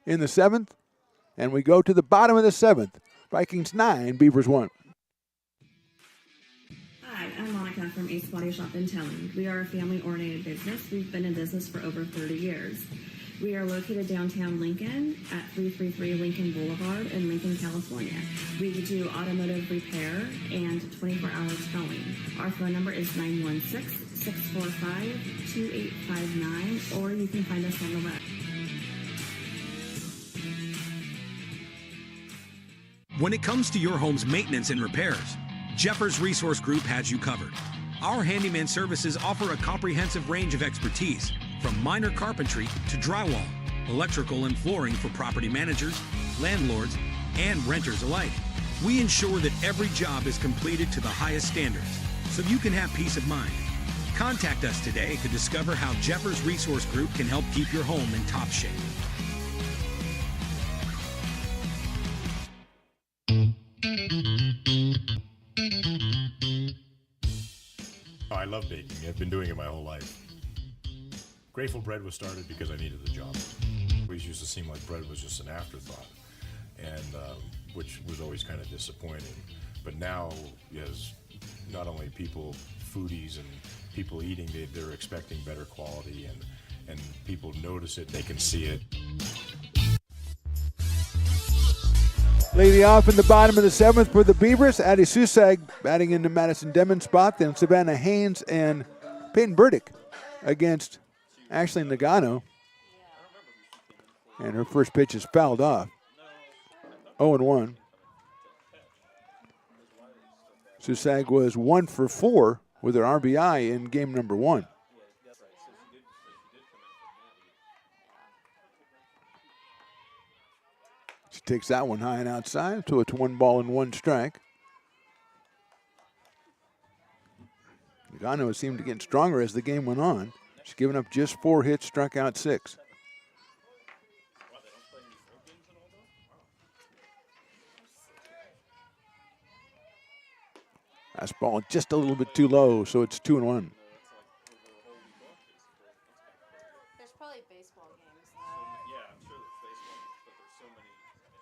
in the 7th. And we go to the bottom of the 7th. Vikings 9, Beavers 1. Hi, I'm Monica from Ace Body Shop in Telling. We are a family-oriented business. We've been in business for over 30 years. We are located downtown Lincoln at 333 Lincoln Boulevard in Lincoln, California. We do automotive repair and 24-hour towing. Our phone number is 916-645-2859, or you can find us on the web. When it comes to your home's maintenance and repairs, Jeffers Resource Group has you covered. Our handyman services offer a comprehensive range of expertise, from minor carpentry to drywall, electrical and flooring for property managers, landlords, and renters alike. We ensure that every job is completed to the highest standards, so you can have peace of mind. Contact us today to discover how Jeffers Resource Group can help keep your home in top shape. Oh, I love baking. I've been doing it my whole life. Grateful Bread was started because I needed the job. It always used to seem like bread was just an afterthought, and which was always kind of disappointing. But now, as not only people, foodies and people eating, they're expecting better quality, and people notice it, they can see it. Leading off in the bottom of the 7th for the Beavers, Addie Susag batting into Madison Demon's spot, then Savannah Haynes and Peyton Burdick against Ashley Nagano. And her first pitch is fouled off. 0-1. Susag was 1 for 4 with her RBI in game number 1. She takes that one high and outside, so it's 1 ball and 1 strike. Nagano seemed to get stronger as the game went on. She's given up just 4 hits, struck out 6. Fastball just a little bit too low, so it's 2-1. There's probably baseball games though. Yeah, I'm sure there's baseball games, but there's so many. I mean,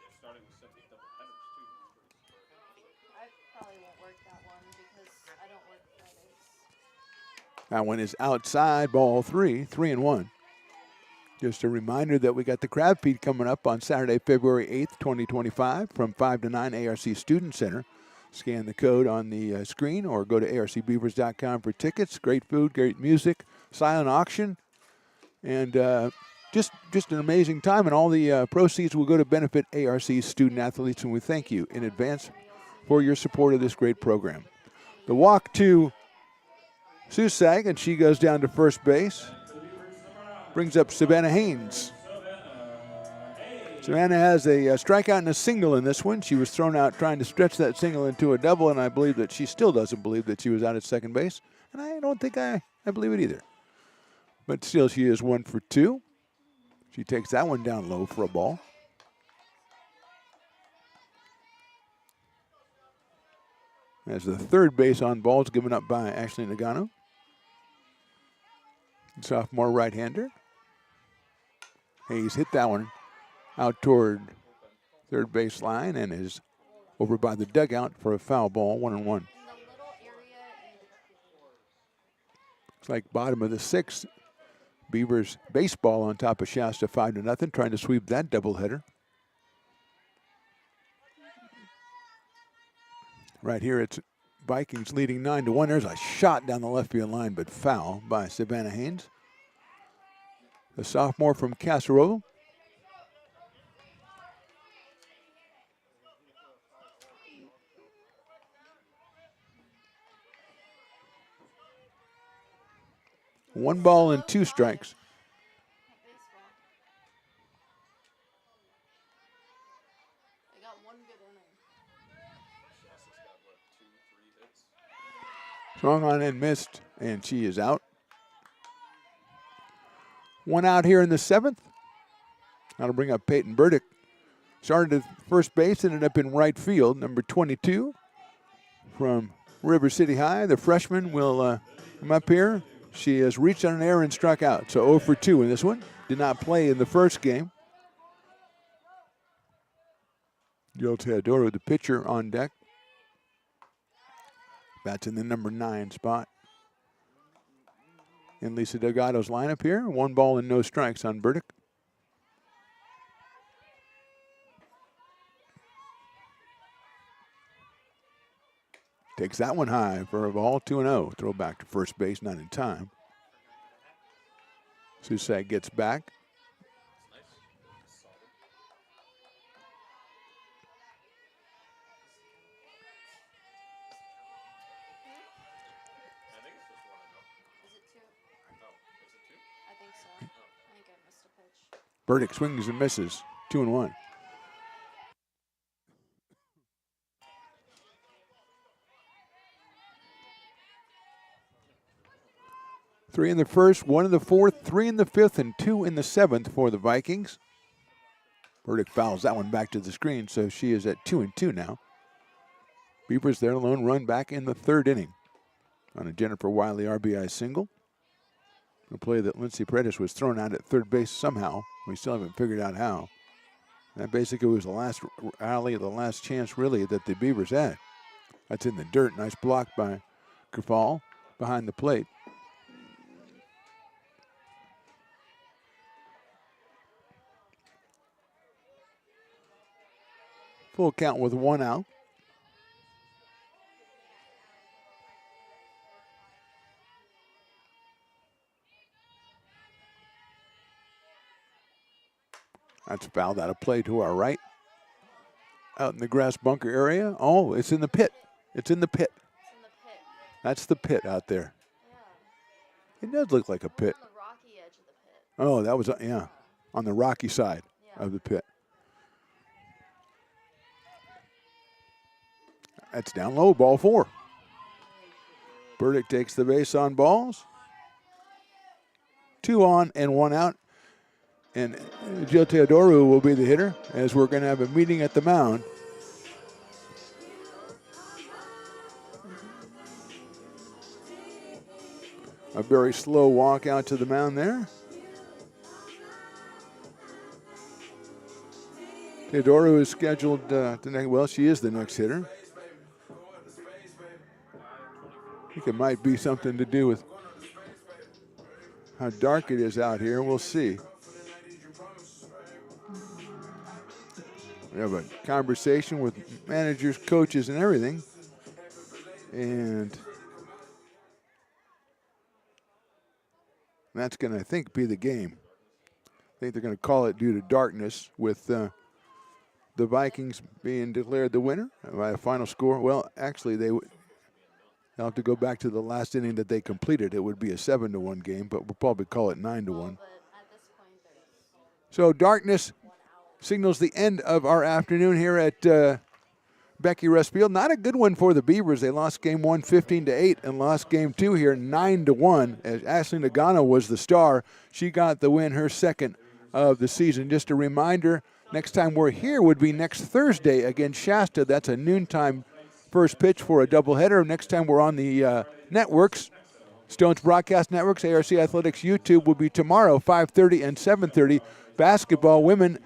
they're starting with so many doubleheaders too. I probably won't work that one because I don't work Fridays. That one is outside, ball 3, 3-1. Just a reminder that we got the crab feed coming up on Saturday, February 8th, 2025 from 5 to 9, ARC Student Center. Scan the code on the screen or go to arcbeavers.com for tickets. Great food, great music, silent auction, and just an amazing time. And all the proceeds will go to benefit ARC student athletes, and we thank you in advance for your support of this great program. The walk to Susag, and she goes down to first base. Brings up Savannah Haynes. Savannah has a strikeout and a single in this one. She was thrown out trying to stretch that single into a double, and I believe that she still doesn't believe that she was out at second base. And I don't think I believe it either. But still, she is 1 for 2. She takes that one down low for a ball. As the third base on ball is given up by Ashley Nagano. Sophomore right-hander. Hayes hit that one out toward third base line and is over by the dugout for a foul ball, 1-1. Looks like bottom of the sixth. Beavers baseball on top of Shasta 5-0, trying to sweep that doubleheader. Right here it's Vikings leading 9-1. There's a shot down the left field line, but foul by Savannah Haynes. The sophomore from Casserole. One ball and 2 strikes. Swung on and missed, and she is out. One out here in the 7th. That'll bring up Peyton Burdick. Started at first base, ended up in right field. Number 22 from River City High. The freshman will come up here. She has reached on an error and struck out. So 0 for 2 in this one. Did not play in the first game. Jill Teodoro, the pitcher, on deck. Bats in the number 9 spot. In Lisa Delgado's lineup here. 1 ball and no strikes on Burdick. Takes that one high for a ball, 2-0. Throw back to first base, not in time. Susak gets back. Burdick swings and misses, 2-1. Three in the first, 1 in the 4th, 3 in the 5th, and 2 in the 7th for the Vikings. Burdick fouls that one back to the screen, so she is at 2-2 now. Beavers their lone run back in the 3rd inning on a Jennifer Wiley RBI single. A play that Lindsey Paredes was thrown out at third base somehow. We still haven't figured out how. That basically was the last rally, the last chance really that the Beavers had. That's in the dirt. Nice block by Kerfall behind the plate. Full count with 1 out. That's fouled out of play to our right. Out in the grass bunker area. Oh, it's in the pit. It's in the pit. That's the pit out there. Yeah. It does look like a pit. On the rocky edge of the pit. Oh, that was, yeah, on the rocky side of the pit. That's down low, ball 4. Burdick takes the base on balls. 2 on and 1 out. And Jill Teodoro will be the hitter as we're going to have a meeting at the mound. A very slow walk out to the mound there. Teodoro is scheduled well, she is the next hitter. I think it might be something to do with how dark it is out here. We'll see. We have a conversation with managers, coaches, and everything. And that's going to, I think, be the game. I think they're going to call it due to darkness with the Vikings being declared the winner by a final score. Well, actually, they'll have to go back to the last inning that they completed. It would be a 7-1 game, but we'll probably call it 9-1. So darkness signals the end of our afternoon here at Becky Russ Field. Not a good one for the Beavers. They lost game 1 15-8 and lost game 2 here 9-1. As Ashley Nagano was the star, she got the win, her second of the season. Just a reminder, next time we're here would be next Thursday against Shasta. That's a noontime first pitch for a doubleheader. Next time we're on the networks, Stones Broadcast Networks, ARC Athletics YouTube will be tomorrow, 5:30 and 7:30. Basketball, women,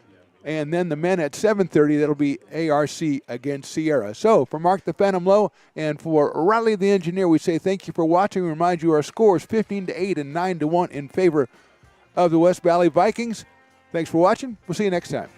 and then the men at 7:30. That'll be ARC against Sierra. So for Mark the Phantom Low and for Riley the Engineer, we say thank you for watching. We remind you our scores 15-8 and 9-1 in favor of the West Valley Vikings. Thanks for watching. We'll see you next time.